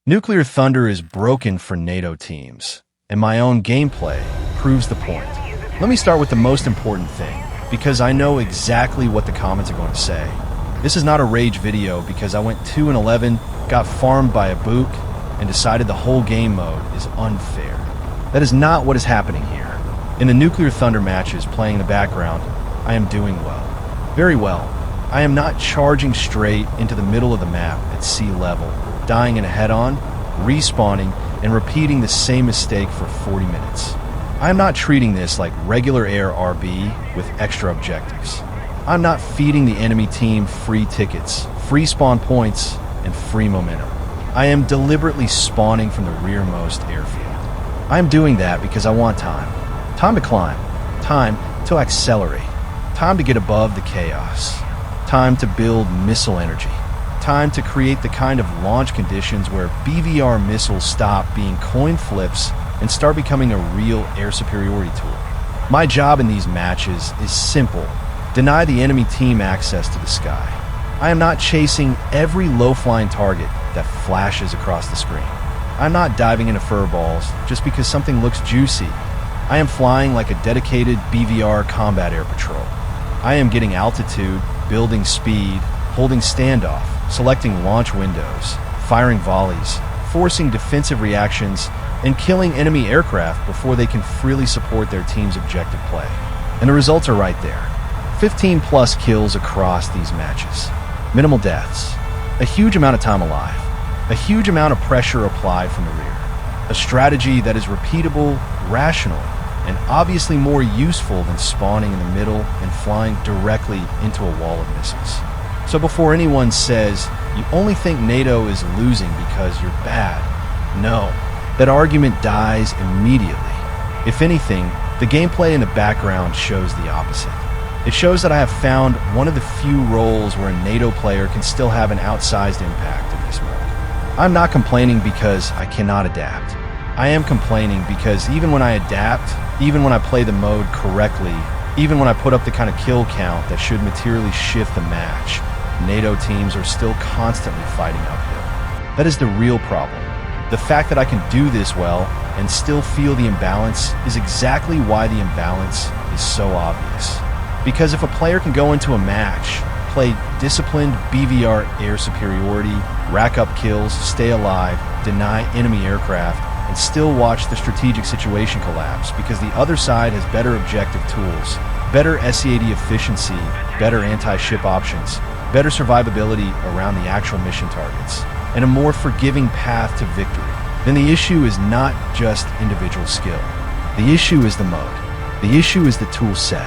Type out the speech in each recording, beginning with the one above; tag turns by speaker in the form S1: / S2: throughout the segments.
S1: Nuclear thunder is broken for NATO teams, and my own gameplay proves the point. Let me start with the most important thing, because I know exactly what the comments are going to say. This is not a rage video because I went 2-11, got farmed by a book, and decided the whole game mode is unfair. That is not what is happening here. In the Nuclear Thunder matches playing in the background, I am doing well. Very well. I am not charging straight into the middle of the map at sea level, dying in a head-on, respawning, and repeating the same mistake for 40 minutes. I am not treating this like regular air RB with extra objectives. I'm not feeding the enemy team free tickets, free spawn points, and free momentum. I am deliberately spawning from the rearmost airfield. I am doing that because I want time. Time to climb. Time to accelerate. Time to get above the chaos. Time to build missile energy. Time to create the kind of launch conditions where BVR missiles stop being coin flips and start becoming a real air superiority tool. My job in these matches is simple: deny the enemy team access to the sky. I am not chasing every low-flying target that flashes across the screen. I'm not diving into furballs just because something looks juicy. I am flying like a dedicated BVR combat air patrol. I am getting altitude, building speed, holding standoff, selecting launch windows, firing volleys, forcing defensive reactions, and killing enemy aircraft before they can freely support their team's objective play. And the results are right there. 15 plus kills across these matches. Minimal deaths. A huge amount of time alive. A huge amount of pressure applied from the rear. A strategy that is repeatable, rational, and obviously more useful than spawning in the middle and flying directly into a wall of missiles. So before anyone says, you only think NATO is losing because you're bad, no, that argument dies immediately. If anything, the gameplay in the background shows the opposite. It shows that I have found one of the few roles where a NATO player can still have an outsized impact in this mode. I'm not complaining because I cannot adapt. I am complaining because even when I adapt, even when I play the mode correctly, even when I put up the kind of kill count that should materially shift the match, NATO teams are still constantly fighting uphill. That is the real problem. The fact that I can do this well and still feel the imbalance is exactly why the imbalance is so obvious. Because if a player can go into a match, play disciplined BVR air superiority, rack up kills, stay alive, deny enemy aircraft, and still watch the strategic situation collapse because the other side has better objective tools, better SCAD efficiency, better anti-ship options, better survivability around the actual mission targets, and a more forgiving path to victory, then the issue is not just individual skill. The issue is the mode. The issue is the tool set.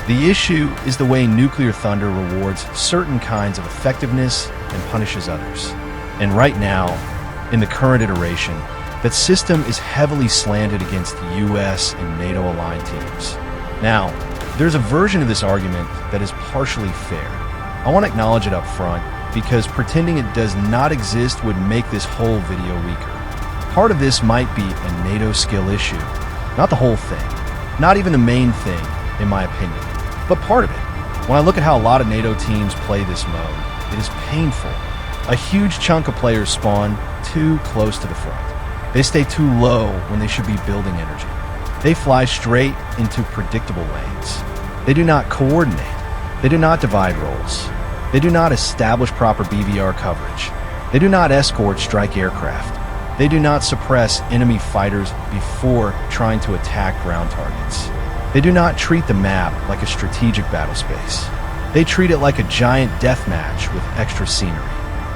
S1: The issue is the way Nuclear Thunder rewards certain kinds of effectiveness and punishes others. And right now, in the current iteration, that system is heavily slanted against US and NATO aligned teams. Now, there's a version of this argument that is partially fair. I want to acknowledge it up front because pretending it does not exist would make this whole video weaker. Part of this might be a NATO skill issue, not the whole thing, not even the main thing, in my opinion, but part of it. When I look at how a lot of NATO teams play this mode, it is painful. A huge chunk of players spawn too close to the front. They stay too low when they should be building energy. They fly straight into predictable lanes. They do not coordinate. They do not divide roles. They do not establish proper BVR coverage. They do not escort strike aircraft. They do not suppress enemy fighters before trying to attack ground targets. They do not treat the map like a strategic battle space. They treat it like a giant death match with extra scenery.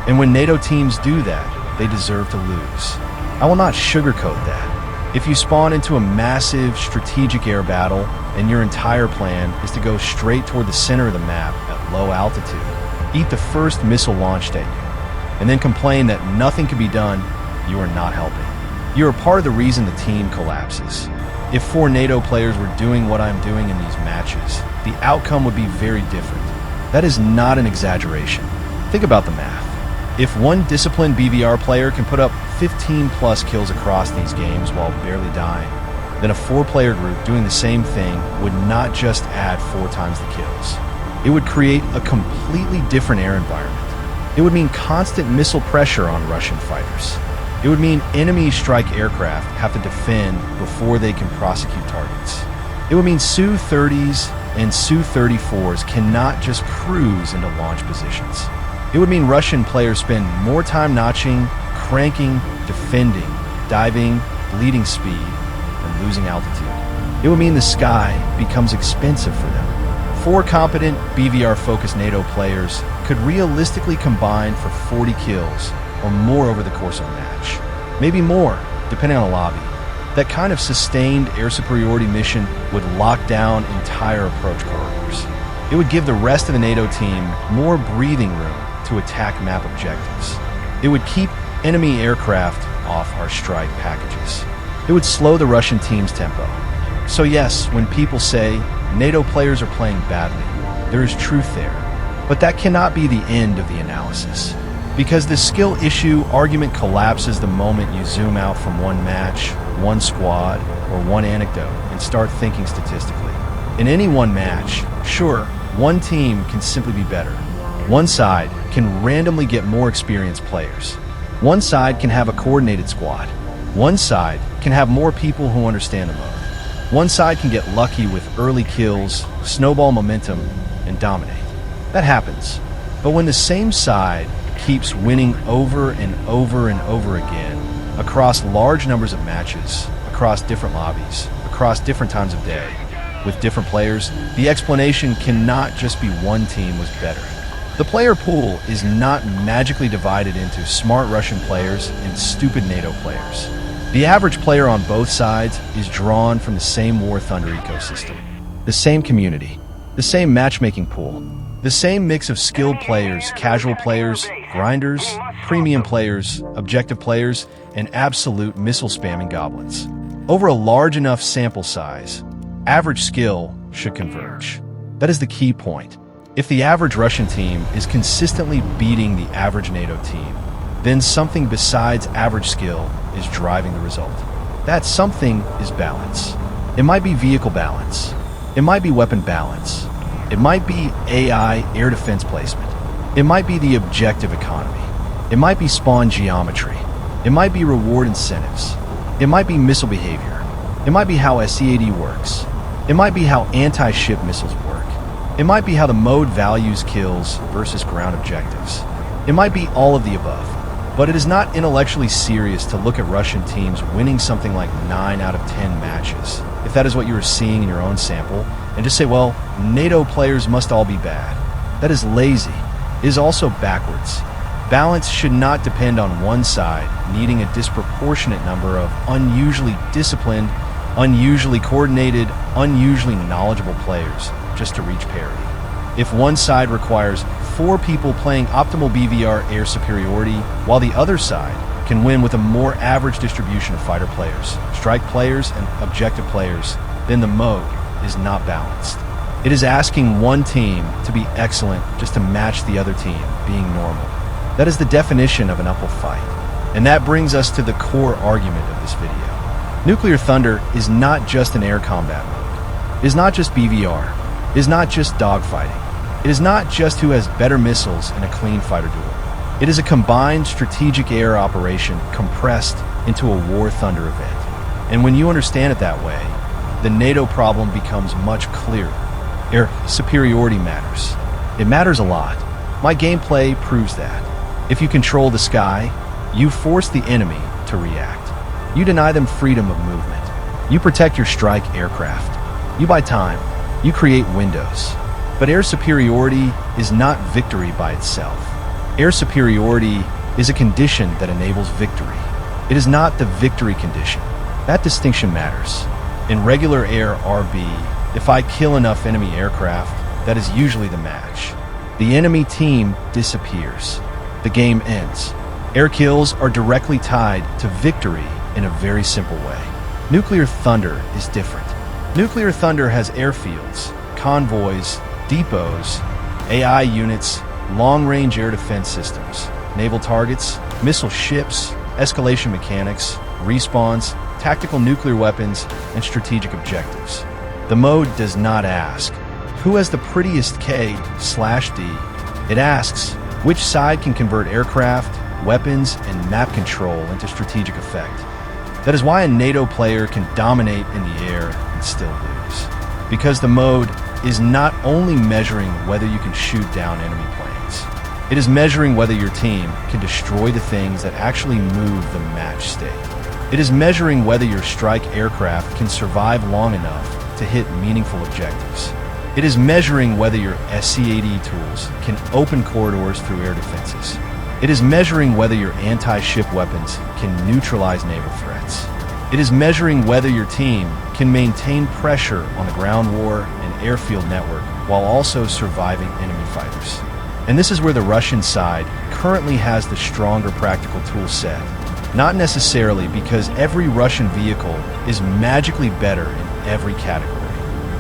S1: And when NATO teams do that, they deserve to lose. I will not sugarcoat that. If you spawn into a massive strategic air battle and your entire plan is to go straight toward the center of the map at low altitude, eat the first missile launched at you, and then complain that nothing can be done, you are not helping. You are part of the reason the team collapses. If 4 NATO players were doing what I'm doing in these matches, the outcome would be very different. That is not an exaggeration. Think about the math. If one disciplined BVR player can put up 15 plus kills across these games while barely dying, then a 4-player group doing the same thing would not just add 4 times the kills. It would create a completely different air environment. It would mean constant missile pressure on Russian fighters. It would mean enemy strike aircraft have to defend before they can prosecute targets. It would mean Su-30s and Su-34s cannot just cruise into launch positions. It would mean Russian players spend more time notching, cranking, defending, diving, bleeding speed, and losing altitude. It would mean the sky becomes expensive for them. 4 competent BVR-focused NATO players could realistically combine for 40 kills or more over the course of a match. Maybe more, depending on a lobby. That kind of sustained air superiority mission would lock down entire approach corridors. It would give the rest of the NATO team more breathing room to attack map objectives. It would keep enemy aircraft off our strike packages. It would slow the Russian team's tempo. So yes, when people say NATO players are playing badly, there is truth there. But that cannot be the end of the analysis. Because the skill issue argument collapses the moment you zoom out from one match, one squad, or one anecdote and start thinking statistically. In any one match, sure, one team can simply be better. One side can randomly get more experienced players. One side can have a coordinated squad. One side can have more people who understand the mode. One side can get lucky with early kills, snowball momentum, and dominate. That happens. But when the same side keeps winning over and over and over again across large numbers of matches, across different lobbies, across different times of day, with different players, the explanation cannot just be one team was better. The player pool is not magically divided into smart Russian players and stupid NATO players. The average player on both sides is drawn from the same War Thunder ecosystem, the same community, the same matchmaking pool, the same mix of skilled players, casual players, grinders, premium players, objective players, and absolute missile spamming goblins. Over a large enough sample size, average skill should converge. That is the key point. If the average Russian team is consistently beating the average NATO team, then something besides average skill is driving the result. That something is balance. It might be vehicle balance. It might be weapon balance. It might be AI air defense placement. It might be the objective economy. It might be spawn geometry. It might be reward incentives. It might be missile behavior. It might be how SCAD works. It might be how anti-ship missiles work. It might be how the mode values kills versus ground objectives. It might be all of the above. But it is not intellectually serious to look at Russian teams winning something like 9 out of 10 matches, if that is what you are seeing in your own sample, and just say, well, NATO players must all be bad. That is lazy. It is also backwards. Balance should not depend on one side needing a disproportionate number of unusually disciplined, unusually coordinated, unusually knowledgeable players just to reach parity. If one side requires 4 people playing optimal BVR air superiority, while the other side can win with a more average distribution of fighter players, strike players, and objective players, then the mode is not balanced. It is asking one team to be excellent just to match the other team being normal. That is the definition of an uphill fight. And that brings us to the core argument of this video. Nuclear Thunder is not just an air combat mode. It is not just BVR. It is not just dogfighting. It is not just who has better missiles in a clean fighter duel. It is a combined strategic air operation compressed into a War Thunder event. And when you understand it that way, the NATO problem becomes much clearer. Air superiority matters. It matters a lot. My gameplay proves that. If you control the sky, you force the enemy to react. You deny them freedom of movement. You protect your strike aircraft. You buy time. You create windows. But air superiority is not victory by itself. Air superiority is a condition that enables victory. It is not the victory condition. That distinction matters. In regular air RB, if I kill enough enemy aircraft, that is usually the match. The enemy team disappears. The game ends. Air kills are directly tied to victory in a very simple way. Nuclear Thunder is different. Nuclear Thunder has airfields, convoys, depots, AI units, long-range air defense systems, naval targets, missile ships, escalation mechanics, respawns, tactical nuclear weapons, and strategic objectives. The mode does not ask, who has the prettiest K/D? It asks, which side can convert aircraft, weapons, and map control into strategic effect. That is why a NATO player can dominate in the air and still lose. Because the mode is not only measuring whether you can shoot down enemy planes, it is measuring whether your team can destroy the things that actually move the match state. It is measuring whether your strike aircraft can survive long enough to hit meaningful objectives. It is measuring whether your SCAD tools can open corridors through air defenses. It is measuring whether your anti-ship weapons can neutralize naval threats. It is measuring whether your team can maintain pressure on the ground war and airfield network while also surviving enemy fighters. And this is where the Russian side currently has the stronger practical tool set. Not necessarily because every Russian vehicle is magically better in every category.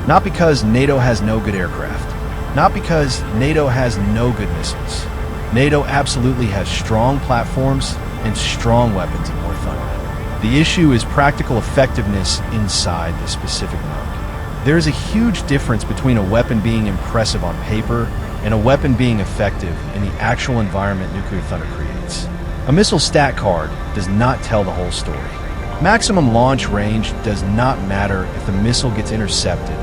S1: Not because NATO has no good aircraft. Not because NATO has no good missiles. NATO absolutely has strong platforms and strong weapons in War Thunder. The issue is practical effectiveness inside the specific mode. There is a huge difference between a weapon being impressive on paper and a weapon being effective in the actual environment Nuclear Thunder creates. A missile stat card does not tell the whole story. Maximum launch range does not matter if the missile gets intercepted,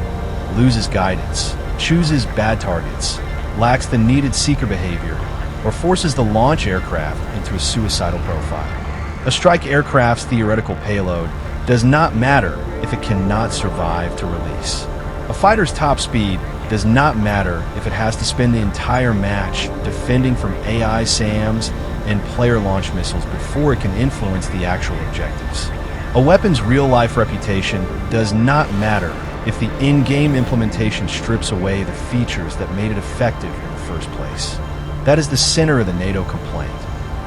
S1: loses guidance, chooses bad targets, lacks the needed seeker behavior, or forces the launch aircraft into a suicidal profile. A strike aircraft's theoretical payload does not matter if it cannot survive to release. A fighter's top speed does not matter if it has to spend the entire match defending from AI SAMs and player-launched missiles before it can influence the actual objectives. A weapon's real-life reputation does not matter if the in-game implementation strips away the features that made it effective in the first place. That is the center of the NATO complaint.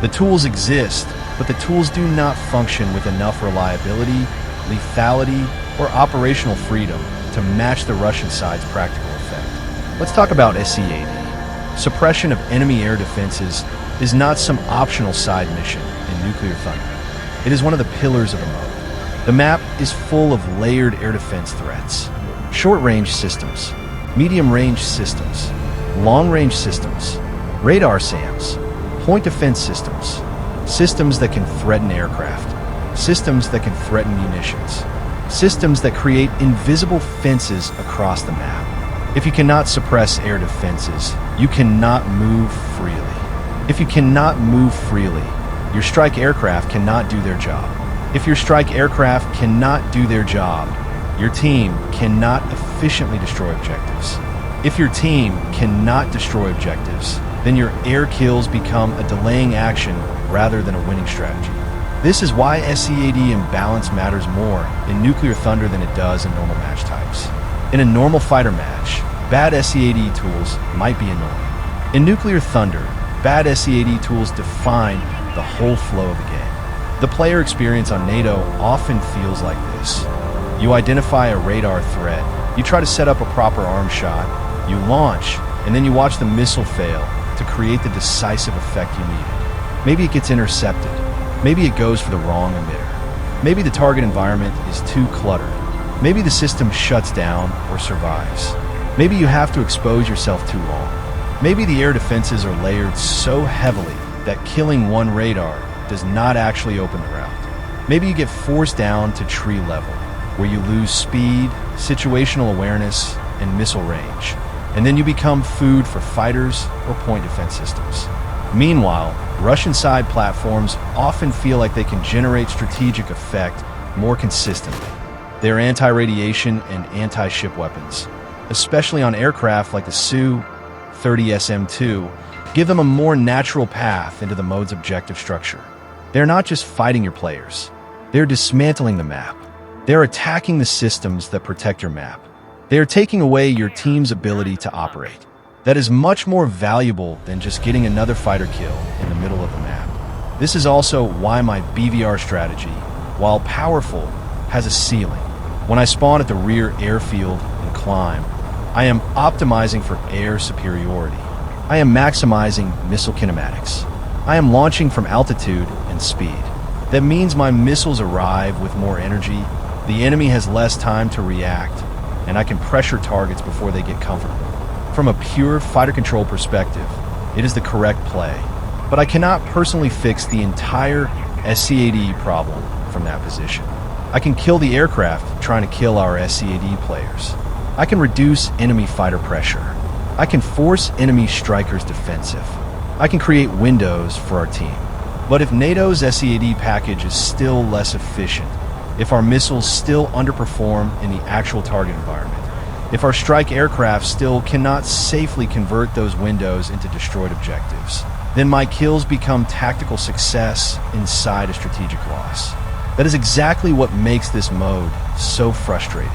S1: The tools exist, but the tools do not function with enough reliability, lethality, or operational freedom to match the Russian side's practical effect. Let's talk about SCAD. Suppression of enemy air defenses is not some optional side mission in Nuclear Thunder. It is one of the pillars of the mode. The map is full of layered air defense threats. Short-range systems, medium-range systems, long-range systems, radar SAMs, point defense systems, systems that can threaten aircraft, systems that can threaten munitions, systems that create invisible fences across the map. If you cannot suppress air defenses, you cannot move freely. If you cannot move freely, your strike aircraft cannot do their job. If your strike aircraft cannot do their job, your team cannot efficiently destroy objectives. If your team cannot destroy objectives, then your air kills become a delaying action rather than a winning strategy. This is why SCAD imbalance matters more in Nuclear Thunder than it does in normal match types. In a normal fighter match, bad SCAD tools might be annoying. In Nuclear Thunder, bad SCAD tools define the whole flow of the game. The player experience on NATO often feels like this. You identify a radar threat, you try to set up a proper arm shot, you launch, and then you watch the missile fail to create the decisive effect you needed. Maybe it gets intercepted. Maybe it goes for the wrong emitter. Maybe the target environment is too cluttered. Maybe the system shuts down or survives. Maybe you have to expose yourself too long. Maybe the air defenses are layered so heavily that killing one radar does not actually open the route. Maybe you get forced down to tree level, where you lose speed, situational awareness, and missile range, and then you become food for fighters or point defense systems. Meanwhile, Russian side platforms often feel like they can generate strategic effect more consistently. Their anti-radiation and anti-ship weapons, especially on aircraft like the Su-30SM-2, give them a more natural path into the mode's objective structure. They're not just fighting your players. They're dismantling the map. They're attacking the systems that protect your map. They are taking away your team's ability to operate. That is much more valuable than just getting another fighter kill in the middle of the map. This is also why my BVR strategy, while powerful, has a ceiling. When I spawn at the rear airfield and climb, I am optimizing for air superiority. I am maximizing missile kinematics. I am launching from altitude and speed. That means my missiles arrive with more energy, the enemy has less time to react, and I can pressure targets before they get comfortable. From a pure fighter control perspective, it is the correct play. but I cannot personally fix the entire SCAD problem from that position. I can kill the aircraft trying to kill our SCAD players. I can reduce enemy fighter pressure. I can force enemy strikers defensive. I can create windows for our team. But if NATO's SCAD package is still less efficient, if our missiles still underperform in the actual target environment, if our strike aircraft still cannot safely convert those windows into destroyed objectives, then my kills become tactical success inside a strategic loss. That is exactly what makes this mode so frustrating.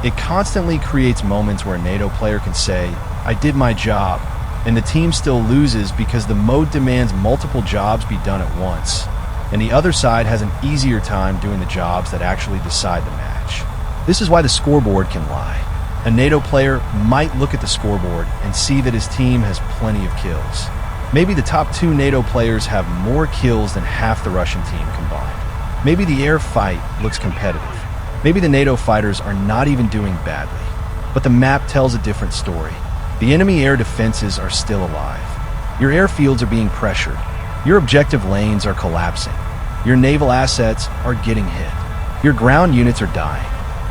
S1: It constantly creates moments where a NATO player can say, "I did my job," and the team still loses because the mode demands multiple jobs be done at once, and the other side has an easier time doing the jobs that actually decide the match. This is why the scoreboard can lie. A NATO player might look at the scoreboard and see that his team has plenty of kills. Maybe the top 2 NATO players have more kills than half the Russian team combined. Maybe the air fight looks competitive. Maybe the NATO fighters are not even doing badly. But the map tells a different story. The enemy air defenses are still alive. Your airfields are being pressured. Your objective lanes are collapsing. Your naval assets are getting hit. Your ground units are dying.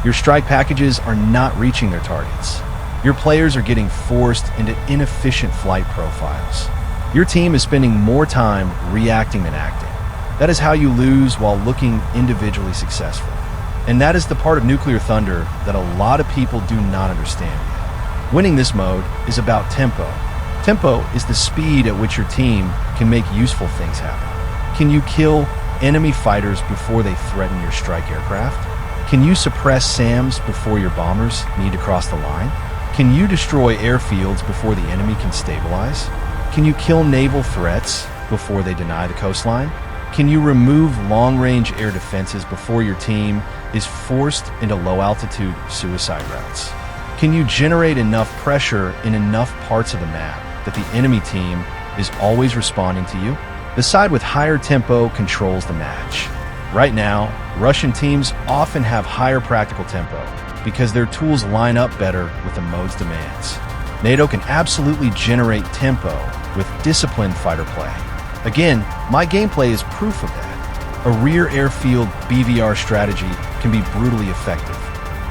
S1: Your strike packages are not reaching their targets. Your players are getting forced into inefficient flight profiles. Your team is spending more time reacting than acting. That is how you lose while looking individually successful. And that is the part of Nuclear Thunder that a lot of people do not understand yet. Winning this mode is about tempo. Tempo is the speed at which your team can make useful things happen. Can you kill enemy fighters before they threaten your strike aircraft? Can you suppress SAMs before your bombers need to cross the line? Can you destroy airfields before the enemy can stabilize? Can you kill naval threats before they deny the coastline? Can you remove long-range air defenses before your team is forced into low-altitude suicide routes? Can you generate enough pressure in enough parts of the map that the enemy team is always responding to you? The side with higher tempo controls the match. Right now, Russian teams often have higher practical tempo because their tools line up better with the mode's demands. NATO can absolutely generate tempo with disciplined fighter play. Again, my gameplay is proof of that. A rear airfield BVR strategy can be brutally effective.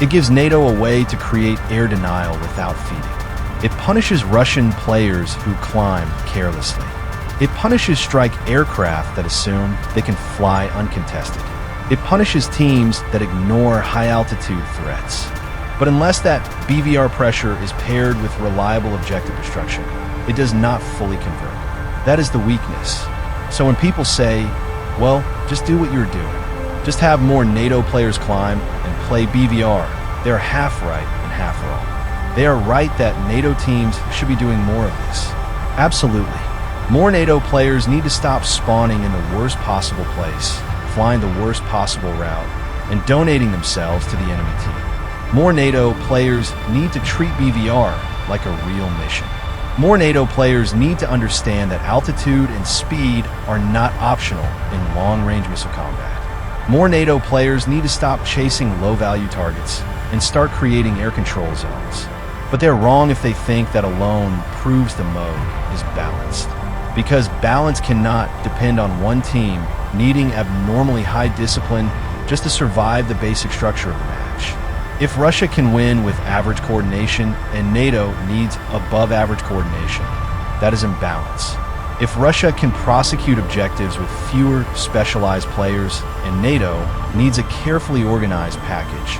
S1: It gives NATO a way to create air denial without feeding. It punishes Russian players who climb carelessly. It punishes strike aircraft that assume they can fly uncontested. It punishes teams that ignore high-altitude threats. But unless that BVR pressure is paired with reliable objective destruction, it does not fully convert. That is the weakness. So when people say, well, just do what you're doing, just have more NATO players climb and play BVR, they're half right and half wrong. They are right that NATO teams should be doing more of this. Absolutely. More NATO players need to stop spawning in the worst possible place, flying the worst possible route, and donating themselves to the enemy team. More NATO players need to treat BVR like a real mission. More NATO players need to understand that altitude and speed are not optional in long-range missile combat. More NATO players need to stop chasing low-value targets and start creating air control zones. But they're wrong if they think that alone proves the mode is balanced. Because balance cannot depend on one team needing abnormally high discipline just to survive the basic structure of the match. If Russia can win with average coordination and NATO needs above-average coordination, that is imbalance. If Russia can prosecute objectives with fewer specialized players and NATO needs a carefully organized package,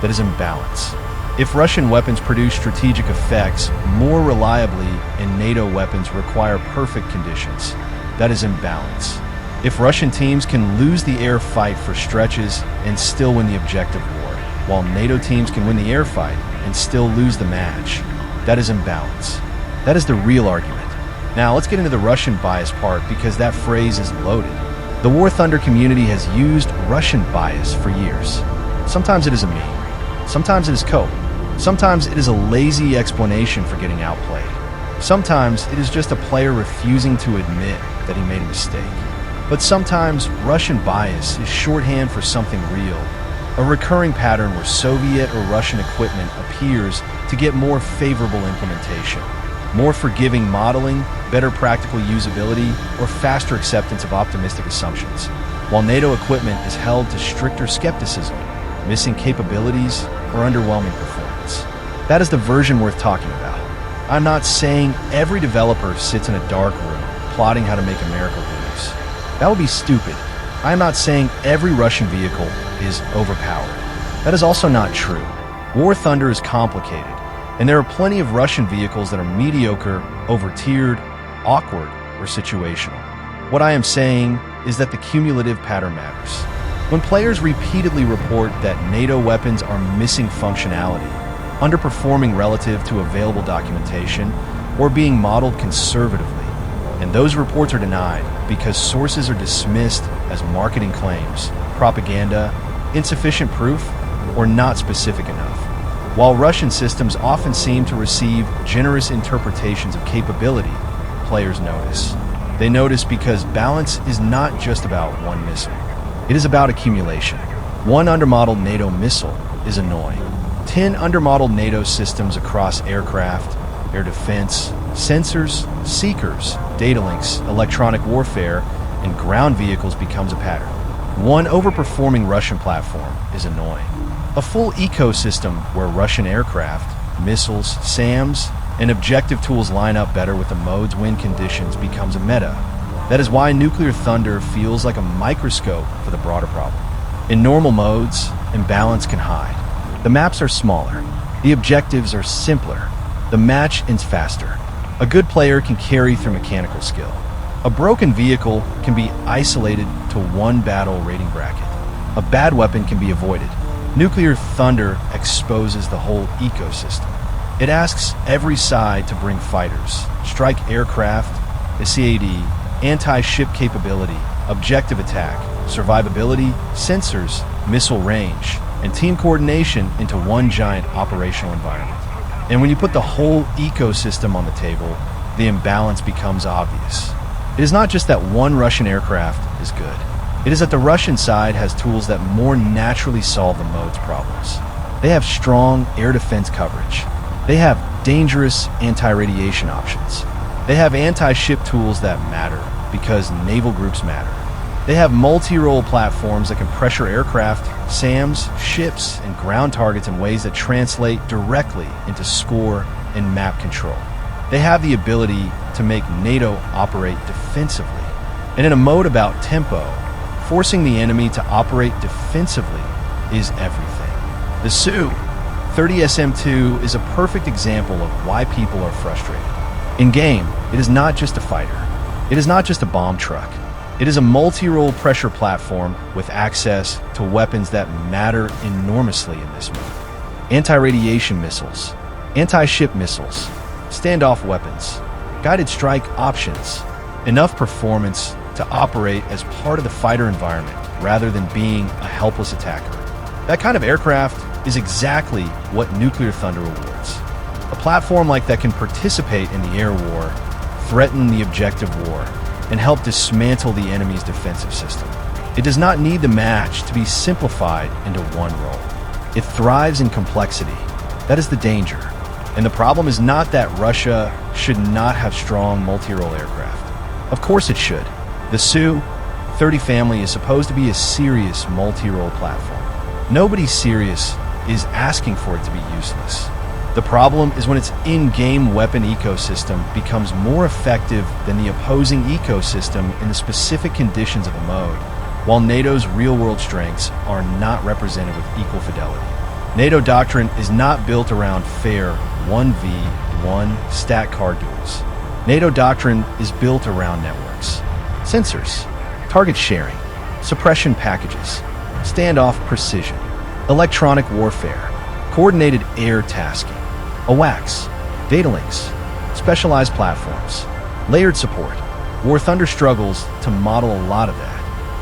S1: that is imbalance. If Russian weapons produce strategic effects more reliably and NATO weapons require perfect conditions, that is imbalance. If Russian teams can lose the air fight for stretches and still win the objective war, while NATO teams can win the air fight and still lose the match, that is imbalance. That is the real argument. Now let's get into the Russian bias part because that phrase is loaded. The War Thunder community has used Russian bias for years. Sometimes it is a meme. Sometimes it is cope. Sometimes it is a lazy explanation for getting outplayed. Sometimes it is just a player refusing to admit that he made a mistake. But sometimes Russian bias is shorthand for something real, a recurring pattern where Soviet or Russian equipment appears to get more favorable implementation. more forgiving modeling, better practical usability, or faster acceptance of optimistic assumptions, while NATO equipment is held to stricter skepticism, missing capabilities, or underwhelming performance. That is the version worth talking about. I'm not saying every developer sits in a dark room plotting how to make America lose. That would be stupid. I am not saying every Russian vehicle is overpowered. That is also not true. War Thunder is complicated, and there are plenty of Russian vehicles that are mediocre, over-tiered, awkward, or situational. What I am saying is that the cumulative pattern matters. When players repeatedly report that NATO weapons are missing functionality, underperforming relative to available documentation, or being modeled conservatively, and those reports are denied because sources are dismissed as marketing claims, propaganda, insufficient proof, or not specific enough. While Russian systems often seem to receive generous interpretations of capability, players notice. They notice because balance is not just about one missile. It is about accumulation. One undermodeled NATO missile is annoying. 10 undermodeled NATO systems across aircraft, air defense, sensors, seekers, data links, electronic warfare, and ground vehicles becomes a pattern. One overperforming Russian platform is annoying. A full ecosystem where Russian aircraft, missiles, SAMs, and objective tools line up better with the mode's wind conditions becomes a meta. That is why Nuclear Thunder feels like a microscope for the broader problem. In normal modes, imbalance can hide. The maps are smaller. The objectives are simpler. The match ends faster. A good player can carry through mechanical skill. A broken vehicle can be isolated to one battle rating bracket. A bad weapon can be avoided. Nuclear Thunder exposes the whole ecosystem. It asks every side to bring fighters, strike aircraft, SCAD, anti-ship capability, objective attack, survivability, sensors, missile range, and team coordination into one giant operational environment. And when you put the whole ecosystem on the table, the imbalance becomes obvious. It is not just that one Russian aircraft is good. It is that the Russian side has tools that more naturally solve the mode's problems. They have strong air defense coverage. They have dangerous anti-radiation options. They have anti-ship tools that matter because naval groups matter. They have multi-role platforms that can pressure aircraft, SAMs, ships, and ground targets in ways that translate directly into score and map control. They have the ability to make NATO operate defensively. And in a mode about tempo, forcing the enemy to operate defensively is everything. The Su-30SM-2 is a perfect example of why people are frustrated. In-game, it is not just a fighter. It is not just a bomb truck. It is a multi-role pressure platform with access to weapons that matter enormously in this mode. Anti-radiation missiles, anti-ship missiles, standoff weapons, guided strike options, enough performance to operate as part of the fighter environment rather than being a helpless attacker. That kind of aircraft is exactly what Nuclear Thunder rewards. A platform like that can participate in the air war, threaten the objective war, and help dismantle the enemy's defensive system. It does not need the match to be simplified into one role. It thrives in complexity. That is the danger. And the problem is not that Russia should not have strong multi-role aircraft. Of course it should. The Su-30 family is supposed to be a serious multi-role platform. Nobody serious is asking for it to be useless. The problem is when its in-game weapon ecosystem becomes more effective than the opposing ecosystem in the specific conditions of a mode, while NATO's real-world strengths are not represented with equal fidelity. NATO doctrine is not built around fair 1v1 stat card duels. NATO doctrine is built around networks, sensors, target sharing, suppression packages, standoff precision, electronic warfare, coordinated air tasking, AWACS, data links, specialized platforms, layered support. War Thunder struggles to model a lot of that.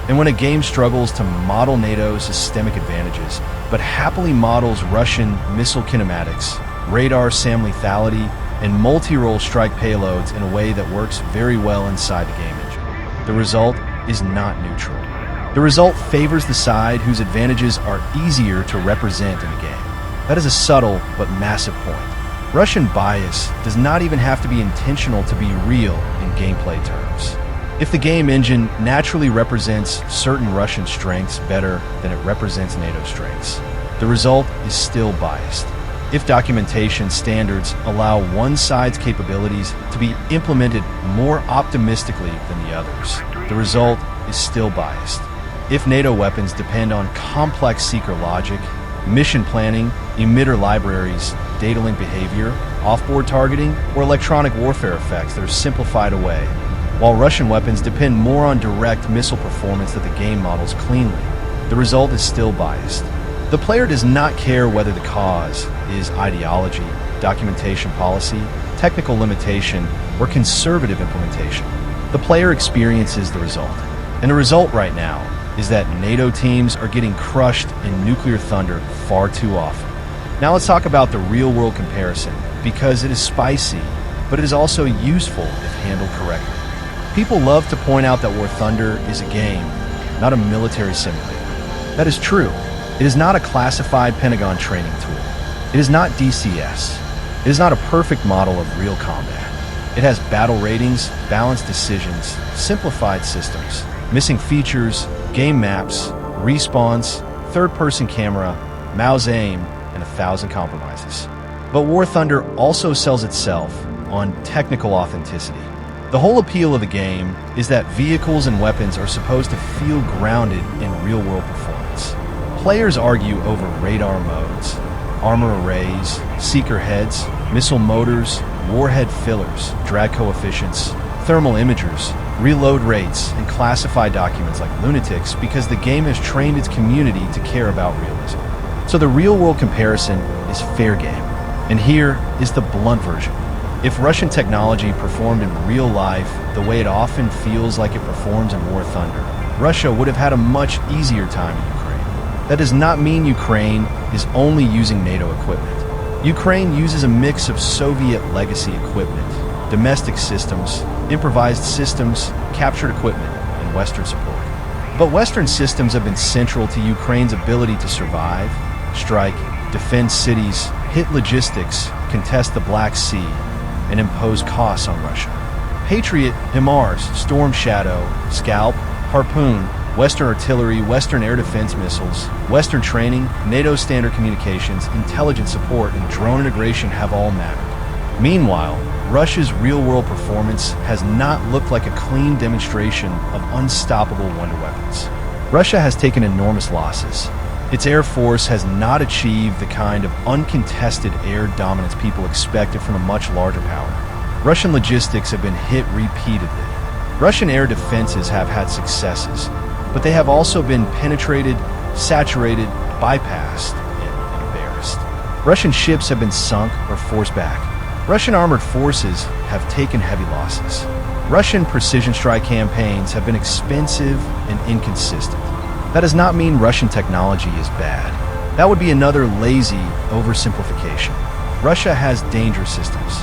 S1: And when a game struggles to model NATO's systemic advantages, but happily models Russian missile kinematics, radar SAM lethality, and multi-role strike payloads in a way that works very well inside the game engine, the result is not neutral. The result favors the side whose advantages are easier to represent in the game. That is a subtle but massive point. Russian bias does not even have to be intentional to be real in gameplay terms. If the game engine naturally represents certain Russian strengths better than it represents NATO strengths, the result is still biased. If documentation standards allow one side's capabilities to be implemented more optimistically than the others, the result is still biased. If NATO weapons depend on complex seeker logic, mission planning, emitter libraries, data link behavior, offboard targeting, or electronic warfare effects that are simplified away, while Russian weapons depend more on direct missile performance that the game models cleanly, the result is still biased. The player does not care whether the cause is ideology, documentation policy, technical limitation, or conservative implementation. The player experiences the result. And the result right now is that NATO teams are getting crushed in nuclear thunder far too often. Now let's talk about the real-world comparison, because it is spicy, but it is also useful if handled correctly. People love to point out that War Thunder is a game, not a military simulator. That is true. It is not a classified Pentagon training tool. It is not DCS. It is not a perfect model of real combat. It has battle ratings, balanced decisions, simplified systems, missing features, game maps, respawns, third-person camera, mouse aim, and 1,000 compromises. But War Thunder also sells itself on technical authenticity. The whole appeal of the game is that vehicles and weapons are supposed to feel grounded in real-world performance. Players argue over radar modes, armor arrays, seeker heads, missile motors, warhead fillers, drag coefficients, thermal imagers, reload rates, and classified documents like lunatics because the game has trained its community to care about realism. So the real-world comparison is fair game. And here is the blunt version. If Russian technology performed in real life the way it often feels like it performs in War Thunder, Russia would have had a much easier time in Ukraine. That does not mean Ukraine is only using NATO equipment. Ukraine uses a mix of Soviet legacy equipment, domestic systems, improvised systems, captured equipment, and Western support. But Western systems have been central to Ukraine's ability to survive, strike, defend cities, hit logistics, contest the Black Sea, and impose costs on Russia. Patriot, HIMARS, Storm Shadow, Scalp, Harpoon, Western artillery, Western air defense missiles, Western training, NATO standard communications, intelligence support, and drone integration have all mattered. Meanwhile, Russia's real-world performance has not looked like a clean demonstration of unstoppable wonder weapons. Russia has taken enormous losses. Its air force has not achieved the kind of uncontested air dominance people expected from a much larger power. Russian logistics have been hit repeatedly. Russian air defenses have had successes, but they have also been penetrated, saturated, bypassed, and embarrassed. Russian ships have been sunk or forced back. Russian armored forces have taken heavy losses. Russian precision strike campaigns have been expensive and inconsistent. That does not mean Russian technology is bad. That would be another lazy oversimplification. Russia has dangerous systems.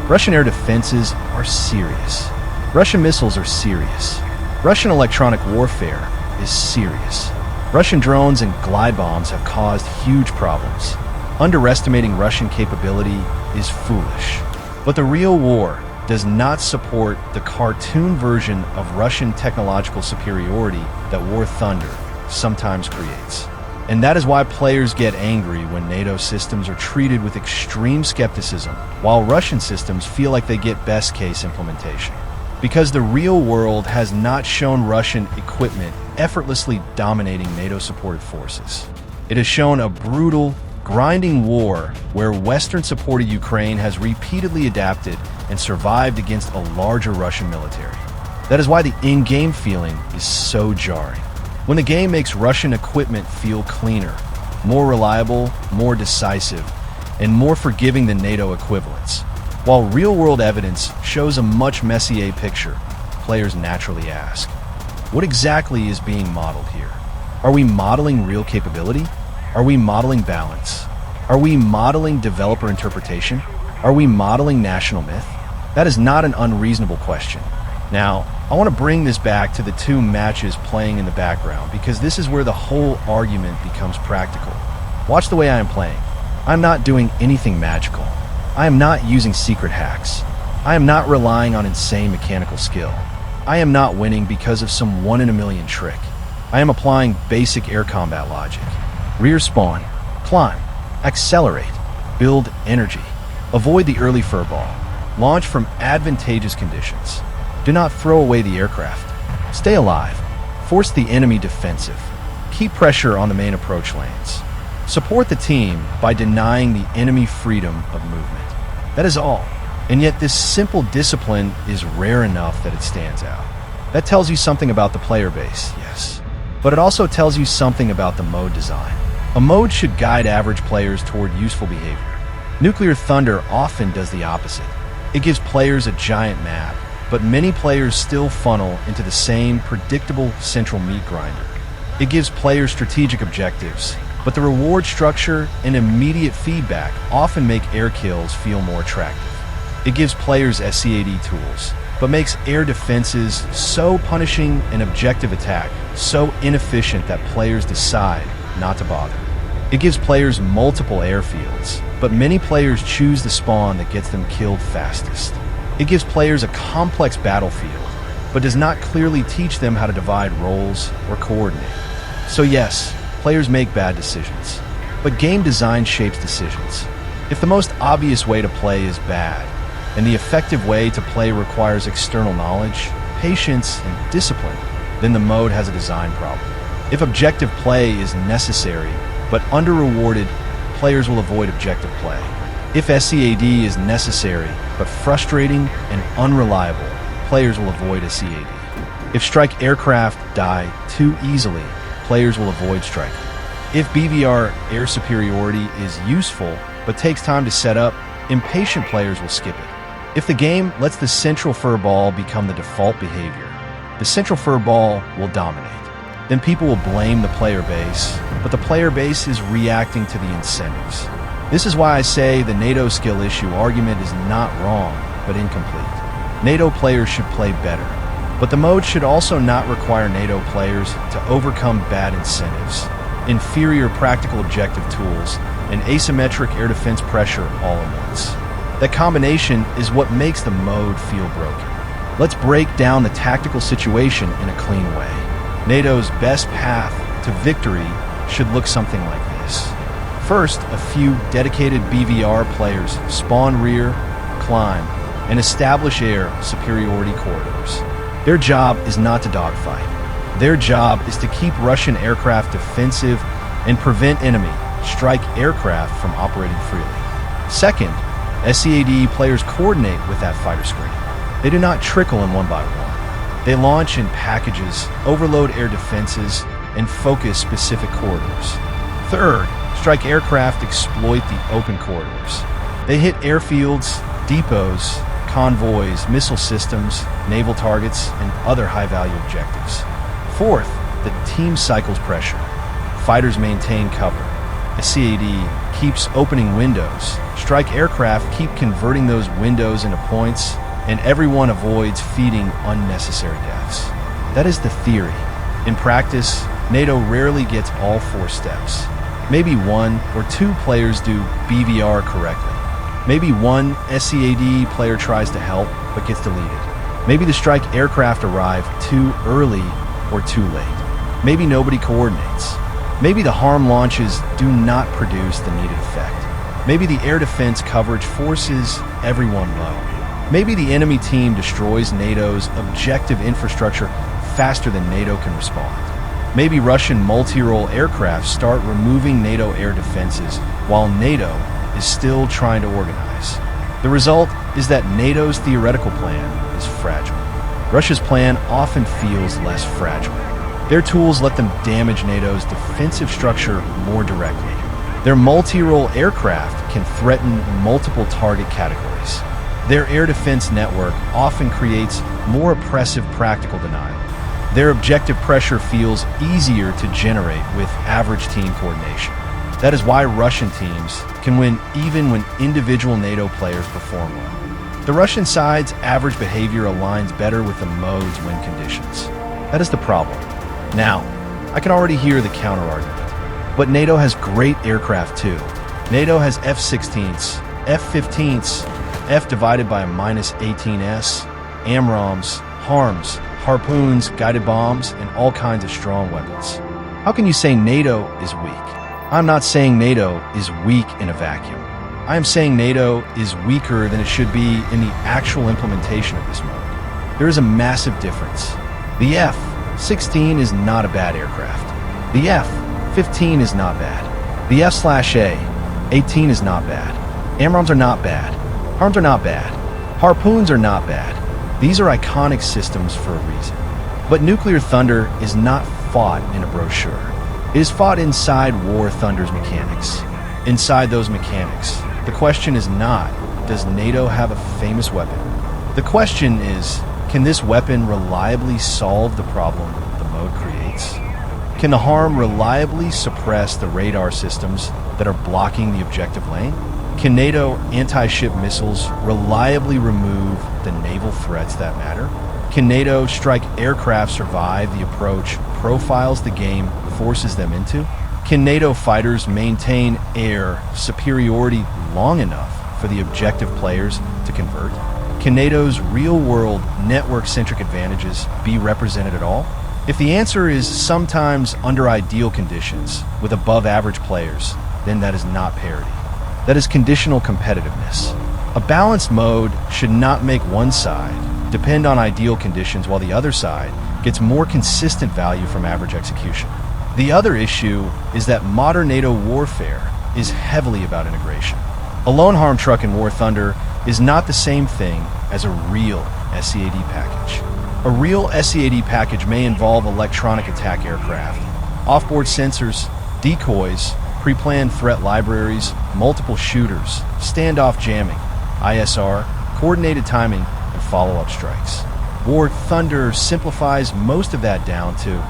S1: Russian air defenses are serious. Russian missiles are serious. Russian electronic warfare is serious. Russian drones and glide bombs have caused huge problems. Underestimating Russian capability is foolish. But the real war does not support the cartoon version of Russian technological superiority that War Thunder sometimes creates. And that is why players get angry when NATO systems are treated with extreme skepticism, while Russian systems feel like they get best-case implementation. Because the real world has not shown Russian equipment effortlessly dominating NATO-supported forces. It has shown a brutal, grinding war where Western-supported Ukraine has repeatedly adapted and survived against a larger Russian military. That is why the in-game feeling is so jarring. When the game makes Russian equipment feel cleaner, more reliable, more decisive, and more forgiving than NATO equivalents, while real-world evidence shows a much messier picture, players naturally ask, what exactly is being modeled here? Are we modeling real capability? Are we modeling balance? Are we modeling developer interpretation? Are we modeling national myth? That is not an unreasonable question. Now, I want to bring this back to the two matches playing in the background because this is where the whole argument becomes practical. Watch the way I am playing. I'm not doing anything magical. I am not using secret hacks. I am not relying on insane mechanical skill. I am not winning because of some one-in-a-million trick. I am applying basic air combat logic. Rear spawn, climb, accelerate, build energy. Avoid the early furball. Launch from advantageous conditions. Do not throw away the aircraft. Stay alive. Force the enemy defensive. Keep pressure on the main approach lanes. Support the team by denying the enemy freedom of movement. That is all. And yet this simple discipline is rare enough that it stands out. That tells you something about the player base, yes. But it also tells you something about the mode design. A mode should guide average players toward useful behavior. Nuclear Thunder often does the opposite. It gives players a giant map, but many players still funnel into the same predictable central meat grinder. It gives players strategic objectives, but the reward structure and immediate feedback often make air kills feel more attractive. It gives players SCAD tools, but makes air defenses so punishing and objective attack so inefficient that players decide not to bother. It gives players multiple airfields, but many players choose the spawn that gets them killed fastest. It gives players a complex battlefield, but does not clearly teach them how to divide roles or coordinate. So yes, players make bad decisions, but game design shapes decisions. If the most obvious way to play is bad, and the effective way to play requires external knowledge, patience, and discipline, then the mode has a design problem. If objective play is necessary, but under-rewarded, players will avoid objective play. If SCAD is necessary, but frustrating and unreliable, players will avoid SCAD. If strike aircraft die too easily, players will avoid striking. If BVR air superiority is useful, but takes time to set up, impatient players will skip it. If the game lets the central furball become the default behavior, the central furball will dominate. Then people will blame the player base, but the player base is reacting to the incentives. This is why I say the NATO skill issue argument is not wrong, but incomplete. NATO players should play better, but the mode should also not require NATO players to overcome bad incentives, inferior practical objective tools, and asymmetric air defense pressure all at once. That combination is what makes the mode feel broken. Let's break down the tactical situation in a clean way. NATO's best path to victory should look something like this. First, a few dedicated BVR players spawn rear, climb, and establish air superiority corridors. Their job is not to dogfight. Their job is to keep Russian aircraft defensive and prevent enemy strike aircraft from operating freely. Second, SCAD players coordinate with that fighter screen. They do not trickle in one by one. They launch in packages, overload air defenses, and focus specific corridors. Third, strike aircraft exploit the open corridors. They hit airfields, depots, convoys, missile systems, naval targets, and other high-value objectives. Fourth, the team cycles pressure. Fighters maintain cover. SCAD keeps opening windows. Strike aircraft keep converting those windows into points, and everyone avoids feeding unnecessary deaths. That is the theory. In practice, NATO rarely gets all four steps. Maybe one or two players do BVR correctly. Maybe one SCAD player tries to help but gets deleted. Maybe the strike aircraft arrive too early or too late. Maybe nobody coordinates. Maybe the harm launches do not produce the needed effect. Maybe the air defense coverage forces everyone low. Maybe the enemy team destroys NATO's objective infrastructure faster than NATO can respond. Maybe Russian multi-role aircraft start removing NATO air defenses while NATO is still trying to organize. The result is that NATO's theoretical plan is fragile. Russia's plan often feels less fragile. Their tools let them damage NATO's defensive structure more directly. Their multi-role aircraft can threaten multiple target categories. Their air defense network often creates more oppressive practical denial. Their objective pressure feels easier to generate with average team coordination. That is why Russian teams can win even when individual NATO players perform well. The Russian side's average behavior aligns better with the mode's win conditions. That is the problem. Now, I can already hear the counter-argument. But NATO has great aircraft too. NATO has F-16s, F-15s, F divided by a -18s, AMRAAMs, HARMs, harpoons, guided bombs, and all kinds of strong weapons. How can you say NATO is weak? I'm not saying NATO is weak in a vacuum. I am saying NATO is weaker than it should be in the actual implementation of this mode. There is a massive difference. The F-16 is not a bad aircraft. The F-15 is not bad. The F/A-18 is not bad. AMRAAMs are not bad. HARMs are not bad. Harpoons are not bad. These are iconic systems for a reason. But Nuclear Thunder is not fought in a brochure. It is fought inside War Thunder's mechanics. Inside those mechanics, the question is not, does NATO have a famous weapon? The question is, can this weapon reliably solve the problem the mode creates? Can the HARM reliably suppress the radar systems that are blocking the objective lane? Can NATO anti-ship missiles reliably remove the naval threats that matter? Can NATO strike aircraft survive the approach profiles the game forces them into? Can NATO fighters maintain air superiority long enough for the objective players to convert? Can NATO's real-world network-centric advantages be represented at all? If the answer is sometimes under ideal conditions with above-average players, then that is not parity. That is conditional competitiveness. A balanced mode should not make one side depend on ideal conditions while the other side gets more consistent value from average execution. The other issue is that modern NATO warfare is heavily about integration. A lone HARM truck in War Thunder is not the same thing as a real SCAD package. A real SCAD package may involve electronic attack aircraft, offboard sensors, decoys, pre-planned threat libraries, multiple shooters, standoff jamming, ISR, coordinated timing, and follow-up strikes. War Thunder simplifies most of that down to,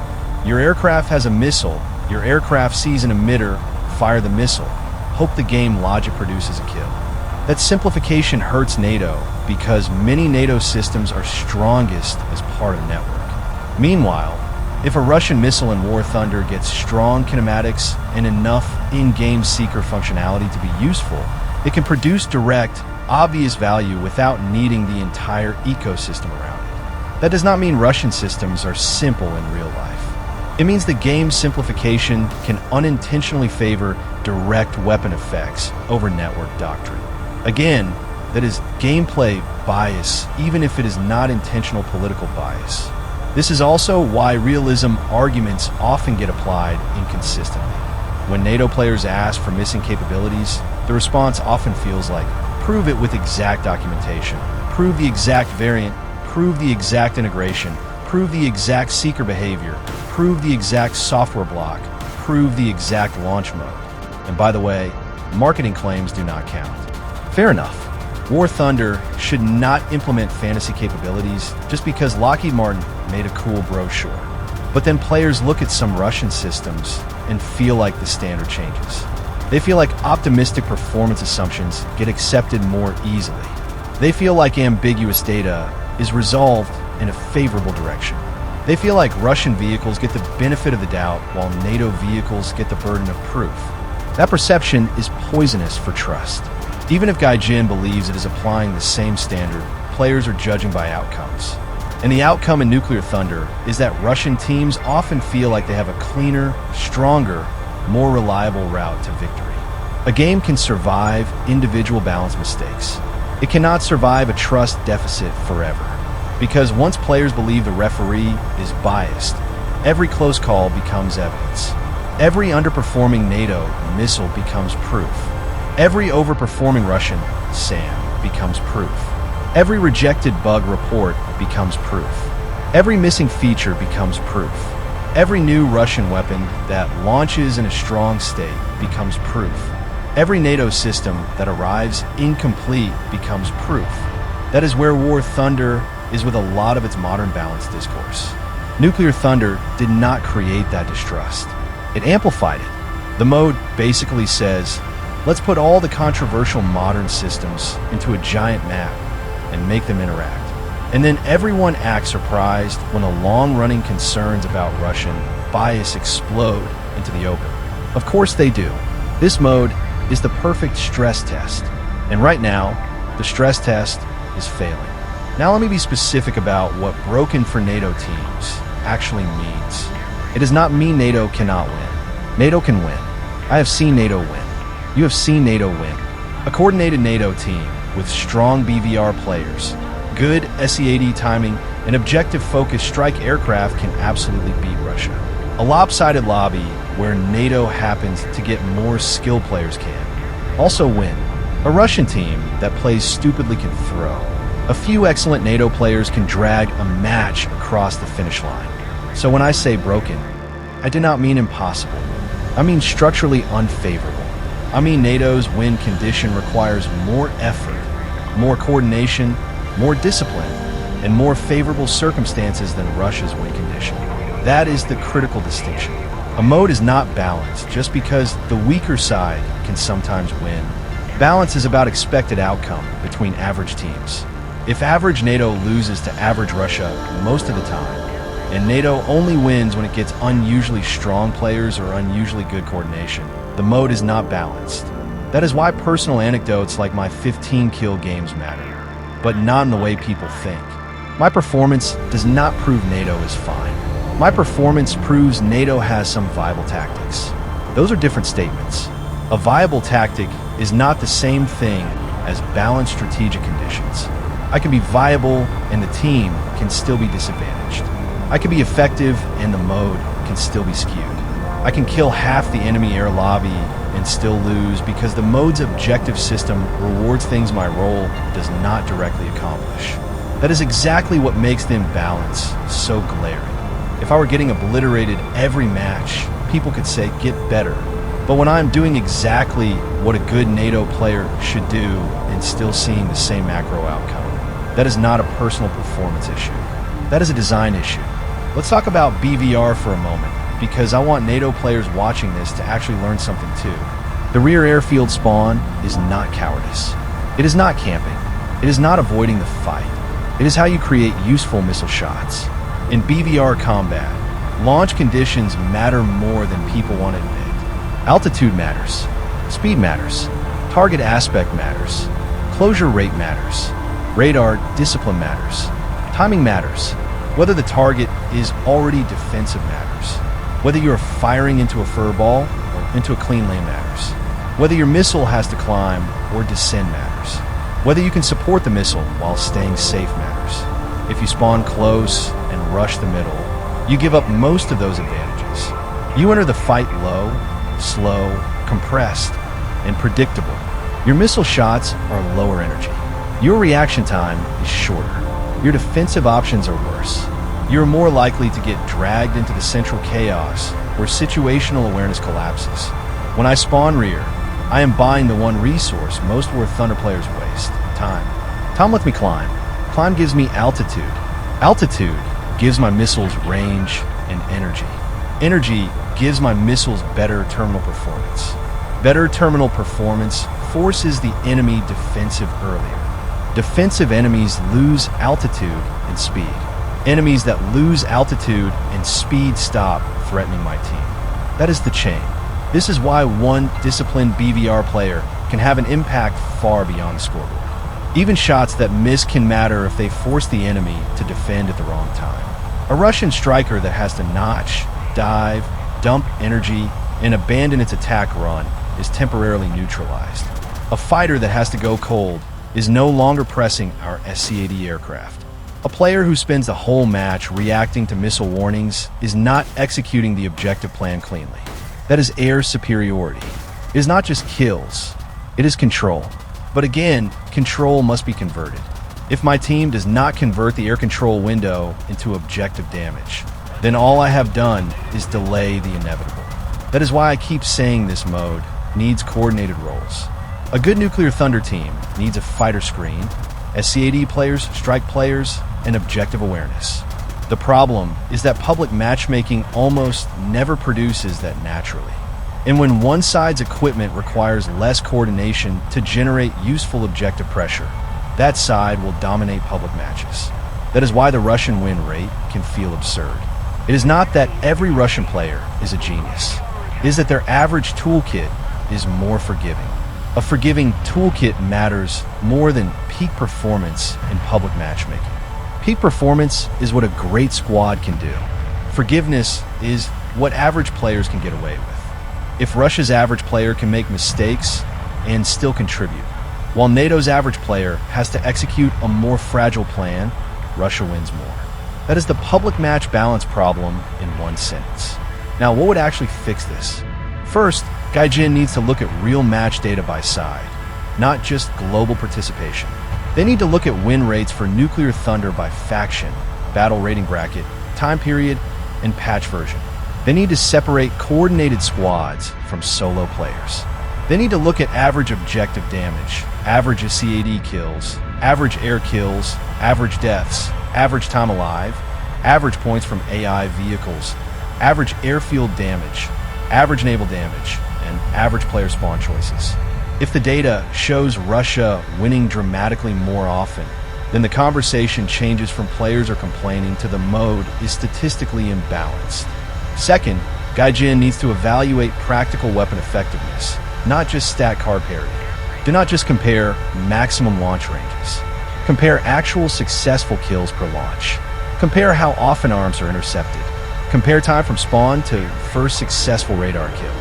S1: your aircraft has a missile, your aircraft sees an emitter, fire the missile, hope the game logic produces a kill. That simplification hurts NATO because many NATO systems are strongest as part of the network. Meanwhile, if a Russian missile in War Thunder gets strong kinematics and enough in-game seeker functionality to be useful, it can produce direct, obvious value without needing the entire ecosystem around it. That does not mean Russian systems are simple in real life. It means the game simplification can unintentionally favor direct weapon effects over network doctrine. Again, that is gameplay bias, even if it is not intentional political bias. This is also why realism arguments often get applied inconsistently. When NATO players ask for missing capabilities, the response often feels like, prove it with exact documentation, prove the exact variant, prove the exact integration, prove the exact seeker behavior, prove the exact software block, prove the exact launch mode. And by the way, marketing claims do not count. Fair enough. War Thunder should not implement fantasy capabilities just because Lockheed Martin made a cool brochure. But then players look at some Russian systems and feel like the standard changes. They feel like optimistic performance assumptions get accepted more easily. They feel like ambiguous data is resolved in a favorable direction. They feel like Russian vehicles get the benefit of the doubt while NATO vehicles get the burden of proof. That perception is poisonous for trust. Even if Gaijin believes it is applying the same standard, players are judging by outcomes. And the outcome in Nuclear Thunder is that Russian teams often feel like they have a cleaner, stronger, more reliable route to victory. A game can survive individual balance mistakes. It cannot survive a trust deficit forever. Because once players believe the referee is biased, every close call becomes evidence. Every underperforming NATO missile becomes proof. Every overperforming Russian SAM becomes proof. Every rejected bug report becomes proof. Every missing feature becomes proof. Every new Russian weapon that launches in a strong state becomes proof. Every NATO system that arrives incomplete becomes proof. That is where War Thunder is with a lot of its modern balance discourse. Nuclear Thunder did not create that distrust. It amplified it. The mode basically says, let's put all the controversial modern systems into a giant map and make them interact. And then everyone acts surprised when the long-running concerns about Russian bias explode into the open. Of course they do. This mode is the perfect stress test. And right now, the stress test is failing. Now let me be specific about what broken for NATO teams actually means. It does not mean NATO cannot win. NATO can win. I have seen NATO win. You have seen NATO win. A coordinated NATO team with strong BVR players, good SEAD timing, and objective-focused strike aircraft can absolutely beat Russia. A lopsided lobby where NATO happens to get more skilled players can also win. A Russian team that plays stupidly can throw. A few excellent NATO players can drag a match across the finish line. So when I say broken, I do not mean impossible. I mean structurally unfavorable. I mean NATO's win condition requires more effort, more coordination, more discipline, and more favorable circumstances than Russia's win condition. That is the critical distinction. A mode is not balanced just because the weaker side can sometimes win. Balance is about expected outcome between average teams. If average NATO loses to average Russia most of the time, and NATO only wins when it gets unusually strong players or unusually good coordination, the mode is not balanced. That is why personal anecdotes like my 15-kill games matter, but not in the way people think. My performance does not prove NATO is fine. My performance proves NATO has some viable tactics. Those are different statements. A viable tactic is not the same thing as balanced strategic conditions. I can be viable and the team can still be disadvantaged. I can be effective and the mode can still be skewed. I can kill half the enemy air lobby and still lose because the mode's objective system rewards things my role does not directly accomplish. That is exactly what makes the imbalance so glaring. If I were getting obliterated every match, people could say, get better. But when I'm doing exactly what a good NATO player should do and still seeing the same macro outcome, that is not a personal performance issue. That is a design issue. Let's talk about BVR for a moment, because I want NATO players watching this to actually learn something too. The rear airfield spawn is not cowardice. It is not camping. It is not avoiding the fight. It is how you create useful missile shots. In BVR combat, launch conditions matter more than people want to admit. Altitude matters. Speed matters. Target aspect matters. Closure rate matters. Radar discipline matters. Timing matters. Whether the target is already defensive matters. Whether you are firing into a furball or into a clean lane matters. Whether your missile has to climb or descend matters. Whether you can support the missile while staying safe matters. If you spawn close and rush the middle, you give up most of those advantages. You enter the fight low, slow, compressed, and predictable. Your missile shots are lower energy. Your reaction time is shorter. Your defensive options are worse. You're more likely to get dragged into the central chaos where situational awareness collapses. When I spawn rear, I am buying the one resource most War Thunder players waste, time. Time lets me climb. Climb gives me altitude. Altitude gives my missiles range and energy. Energy gives my missiles better terminal performance. Better terminal performance forces the enemy defensive earlier. Defensive enemies lose altitude and speed. Enemies that lose altitude and speed stop threatening my team. That is the chain. This is why one disciplined BVR player can have an impact far beyond the scoreboard. Even shots that miss can matter if they force the enemy to defend at the wrong time. A Russian striker that has to notch, dive, dump energy, and abandon its attack run is temporarily neutralized. A fighter that has to go cold is no longer pressing our SCAD aircraft. A player who spends the whole match reacting to missile warnings is not executing the objective plan cleanly. That is air superiority. It is not just kills, it is control. But again, control must be converted. If my team does not convert the air control window into objective damage, then all I have done is delay the inevitable. That is why I keep saying this mode needs coordinated roles. A good Nuclear Thunder team needs a fighter screen, SCAD players, strike players, and objective awareness. The problem is that public matchmaking almost never produces that naturally. And when one side's equipment requires less coordination to generate useful objective pressure, that side will dominate public matches. That is why the Russian win rate can feel absurd. It is not that every Russian player is a genius. It is that their average toolkit is more forgiving. A forgiving toolkit matters more than peak performance in public matchmaking. Peak performance is what a great squad can do. Forgiveness is what average players can get away with. If Russia's average player can make mistakes and still contribute, while NATO's average player has to execute a more fragile plan, Russia wins more. That is the public match balance problem in one sentence. Now, what would actually fix this? First, Gaijin needs to look at real match data by side, not just global participation. They need to look at win rates for Nuclear Thunder by faction, battle rating bracket, time period, and patch version. They need to separate coordinated squads from solo players. They need to look at average objective damage, average CAD kills, average air kills, average deaths, average time alive, average points from AI vehicles, average airfield damage, average naval damage, and average player spawn choices. If the data shows Russia winning dramatically more often, then the conversation changes from players are complaining to the mode is statistically imbalanced. Second, Gaijin needs to evaluate practical weapon effectiveness, not just stat card parity. Do not just compare maximum launch ranges. Compare actual successful kills per launch. Compare how often arms are intercepted. Compare time from spawn to first successful radar kill.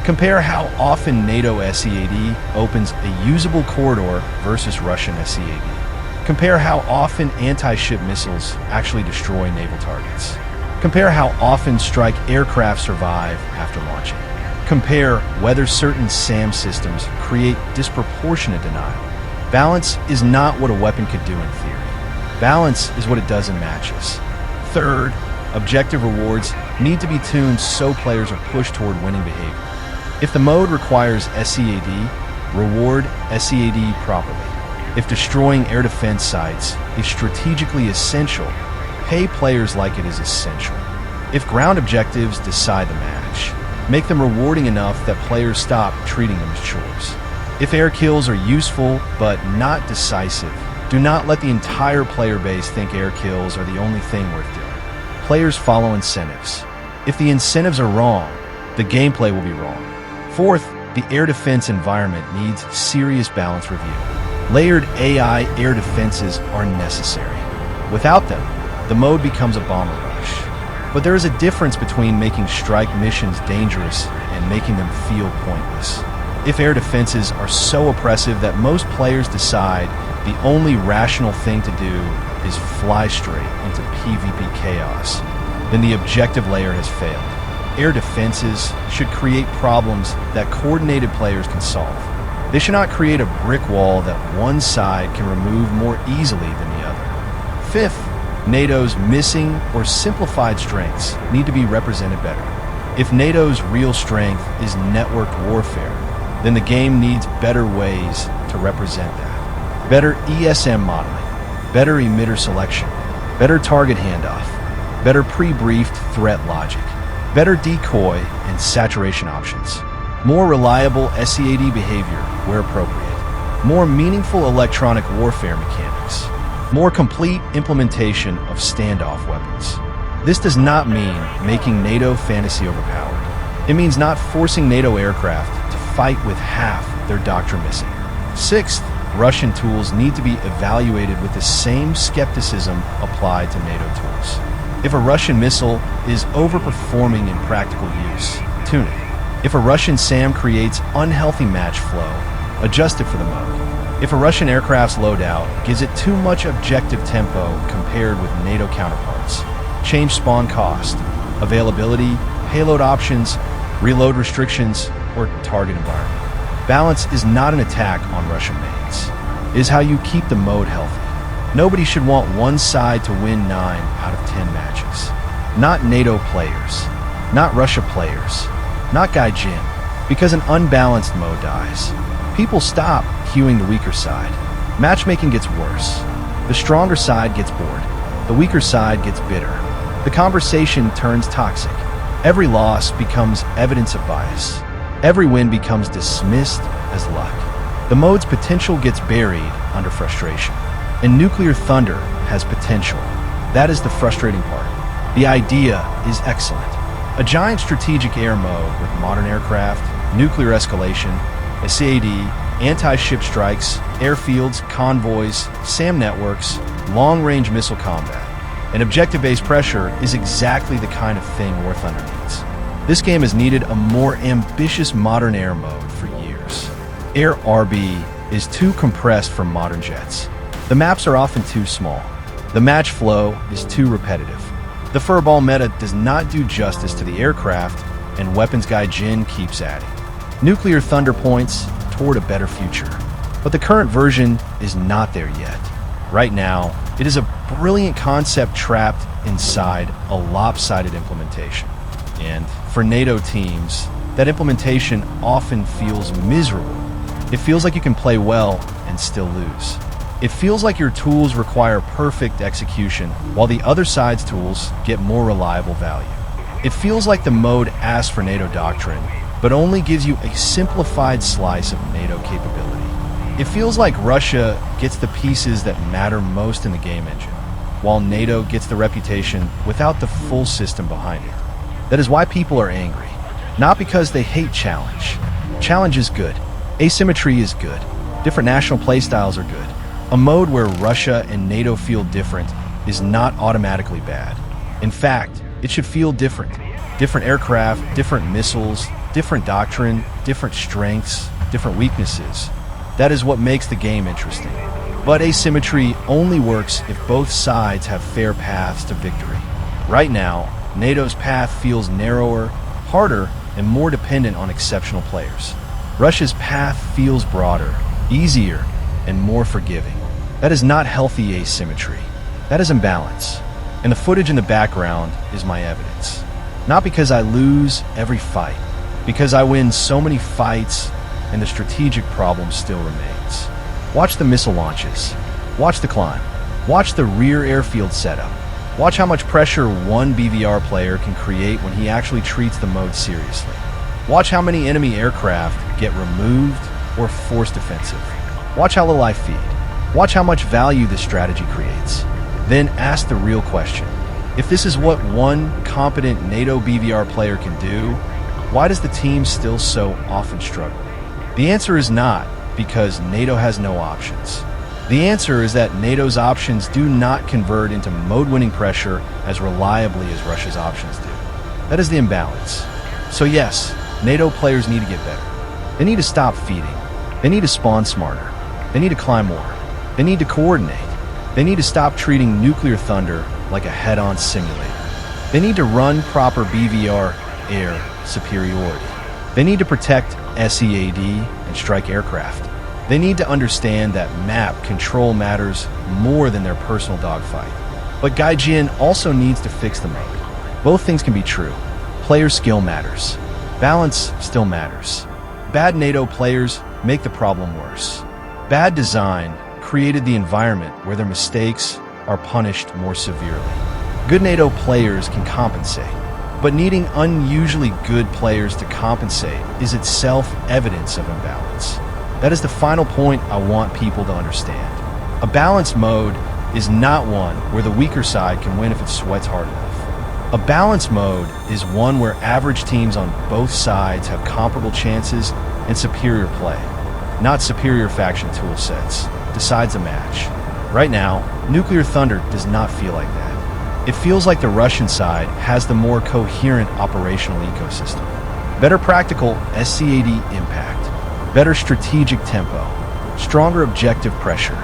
S1: Compare how often NATO SCAD opens a usable corridor versus Russian SCAD. Compare how often anti-ship missiles actually destroy naval targets. Compare how often strike aircraft survive after launching. Compare whether certain SAM systems create disproportionate denial. Balance is not what a weapon could do in theory. Balance is what it does in matches. Third, objective rewards need to be tuned so players are pushed toward winning behavior. If the mode requires SCAD, reward SCAD properly. If destroying air defense sites is strategically essential, pay players like it is essential. If ground objectives decide the match, make them rewarding enough that players stop treating them as chores. If air kills are useful but not decisive, do not let the entire player base think air kills are the only thing worth doing. Players follow incentives. If the incentives are wrong, the gameplay will be wrong. Fourth, the air defense environment needs serious balance review. Layered AI air defenses are necessary. Without them, the mode becomes a bomber rush. But there is a difference between making strike missions dangerous and making them feel pointless. If air defenses are so oppressive that most players decide the only rational thing to do is fly straight into PvP chaos, then the objective layer has failed. Air defenses should create problems that coordinated players can solve. They should not create a brick wall that one side can remove more easily than the other. Fifth, NATO's missing or simplified strengths need to be represented better. If NATO's real strength is networked warfare, then the game needs better ways to represent that. Better ESM modeling, better emitter selection, better target handoff, better pre-briefed threat logic, better decoy and saturation options, more reliable SCAD behavior where appropriate, more meaningful electronic warfare mechanics, more complete implementation of standoff weapons. This does not mean making NATO fantasy overpowered. It means not forcing NATO aircraft to fight with half their doctrine missing. Sixth, Russian tools need to be evaluated with the same skepticism applied to NATO tools. If a Russian missile is overperforming in practical use, tune it. If a Russian SAM creates unhealthy match flow, adjust it for the mode. If a Russian aircraft's loadout gives it too much objective tempo compared with NATO counterparts, change spawn cost, availability, payload options, reload restrictions, or target environment. Balance is not an attack on Russian mains. It is how you keep the mode healthy. Nobody should want one side to win 9 out of 10 matches. Not NATO players, not Russia players, not Gaijin, because an unbalanced mode dies. People stop queuing the weaker side. Matchmaking gets worse. The stronger side gets bored. The weaker side gets bitter. The conversation turns toxic. Every loss becomes evidence of bias. Every win becomes dismissed as luck. The mode's potential gets buried under frustration. And Nuclear Thunder has potential. That is the frustrating part. The idea is excellent. A giant strategic air mode with modern aircraft, nuclear escalation, a CAD, anti-ship strikes, airfields, convoys, SAM networks, long-range missile combat. And objective-based pressure is exactly the kind of thing War Thunder needs. This game has needed a more ambitious modern air mode for years. Air RB is too compressed for modern jets. The maps are often too small. The match flow is too repetitive. The furball meta does not do justice to the aircraft, and weapons Gaijin keeps adding Nuclear Thunder points toward a better future. But the current version is not there yet. Right now, it is a brilliant concept trapped inside a lopsided implementation. And for NATO teams, that implementation often feels miserable. It feels like you can play well and still lose. It feels like your tools require perfect execution, while the other side's tools get more reliable value. It feels like the mode asks for NATO doctrine, but only gives you a simplified slice of NATO capability. It feels like Russia gets the pieces that matter most in the game engine, while NATO gets the reputation without the full system behind it. That is why people are angry. Not because they hate challenge. Challenge is good. Asymmetry is good. Different national playstyles are good. A mode where Russia and NATO feel different is not automatically bad. In fact, it should feel different. Different aircraft, different missiles, different doctrine, different strengths, different weaknesses. That is what makes the game interesting. But asymmetry only works if both sides have fair paths to victory. Right now, NATO's path feels narrower, harder, and more dependent on exceptional players. Russia's path feels broader, easier, and more forgiving. That is not healthy asymmetry. That is imbalance. And the footage in the background is my evidence. Not because I lose every fight, because I win so many fights and the strategic problem still remains. Watch the missile launches. Watch the climb. Watch the rear airfield setup. Watch how much pressure one BVR player can create when he actually treats the mode seriously. Watch how many enemy aircraft get removed or forced defensive. Watch how little I feed. Watch how much value this strategy creates. Then ask the real question. If this is what one competent NATO BVR player can do, why does the team still so often struggle? The answer is not because NATO has no options. The answer is that NATO's options do not convert into mode-winning pressure as reliably as Russia's options do. That is the imbalance. So yes, NATO players need to get better. They need to stop feeding. They need to spawn smarter. They need to climb more. They need to coordinate. They need to stop treating Nuclear Thunder like a head-on simulator. They need to run proper BVR air superiority. They need to protect SEAD and strike aircraft. They need to understand that map control matters more than their personal dogfight. But Gaijin also needs to fix the mode. Both things can be true. Player skill matters. Balance still matters. Bad NATO players make the problem worse. Bad design created the environment where their mistakes are punished more severely. Good NATO players can compensate, but needing unusually good players to compensate is itself evidence of imbalance. That is the final point I want people to understand. A balanced mode is not one where the weaker side can win if it sweats hard enough. A balanced mode is one where average teams on both sides have comparable chances and superior play, not superior faction tool sets, decides a match. Right now, Nuclear Thunder does not feel like that. It feels like the Russian side has the more coherent operational ecosystem. Better practical SCAD impact, better strategic tempo, stronger objective pressure,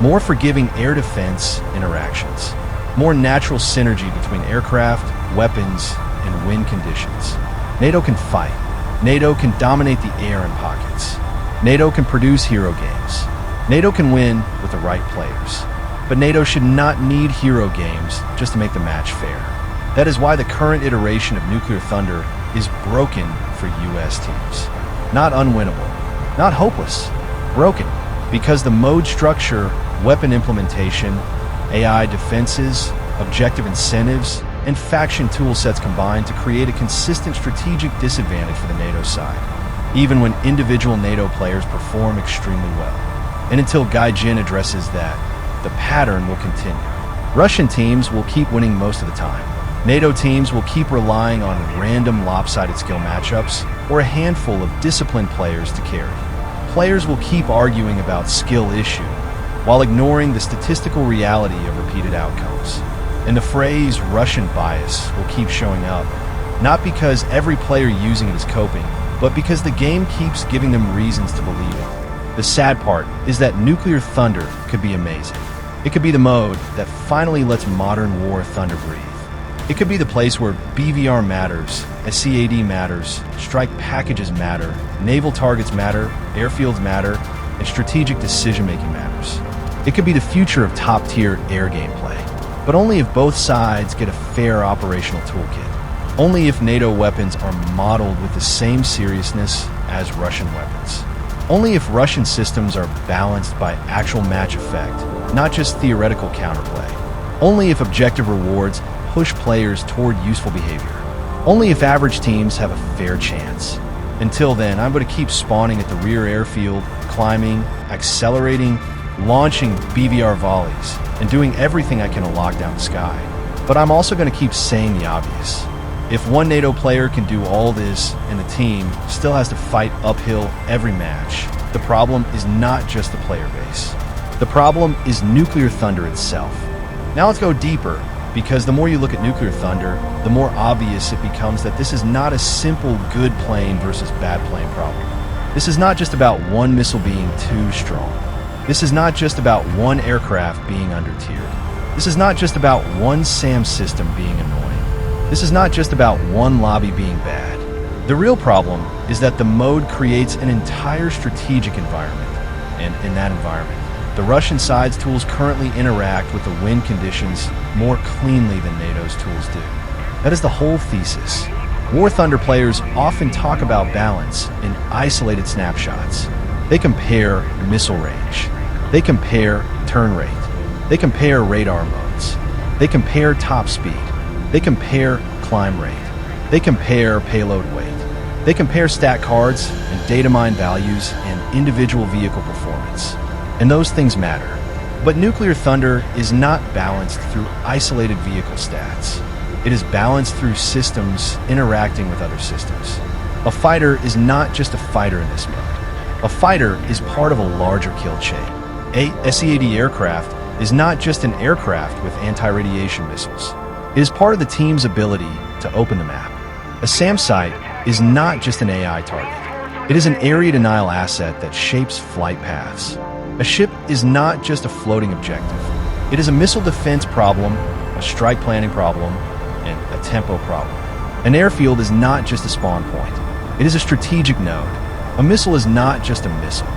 S1: more forgiving air defense interactions, more natural synergy between aircraft, weapons, and wind conditions. NATO can fight. NATO can dominate the air in pockets. NATO can produce hero games. NATO can win with the right players. But NATO should not need hero games just to make the match fair. That is why the current iteration of Nuclear Thunder is broken for US teams. Not unwinnable, not hopeless, broken. Because the mode structure, weapon implementation, AI defenses, objective incentives, and faction toolsets combine to create a consistent strategic disadvantage for the NATO side, even when individual NATO players perform extremely well. And until Gaijin addresses that, the pattern will continue. Russian teams will keep winning most of the time. NATO teams will keep relying on random lopsided skill matchups or a handful of disciplined players to carry. players will keep arguing about skill issue while ignoring the statistical reality of repeated outcomes. And the phrase Russian bias will keep showing up, not because every player using it is coping, but because the game keeps giving them reasons to believe it. The sad part is that Nuclear Thunder could be amazing. It could be the mode that finally lets modern war thunder breathe. It could be the place where BVR matters, SCAD matters, strike packages matter, naval targets matter, airfields matter, and strategic decision-making matters. It could be the future of top-tier air gameplay, but only if both sides get a fair operational toolkit. Only if NATO weapons are modeled with the same seriousness as Russian weapons. Only if Russian systems are balanced by actual match effect, not just theoretical counterplay. Only if objective rewards push players toward useful behavior. Only if average teams have a fair chance. Until then, I'm going to keep spawning at the rear airfield, climbing, accelerating, launching BVR volleys, and doing everything I can to lock down the sky. But I'm also going to keep saying the obvious. If one NATO player can do all this and the team still has to fight uphill every match, the problem is not just the player base. The problem is Nuclear Thunder itself. Now let's go deeper, because the more you look at Nuclear Thunder, the more obvious it becomes that this is not a simple good plane versus bad plane problem. This is not just about one missile being too strong. This is not just about one aircraft being under-tiered. This is not just about one SAM system being annoying. This is not just about one lobby being bad. The real problem is that the mode creates an entire strategic environment, and in that environment, the Russian side's tools currently interact with the wind conditions more cleanly than NATO's tools do. That is the whole thesis. War Thunder players often talk about balance in isolated snapshots. They compare missile range. They compare turn rate. They compare radar modes. They compare top speed. They compare climb rate. They compare payload weight. They compare stat cards and data mine values and individual vehicle performance. And those things matter. But Nuclear Thunder is not balanced through isolated vehicle stats. It is balanced through systems interacting with other systems. A fighter is not just a fighter in this mode. A fighter is part of a larger kill chain. A SCAD aircraft is not just an aircraft with anti-radiation missiles. It is part of the team's ability to open the map. A SAM site is not just an AI target. It is an area denial asset that shapes flight paths. A ship is not just a floating objective. It is a missile defense problem, a strike planning problem, and a tempo problem. An airfield is not just a spawn point. It is a strategic node. A missile is not just a missile.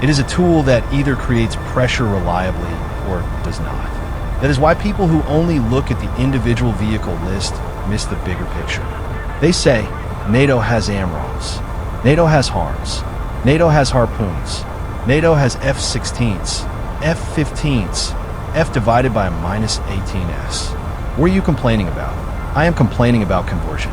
S1: It is a tool that either creates pressure reliably or does not. That is why people who only look at the individual vehicle list miss the bigger picture. They say, NATO has AMRAAMs. NATO has HARMs. NATO has Harpoons. NATO has F-16s, F-15s, F divided by a -18s. What are you complaining about? I am complaining about conversion.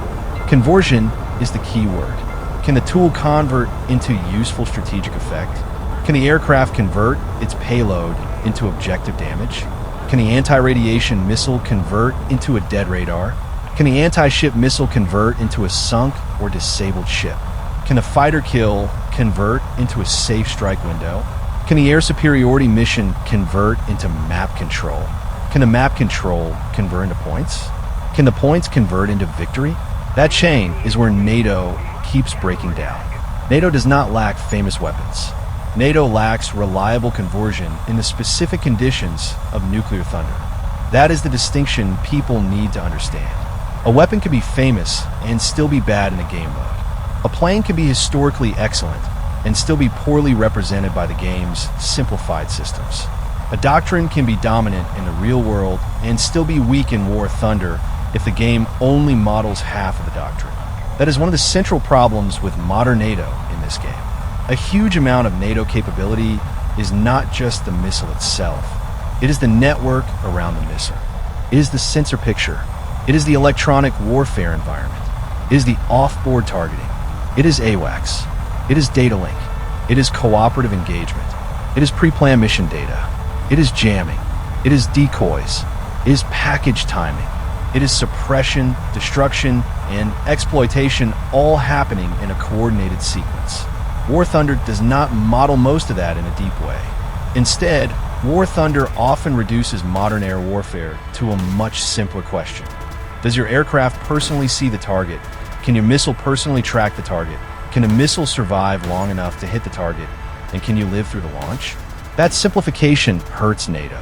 S1: Conversion is the key word. Can the tool convert into useful strategic effect? Can the aircraft convert its payload into objective damage? Can the anti-radiation missile convert into a dead radar? Can the anti-ship missile convert into a sunk or disabled ship? Can the fighter kill convert into a safe strike window? Can the air superiority mission convert into map control? Can the map control convert into points? Can the points convert into victory? That chain is where NATO keeps breaking down. NATO does not lack famous weapons. NATO lacks reliable conversion in the specific conditions of Nuclear Thunder. That is the distinction people need to understand. A weapon can be famous and still be bad in a game mode. A plane can be historically excellent and still be poorly represented by the game's simplified systems. A doctrine can be dominant in the real world and still be weak in War Thunder if the game only models half of the doctrine. That is one of the central problems with modern NATO in this game. A huge amount of NATO capability is not just the missile itself. It is the network around the missile. It is the sensor picture. It is the electronic warfare environment. It is the off-board targeting. It is AWACS. It is data link. It is cooperative engagement. It is pre-planned mission data. It is jamming. It is decoys. It is package timing. It is suppression, destruction, and exploitation all happening in a coordinated sequence. War Thunder does not model most of that in a deep way. Instead, War Thunder often reduces modern air warfare to a much simpler question. Does your aircraft personally see the target? Can your missile personally track the target? Can a missile survive long enough to hit the target? And can you live through the launch? That simplification hurts NATO.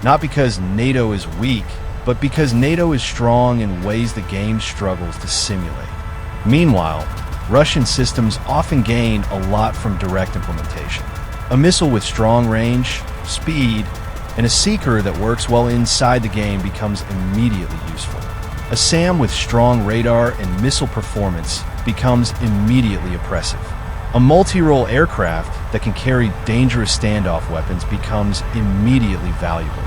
S1: Not because NATO is weak, but because NATO is strong in ways the game struggles to simulate. Meanwhile, Russian systems often gain a lot from direct implementation. A missile with strong range, speed, and a seeker that works well inside the game becomes immediately useful. A SAM with strong radar and missile performance becomes immediately oppressive. A multi-role aircraft that can carry dangerous standoff weapons becomes immediately valuable.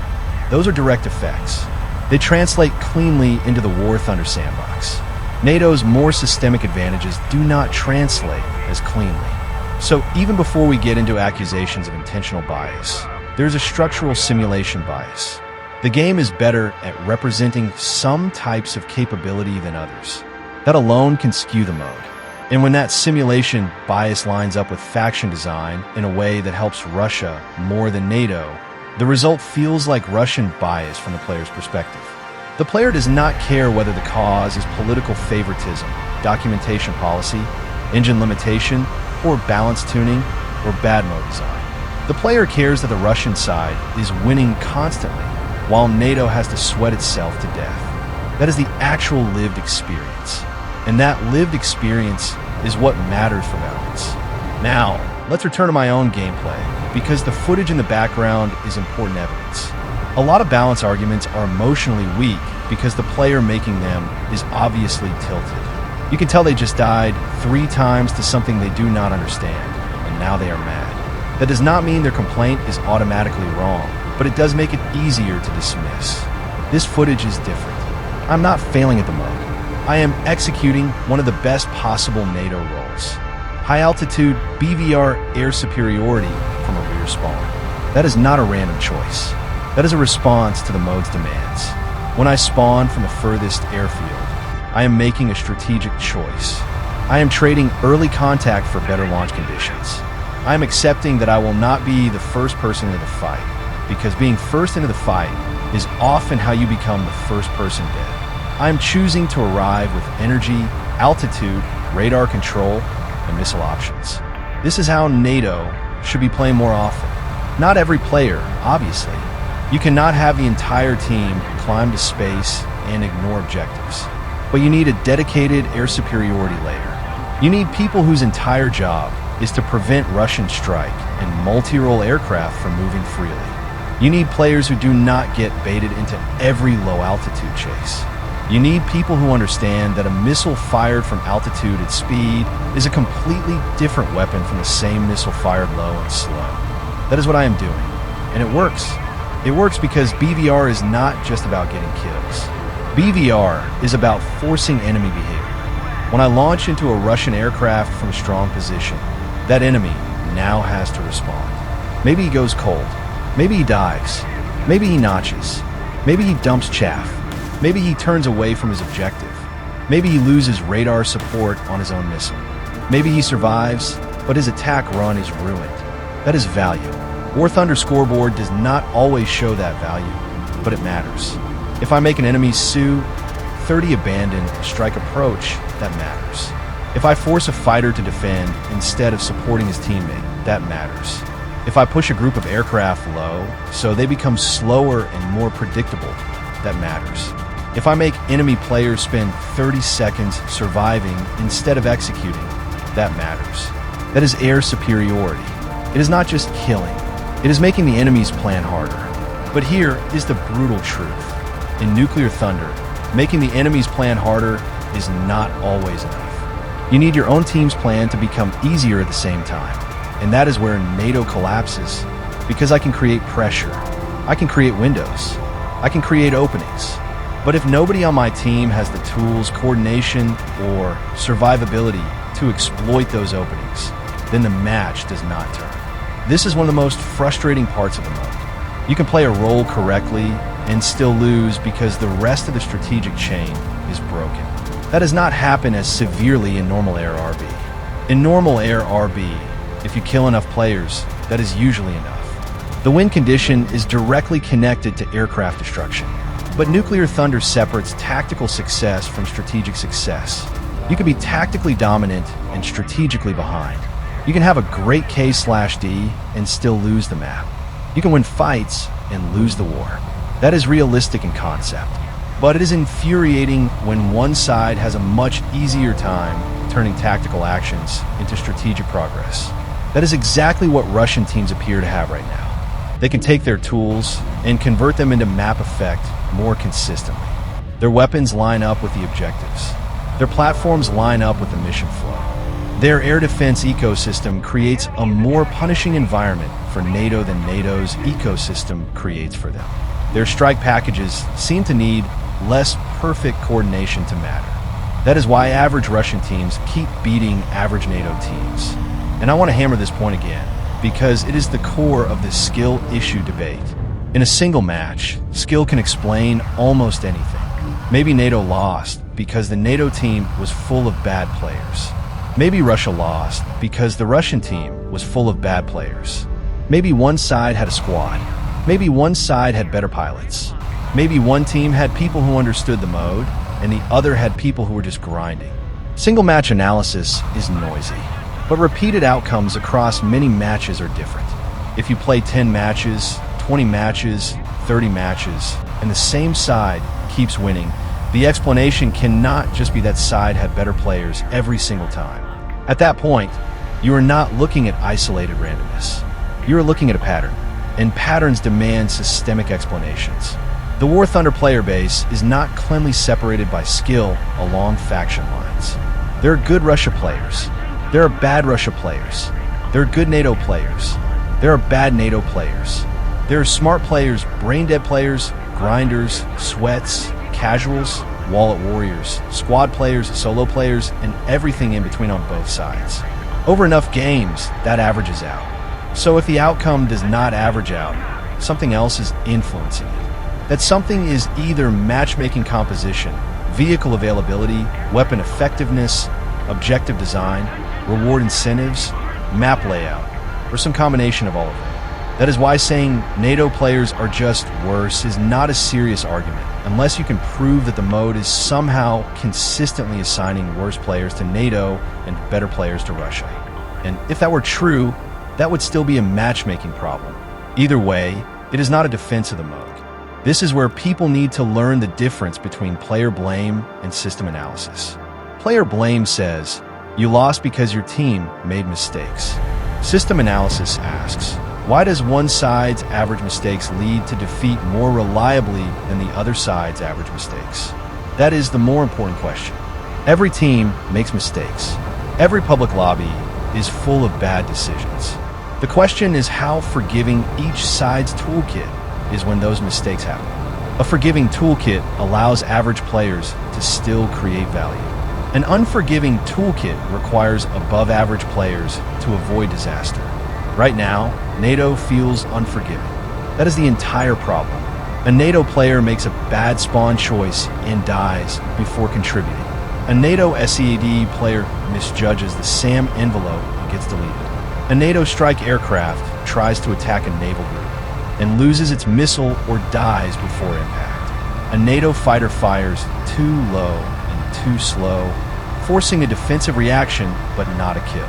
S1: Those are direct effects. They translate cleanly into the War Thunder sandbox. NATO's more systemic advantages do not translate as cleanly. So even before we get into accusations of intentional bias, there's a structural simulation bias. The game is better at representing some types of capability than others. That alone can skew the mode. And when that simulation bias lines up with faction design in a way that helps Russia more than NATO, the result feels like Russian bias from the player's perspective. The player does not care whether the cause is political favoritism, documentation policy, engine limitation, or balance tuning, or bad mode design. The player cares that the Russian side is winning constantly, while NATO has to sweat itself to death. That is the actual lived experience. And that lived experience is what matters for balance. Now, let's return to my own gameplay, because the footage in the background is important evidence. A lot of balance arguments are emotionally weak because the player making them is obviously tilted. You can tell they just died 3 times to something they do not understand, and now they are mad. That does not mean their complaint is automatically wrong, but it does make it easier to dismiss. This footage is different. I'm not failing at the moment. I am executing one of the best possible NATO roles. High-altitude BVR air superiority from a rear spawn. That is not a random choice. That is a response to the mode's demands. When I spawn from the furthest airfield, I am making a strategic choice. I am trading early contact for better launch conditions. I am accepting that I will not be the first person into the fight, because being first into the fight is often how you become the first person dead. I am choosing to arrive with energy, altitude, radar control, and missile options. This is how NATO should be playing more often. Not every player, obviously. You cannot have the entire team climb to space and ignore objectives. But you need a dedicated air superiority layer. You need people whose entire job is to prevent Russian strike and multi-role aircraft from moving freely. You need players who do not get baited into every low-altitude chase. You need people who understand that a missile fired from altitude at speed is a completely different weapon from the same missile fired low and slow. That is what I am doing. And it works. It works because BVR is not just about getting kills. BVR is about forcing enemy behavior. When I launch into a Russian aircraft from a strong position, that enemy now has to respond. Maybe he goes cold. Maybe he dives. Maybe he notches. Maybe he dumps chaff. Maybe he turns away from his objective. Maybe he loses radar support on his own missile. Maybe he survives, but his attack run is ruined. That is value. War Thunder scoreboard does not always show that value, but it matters. If I make an enemy Su 30 abandon strike approach, that matters. If I force a fighter to defend instead of supporting his teammate, that matters. If I push a group of aircraft low so they become slower and more predictable, that matters. If I make enemy players spend 30 seconds surviving instead of executing, that matters. That is air superiority. It is not just killing. It is making the enemy's plan harder. But here is the brutal truth. In Nuclear Thunder, making the enemy's plan harder is not always enough. You need your own team's plan to become easier at the same time. And that is where NATO collapses, because I can create pressure. I can create windows. I can create openings. But if nobody on my team has the tools, coordination, or survivability to exploit those openings, then the match does not turn. This is one of the most frustrating parts of the mode. You can play a role correctly and still lose because the rest of the strategic chain is broken. That does not happen as severely in normal air RB. In normal air RB, If you kill enough players, that is usually enough. The win condition is directly connected to aircraft destruction. But Nuclear Thunder separates tactical success from strategic success. You can be tactically dominant and strategically behind. You can have a great K/D and still lose the map. You can win fights and lose the war. That is realistic in concept. But it is infuriating when one side has a much easier time turning tactical actions into strategic progress. That is exactly what Russian teams appear to have right now. They can take their tools and convert them into map effect more consistently. Their weapons line up with the objectives. Their platforms line up with the mission flow. Their air defense ecosystem creates a more punishing environment for NATO than NATO's ecosystem creates for them. Their strike packages seem to need less perfect coordination to matter. That is why average Russian teams keep beating average NATO teams. And I want to hammer this point again, because it is the core of the skill issue debate. In a single match, skill can explain almost anything. Maybe NATO lost because the NATO team was full of bad players. Maybe Russia lost because the Russian team was full of bad players. Maybe one side had a squad. Maybe one side had better pilots. Maybe one team had people who understood the mode, and the other had people who were just grinding. Single match analysis is noisy, but repeated outcomes across many matches are different. If you play 10 matches, 20 matches, 30 matches, and the same side keeps winning, the explanation cannot just be that side had better players every single time. At that point, you are not looking at isolated randomness. You are looking at a pattern, and patterns demand systemic explanations. The War Thunder player base is not cleanly separated by skill along faction lines. There are good Russia players. There are bad Russia players. There are good NATO players. There are bad NATO players. There are smart players, brain-dead players, grinders, sweats, casuals, wallet warriors, squad players, solo players, and everything in between on both sides. Over enough games, that averages out. So if the outcome does not average out, something else is influencing it. That something is either matchmaking composition, vehicle availability, weapon effectiveness, objective design, reward incentives, map layout, or some combination of all of them. That is why saying NATO players are just worse is not a serious argument, unless you can prove that the mode is somehow consistently assigning worse players to NATO and better players to Russia. And if that were true, that would still be a matchmaking problem. Either way, it is not a defense of the mode. This is where people need to learn the difference between player blame and system analysis. Player blame says, you lost because your team made mistakes. System analysis asks, why does one side's average mistakes lead to defeat more reliably than the other side's average mistakes? That is the more important question. Every team makes mistakes. Every public lobby is full of bad decisions. The question is how forgiving each side's toolkit is when those mistakes happen. A forgiving toolkit allows average players to still create value. An unforgiving toolkit requires above-average players to avoid disaster. Right now, NATO feels unforgiving. That is the entire problem. A NATO player makes a bad spawn choice and dies before contributing. A NATO SEAD player misjudges the SAM envelope and gets deleted. A NATO strike aircraft tries to attack a naval group and loses its missile or dies before impact. A NATO fighter fires too low and too slow, forcing a defensive reaction but not a kill.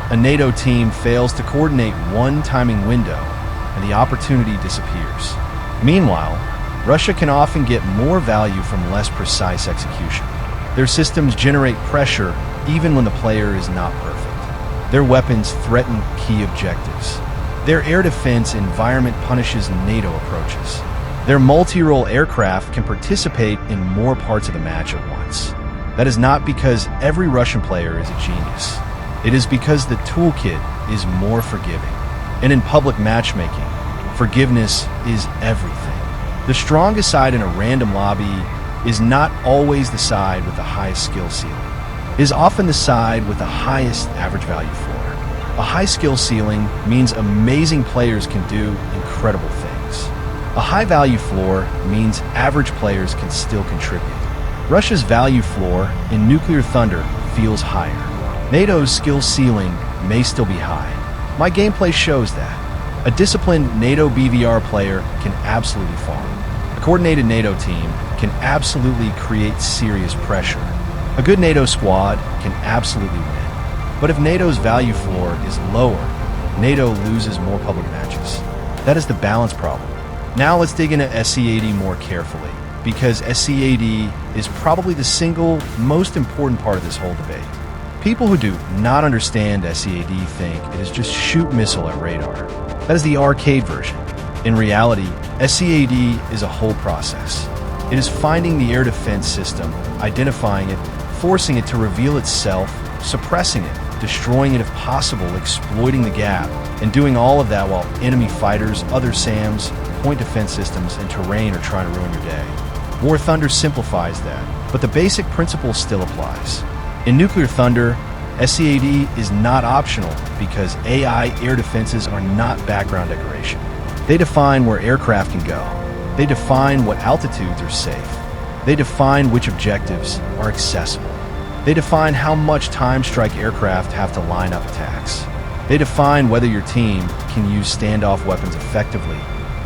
S1: A NATO team fails to coordinate one timing window and the opportunity disappears. Meanwhile, Russia can often get more value from less precise execution. Their systems generate pressure even when the player is not perfect. Their weapons threaten key objectives. Their air defense environment punishes NATO approaches. Their multi-role aircraft can participate in more parts of the match at once. That is not because every Russian player is a genius. It is because the toolkit is more forgiving. And in public matchmaking, forgiveness is everything. The strongest side in a random lobby is not always the side with the highest skill ceiling. It is often the side with the highest average value floor. A high skill ceiling means amazing players can do incredible things. A high value floor means average players can still contribute. Russia's value floor in Nuclear Thunder feels higher. NATO's skill ceiling may still be high, My gameplay shows that. A disciplined NATO BVR player can absolutely farm. A coordinated NATO team can absolutely create serious pressure. A good NATO squad can absolutely win. But if NATO's value floor is lower, NATO loses more public matches. That is the balance problem. Now let's dig into SCAD more carefully, because SCAD is probably the single most important part of this whole debate. People who do not understand SCAD think it is just shoot missile at radar. That is the arcade version. In reality, SCAD is a whole process. It is finding the air defense system, identifying it, forcing it to reveal itself, suppressing it, destroying it if possible, exploiting the gap, and doing all of that while enemy fighters, other SAMs, point defense systems, and terrain are trying to ruin your day. War Thunder simplifies that, but the basic principle still applies. In Nuclear Thunder, SCAD is not optional because AI air defenses are not background decoration. They define where aircraft can go. They define what altitudes are safe. They define which objectives are accessible. They define how much time-strike aircraft have to line up attacks. They define whether your team can use standoff weapons effectively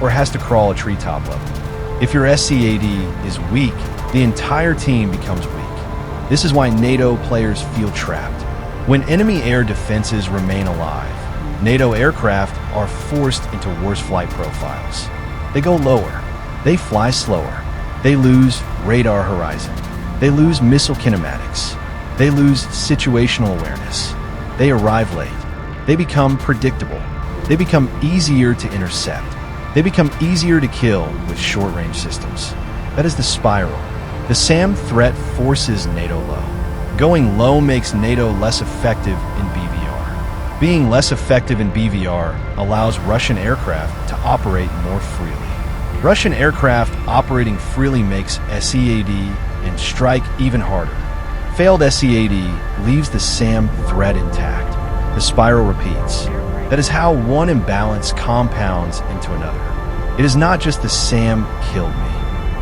S1: or has to crawl a treetop level. If your SCAD is weak, the entire team becomes weak. This is why NATO players feel trapped. When enemy air defenses remain alive, NATO aircraft are forced into worse flight profiles. They go lower. They fly slower. They lose radar horizon. They lose missile kinematics. They lose situational awareness. They arrive late. They become predictable. They become easier to intercept. They become easier to kill with short-range systems. That is the spiral. The SAM threat forces NATO low. Going low makes NATO less effective in BVR. Being less effective in BVR allows Russian aircraft to operate more freely. Russian aircraft operating freely makes SCAD and strike even harder. Failed SCAD leaves the SAM threat intact. The spiral repeats. That is how one imbalance compounds into another. It is not just the SAM killed me.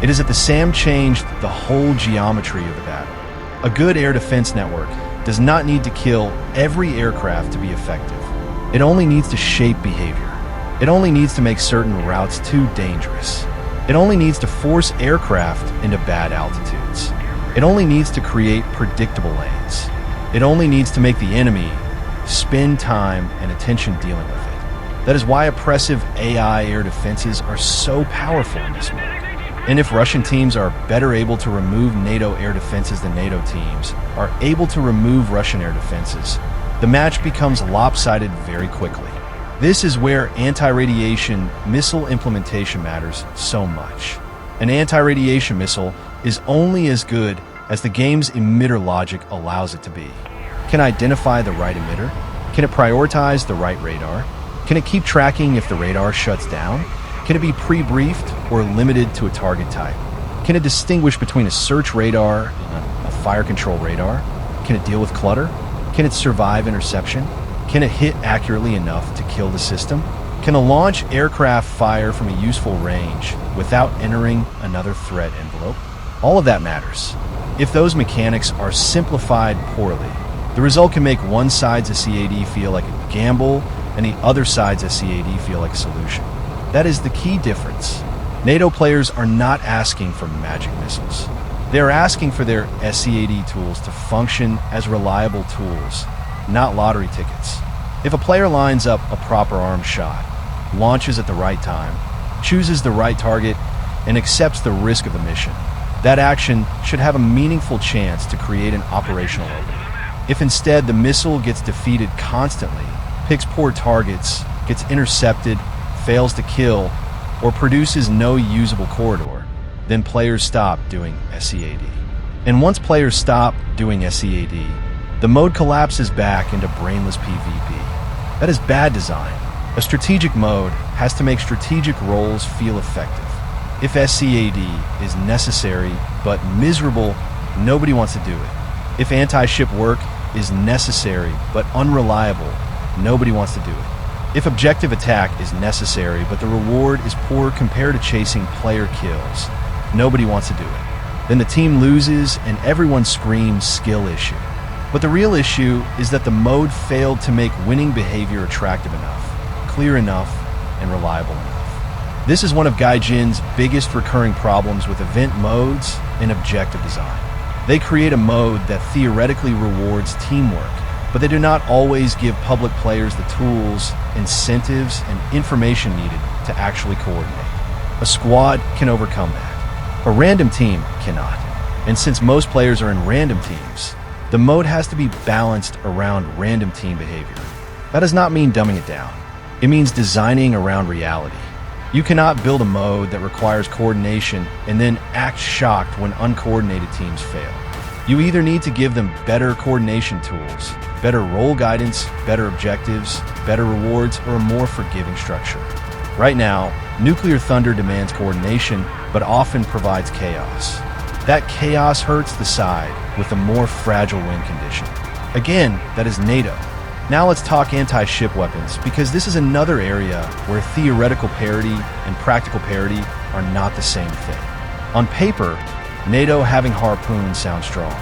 S1: It is that the SAM changed the whole geometry of the battle. A good air defense network does not need to kill every aircraft to be effective. It only needs to shape behavior. It only needs to make certain routes too dangerous. It only needs to force aircraft into bad altitudes. It only needs to create predictable lanes. It only needs to make the enemy spend time and attention dealing with it. That is why oppressive AI air defenses are so powerful in this mode. And if Russian teams are better able to remove NATO air defenses than NATO teams are able to remove Russian air defenses, the match becomes lopsided very quickly. This is where anti-radiation missile implementation matters so much. An anti-radiation missile is only as good as the game's emitter logic allows it to be. Can it identify the right emitter? Can it prioritize the right radar? Can it keep tracking if the radar shuts down? Can it be pre-briefed or limited to a target type? Can it distinguish between a search radar and a fire control radar? Can it deal with clutter? Can it survive interception? Can it hit accurately enough to kill the system? Can a launch aircraft fire from a useful range without entering another threat envelope? All of that matters. If those mechanics are simplified poorly, the result can make one side's SCAD feel like a gamble and the other side's SCAD feel like a solution. That is the key difference. NATO players are not asking for magic missiles. They are asking for their SCAD tools to function as reliable tools, not lottery tickets. If a player lines up a proper armed shot, launches at the right time, chooses the right target, and accepts the risk of the mission, that action should have a meaningful chance to create an operational opening. If instead the missile gets defeated constantly, picks poor targets, gets intercepted, fails to kill, or produces no usable corridor, then players stop doing SCAD. And once players stop doing SCAD, the mode collapses back into brainless PvP. That is bad design. A strategic mode has to make strategic roles feel effective. If SCAD is necessary but miserable, nobody wants to do it. If anti-ship work is necessary but unreliable, nobody wants to do it. If objective attack is necessary but the reward is poor compared to chasing player kills, nobody wants to do it. Then the team loses and everyone screams skill issue. But the real issue is that the mode failed to make winning behavior attractive enough, clear enough, and reliable enough. This is one of Gaijin's biggest recurring problems with event modes and objective design. They create a mode that theoretically rewards teamwork, but they do not always give public players the tools, incentives, and information needed to actually coordinate. A squad can overcome that. A random team cannot. And since most players are in random teams, the mode has to be balanced around random team behavior. That does not mean dumbing it down. It means designing around reality. You cannot build a mode that requires coordination and then act shocked when uncoordinated teams fail. You either need to give them better coordination tools, better role guidance, better objectives, better rewards, or a more forgiving structure. Right now, Nuclear Thunder demands coordination, but often provides chaos. That chaos hurts the side with a more fragile win condition. Again, that is NATO. Now let's talk anti-ship weapons, because this is another area where theoretical parity and practical parity are not the same thing. On paper, NATO having Harpoon sounds strong.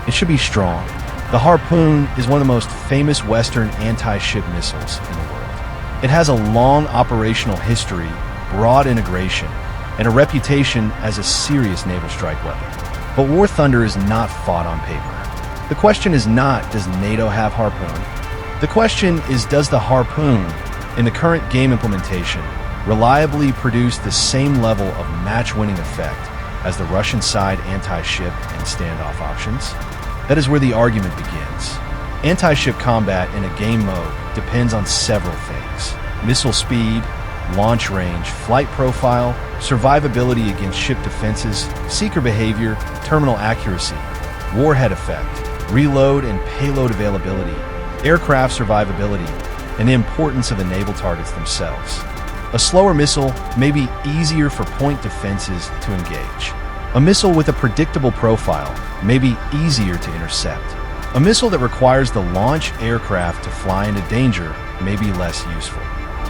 S1: It should be strong. The Harpoon is one of the most famous Western anti-ship missiles in the world. It has a long operational history, broad integration, and a reputation as a serious naval strike weapon. But War Thunder is not fought on paper. The question is not, does NATO have Harpoon? The question is, does the Harpoon, in the current game implementation, reliably produce the same level of match-winning effect as the Russian side anti-ship and standoff options? That is where the argument begins. Anti-ship combat in a game mode depends on several things: missile speed, launch range, flight profile, survivability against ship defenses, seeker behavior, terminal accuracy, warhead effect, reload and payload availability, aircraft survivability, and the importance of the naval targets themselves. A slower missile may be easier for point defenses to engage. A missile with a predictable profile may be easier to intercept. A missile that requires the launch aircraft to fly into danger may be less useful.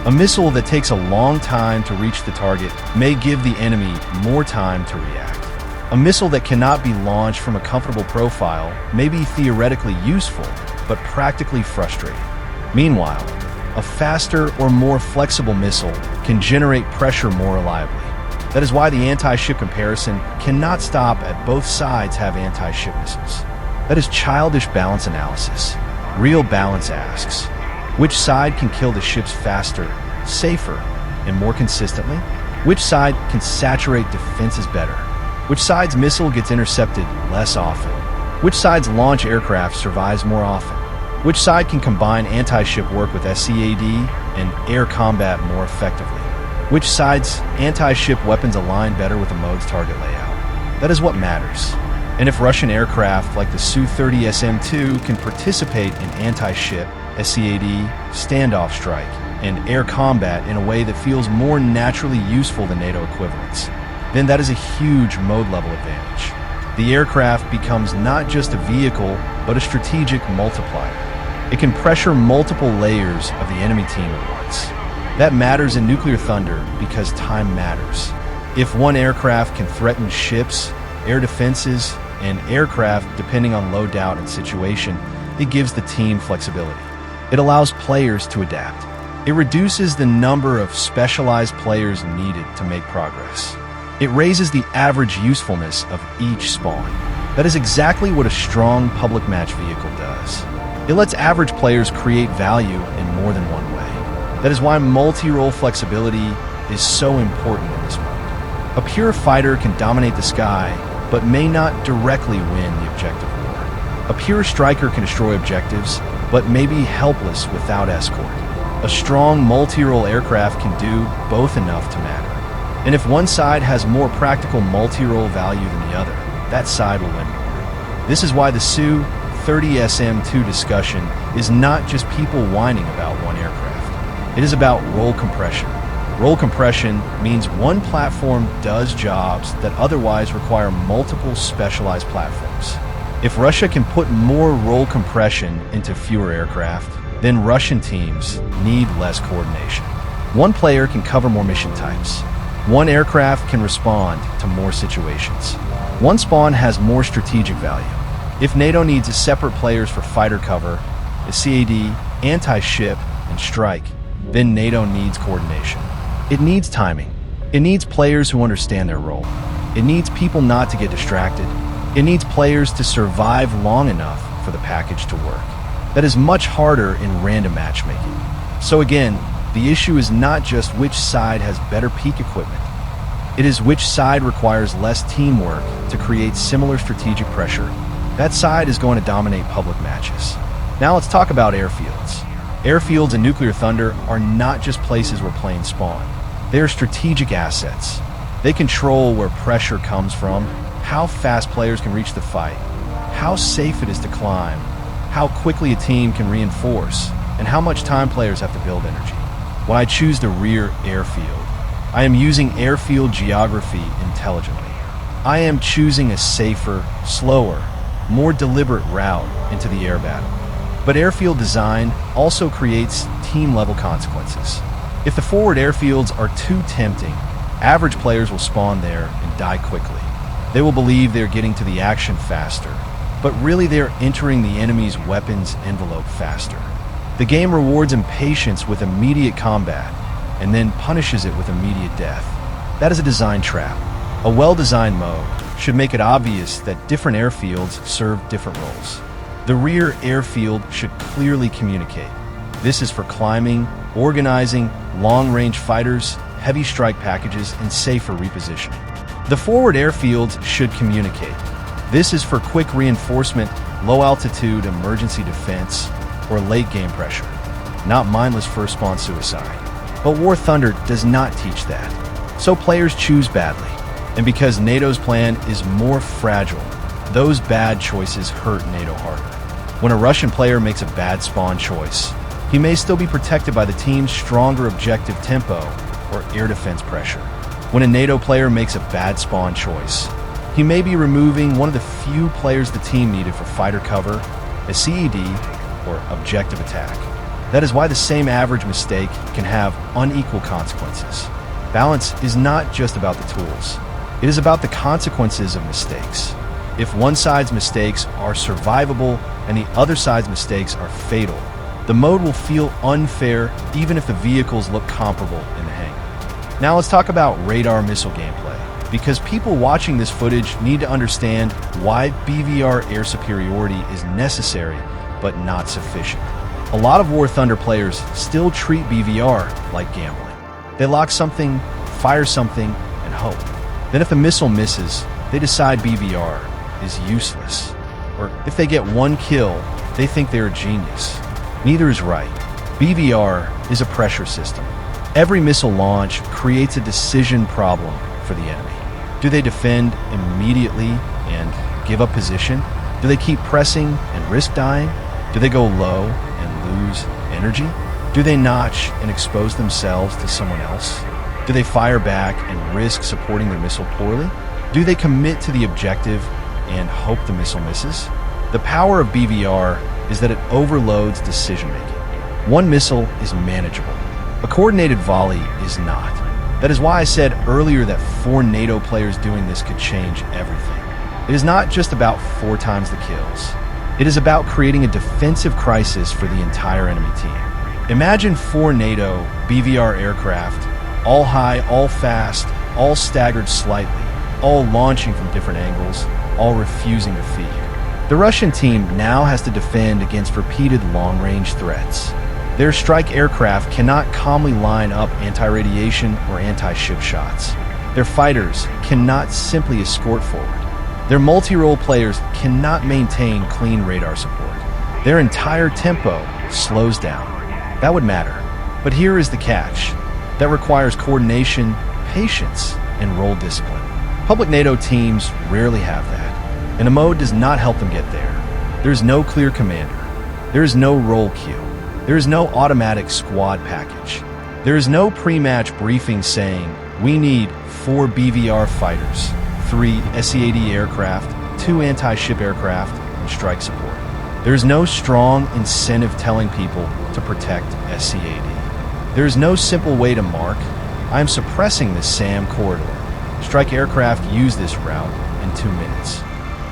S1: A missile that takes a long time to reach the target may give the enemy more time to react. A missile that cannot be launched from a comfortable profile may be theoretically useful, but practically frustrating. Meanwhile, a faster or more flexible missile can generate pressure more reliably. That is why the anti-ship comparison cannot stop at both sides have anti-ship missiles. That is childish balance analysis. Real balance asks, which side can kill the ships faster, safer, and more consistently? Which side can saturate defenses better? Which side's missile gets intercepted less often? Which side's launch aircraft survives more often? Which side can combine anti-ship work with SCAD and air combat more effectively? Which side's anti-ship weapons align better with the mode's target layout? That is what matters. And if Russian aircraft like the Su-30 SM-2 can participate in anti-ship, SCAD, standoff strike, and air combat in a way that feels more naturally useful than NATO equivalents, then that is a huge mode-level advantage. The aircraft becomes not just a vehicle, but a strategic multiplier. It can pressure multiple layers of the enemy team at once. That matters in Nuclear Thunder because time matters. If one aircraft can threaten ships, air defenses, and aircraft depending on loadout and situation, it gives the team flexibility. It allows players to adapt. It reduces the number of specialized players needed to make progress. It raises the average usefulness of each spawn. That is exactly what a strong public match vehicle does. It lets average players create value in more than one way. That is why multi-role flexibility is so important in this mode. A pure fighter can dominate the sky, but may not directly win the objective war. A pure striker can destroy objectives, but may be helpless without escort. A strong multi-role aircraft can do both enough to matter. And if one side has more practical multi-role value than the other, that side will win more. This is why the Su-30 SM-2 discussion is not just people whining about one aircraft. It is about role compression. Role compression means one platform does jobs that otherwise require multiple specialized platforms. If Russia can put more role compression into fewer aircraft, then Russian teams need less coordination. One player can cover more mission types. One aircraft can respond to more situations. One spawn has more strategic value. If NATO needs separate players for fighter cover, CAD, anti-ship, and strike, then NATO needs coordination. It needs timing. It needs players who understand their role. It needs people not to get distracted. It needs players to survive long enough for the package to work. That is much harder in random matchmaking. So again, the issue is not just which side has better peak equipment. It is which side requires less teamwork to create similar strategic pressure. That side is going to dominate public matches. Now let's talk about airfields. Airfields in Nuclear Thunder are not just places where planes spawn. They are strategic assets. They control where pressure comes from, how fast players can reach the fight, how safe it is to climb, how quickly a team can reinforce, and how much time players have to build energy. When I choose the rear airfield, I am using airfield geography intelligently. I am choosing a safer, slower, more deliberate route into the air battle. But airfield design also creates team-level consequences. If the forward airfields are too tempting, average players will spawn there and die quickly. They will believe they're getting to the action faster, but really they're entering the enemy's weapons envelope faster. The game rewards impatience with immediate combat, and then punishes it with immediate death. That is a design trap. A well-designed mode should make it obvious that different airfields serve different roles. The rear airfield should clearly communicate. This is for climbing, organizing, long-range fighters, heavy strike packages, and safer repositioning. The forward airfields should communicate. This is for quick reinforcement, low-altitude emergency defense, or late-game pressure, not mindless first-spawn suicide. But War Thunder does not teach that. So players choose badly. And because NATO's plan is more fragile, those bad choices hurt NATO harder. When a Russian player makes a bad spawn choice, he may still be protected by the team's stronger objective tempo or air defense pressure. When a NATO player makes a bad spawn choice, he may be removing one of the few players the team needed for fighter cover, a CED, or objective attack. That is why the same average mistake can have unequal consequences. Balance is not just about the tools. It is about the consequences of mistakes. If one side's mistakes are survivable and the other side's mistakes are fatal, the mode will feel unfair even if the vehicles look comparable in the hangar. Now let's talk about radar missile gameplay, because people watching this footage need to understand why BVR air superiority is necessary but not sufficient. A lot of War Thunder players still treat BVR like gambling. They lock something, fire something, and hope. Then if the missile misses, they decide BVR is useless. Or if they get one kill, they think they're a genius. Neither is right. BVR is a pressure system. Every missile launch creates a decision problem for the enemy. Do they defend immediately and give up position? Do they keep pressing and risk dying? Do they go low and lose energy? Do they notch and expose themselves to someone else? Do they fire back and risk supporting their missile poorly? Do they commit to the objective and hope the missile misses? The power of BVR is that it overloads decision-making. One missile is manageable. A coordinated volley is not. That is why I said earlier that 4 NATO players doing this could change everything. It is not just about 4 times the kills. It is about creating a defensive crisis for the entire enemy team. Imagine 4 NATO BVR aircraft, all high, all fast, all staggered slightly, all launching from different angles, all refusing to feed. The Russian team now has to defend against repeated long-range threats. Their strike aircraft cannot calmly line up anti-radiation or anti-ship shots. Their fighters cannot simply escort forward. Their multi-role players cannot maintain clean radar support. Their entire tempo slows down. That would matter. But here is the catch. That requires coordination, patience, and role discipline. Public NATO teams rarely have that, and a mode does not help them get there. There is no clear commander. There is no role queue. There is no automatic squad package. There is no pre-match briefing saying, we need 4 BVR fighters, 3 SCAD aircraft, 2 anti-ship aircraft, and strike support. There is no strong incentive telling people to protect SCAD. There is no simple way to mark, I am suppressing this SAM corridor. Strike aircraft use this route in 2 minutes.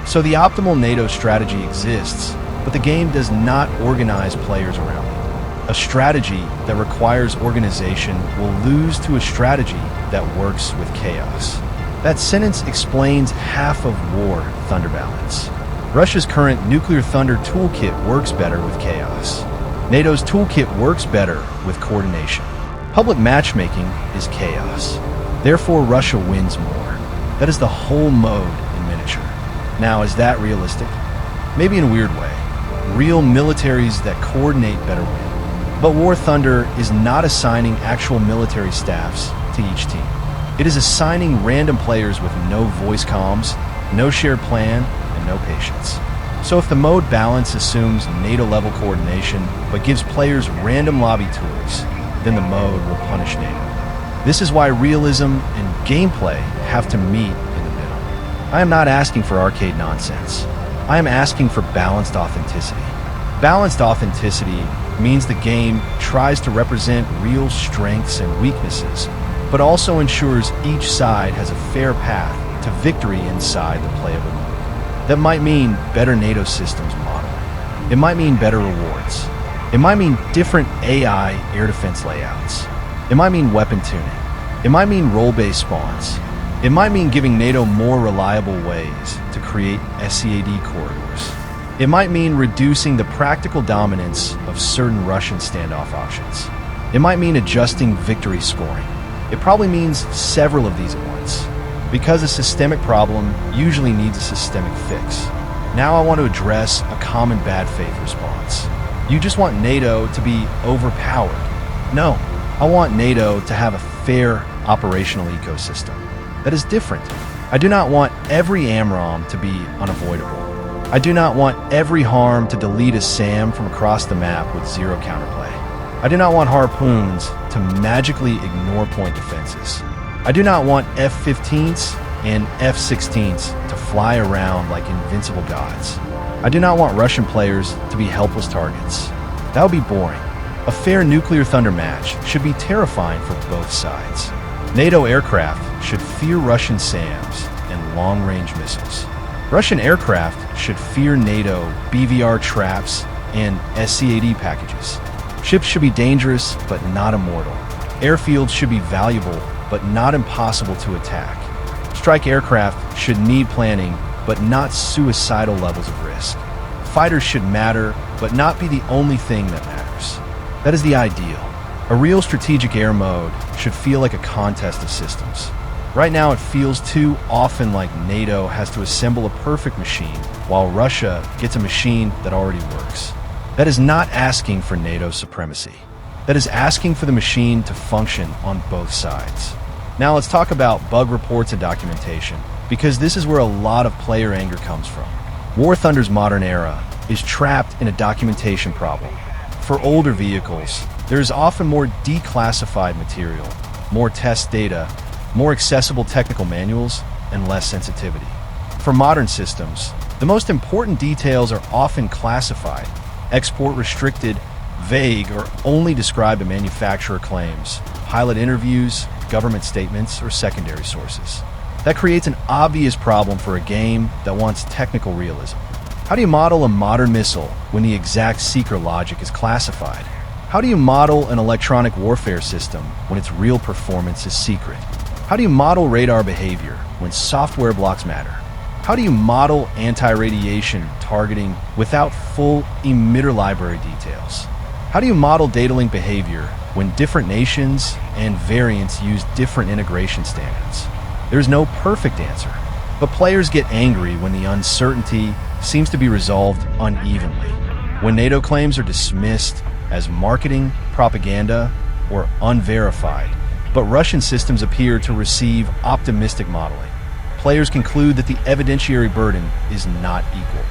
S1: So the optimal NATO strategy exists, but the game does not organize players around it. A strategy that requires organization will lose to a strategy that works with chaos. That sentence explains half of war thunder balance. Russia's current nuclear thunder toolkit works better with chaos. NATO's toolkit works better with coordination. Public matchmaking is chaos. Therefore, Russia wins more. That is the whole mode in miniature. Now, is that realistic? Maybe in a weird way. Real militaries that coordinate better win. But War Thunder is not assigning actual military staffs to each team. It is assigning random players with no voice comms, no shared plan, and no patience. So if the mode balance assumes NATO-level coordination but gives players random lobby tools, then the mode will punish NATO. This is why realism and gameplay have to meet in the middle. I am not asking for arcade nonsense. I am asking for balanced authenticity. Balanced authenticity means the game tries to represent real strengths and weaknesses, but also ensures each side has a fair path to victory inside the playable mode. That might mean better NATO systems modeling. It might mean better rewards. It might mean different AI air defense layouts. It might mean weapon tuning. It might mean role-based spawns. It might mean giving NATO more reliable ways to create SCAD corridors. It might mean reducing the practical dominance of certain Russian standoff options. It might mean adjusting victory scoring. It probably means several of these at once, because a systemic problem usually needs a systemic fix. Now I want to address a common bad faith response. You just want NATO to be overpowered. No, I want NATO to have a fair operational ecosystem. That is different. I do not want every AMROM to be unavoidable. I do not want every harm to delete a SAM from across the map with zero counterplay. I do not want harpoons to magically ignore point defenses. I do not want F-15s and F-16s to fly around like invincible gods. I do not want Russian players to be helpless targets. That would be boring. A fair nuclear thunder match should be terrifying for both sides. NATO aircraft should fear Russian SAMs and long-range missiles. Russian aircraft should fear NATO BVR traps and SCAD packages. Ships should be dangerous but not immortal. Airfields should be valuable but not impossible to attack. Strike aircraft should need planning but not suicidal levels of risk. Fighters should matter but not be the only thing that matters. That is the ideal. A real strategic air mode should feel like a contest of systems. Right now it feels too often like NATO has to assemble a perfect machine while Russia gets a machine that already works. That is not asking for NATO supremacy. That is asking for the machine to function on both sides. Now let's talk about bug reports and documentation, because this is where a lot of player anger comes from. War Thunder's modern era is trapped in a documentation problem. For older vehicles, there is often more declassified material, more test data, more accessible technical manuals, and less sensitivity. For modern systems, the most important details are often classified, export restricted, vague, or only describe the manufacturer claims, pilot interviews, government statements, or secondary sources. That creates an obvious problem for a game that wants technical realism. How do you model a modern missile when the exact seeker logic is classified? How do you model an electronic warfare system when its real performance is secret? How do you model radar behavior when software blocks matter? How do you model anti-radiation targeting without full emitter library details? How do you model data link behavior when different nations and variants use different integration standards? There's no perfect answer, but players get angry when the uncertainty seems to be resolved unevenly, when NATO claims are dismissed as marketing, propaganda, or unverified, but Russian systems appear to receive optimistic modeling. Players conclude that the evidentiary burden is not equal.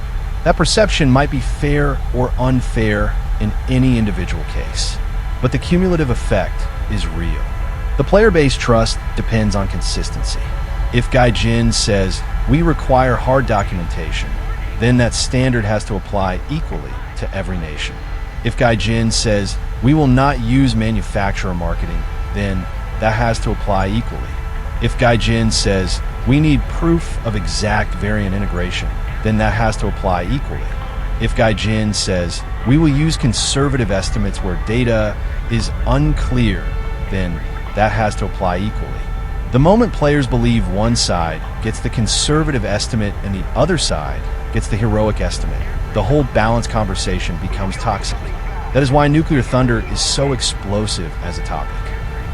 S1: That perception might be fair or unfair in any individual case, but the cumulative effect is real. The player base trust depends on consistency. If Gaijin says, "We require hard documentation," then that standard has to apply equally to every nation. If Gaijin says, "We will not use manufacturer marketing," then that has to apply equally. If Gaijin says, "We need proof of exact variant integration," then that has to apply equally. If Gaijin says, we will use conservative estimates where data is unclear, then that has to apply equally. The moment players believe one side gets the conservative estimate and the other side gets the heroic estimate, the whole balanced conversation becomes toxic. That is why nuclear thunder is so explosive as a topic.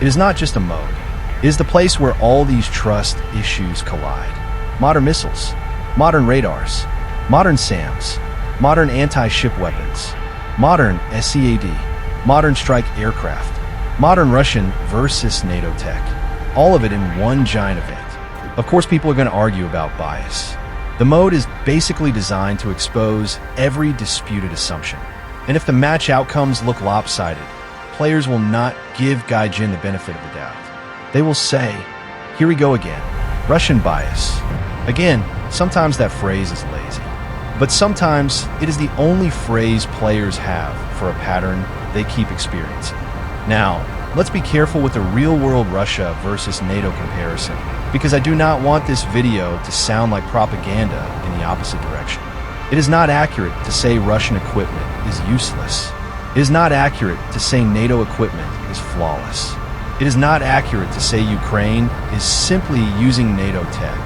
S1: It is not just a mode. It is the place where all these trust issues collide. Modern missiles, modern radars, modern SAMs, modern anti-ship weapons, modern SCAD, modern strike aircraft, modern Russian versus NATO tech. All of it in one giant event. Of course, people are going to argue about bias. The mode is basically designed to expose every disputed assumption. And if the match outcomes look lopsided, players will not give Gaijin the benefit of the doubt. They will say, here we go again, Russian bias. Again, sometimes that phrase is lazy. But sometimes it is the only phrase players have for a pattern they keep experiencing. Now, let's be careful with the real-world Russia versus NATO comparison, because I do not want this video to sound like propaganda in the opposite direction. It is not accurate to say Russian equipment is useless. It is not accurate to say NATO equipment is flawless. It is not accurate to say Ukraine is simply using NATO tech,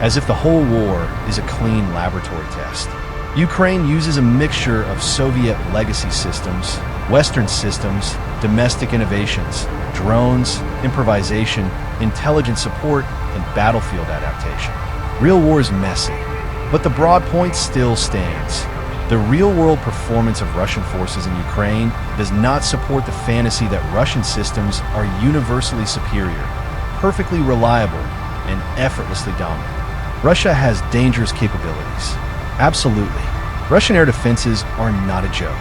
S1: as if the whole war is a clean laboratory test. Ukraine uses a mixture of Soviet legacy systems, Western systems, domestic innovations, drones, improvisation, intelligence support, and battlefield adaptation. Real war is messy, but the broad point still stands. The real-world performance of Russian forces in Ukraine does not support the fantasy that Russian systems are universally superior, perfectly reliable, and effortlessly dominant. Russia has dangerous capabilities. Absolutely. Russian air defenses are not a joke.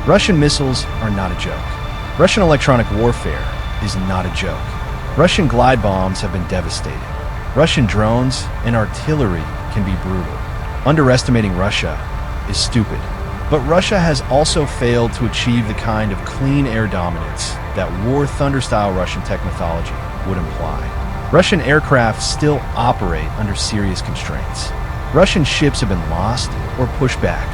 S1: Russian missiles are not a joke. Russian electronic warfare is not a joke. Russian glide bombs have been devastating. Russian drones and artillery can be brutal. Underestimating Russia is stupid. But Russia has also failed to achieve the kind of clean air dominance that War Thunder-style Russian tech mythology would imply. Russian aircraft still operate under serious constraints. Russian ships have been lost or pushed back.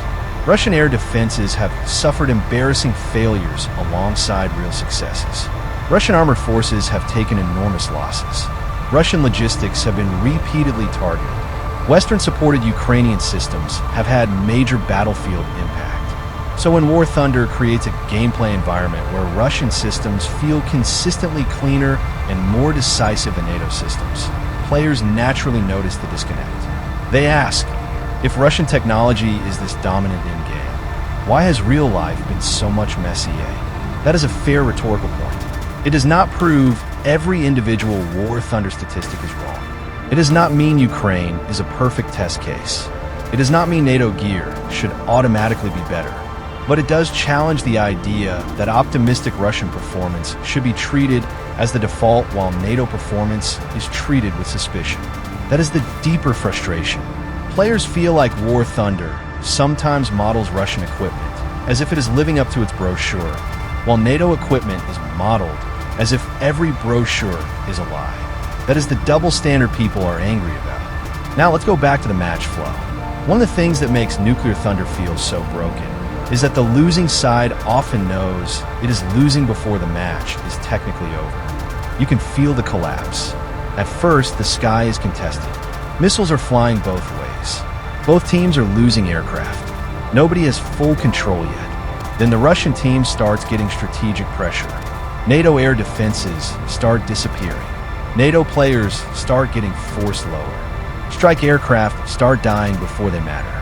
S1: Russian air defenses have suffered embarrassing failures alongside real successes. Russian armored forces have taken enormous losses. Russian logistics have been repeatedly targeted. Western-supported Ukrainian systems have had major battlefield impact. So when War Thunder creates a gameplay environment where Russian systems feel consistently cleaner and more decisive than NATO systems, players naturally notice the disconnect. They ask, if Russian technology is this dominant in-game, why has real life been so much messier? That is a fair rhetorical point. It does not prove every individual War Thunder statistic is wrong. It does not mean Ukraine is a perfect test case. It does not mean NATO gear should automatically be better. But it does challenge the idea that optimistic Russian performance should be treated as the default while NATO performance is treated with suspicion. That is the deeper frustration. Players feel like War Thunder sometimes models Russian equipment as if it is living up to its brochure, while NATO equipment is modeled as if every brochure is a lie. That is the double standard people are angry about. Now let's go back to the match flow. One of the things that makes Nuclear Thunder feel so broken is that the losing side often knows it is losing before the match is technically over. You can feel the collapse. At first, the sky is contested. Missiles are flying both ways. Both teams are losing aircraft. Nobody has full control yet. Then the Russian team starts getting strategic pressure. NATO air defenses start disappearing. NATO players start getting forced lower. Strike aircraft start dying before they matter.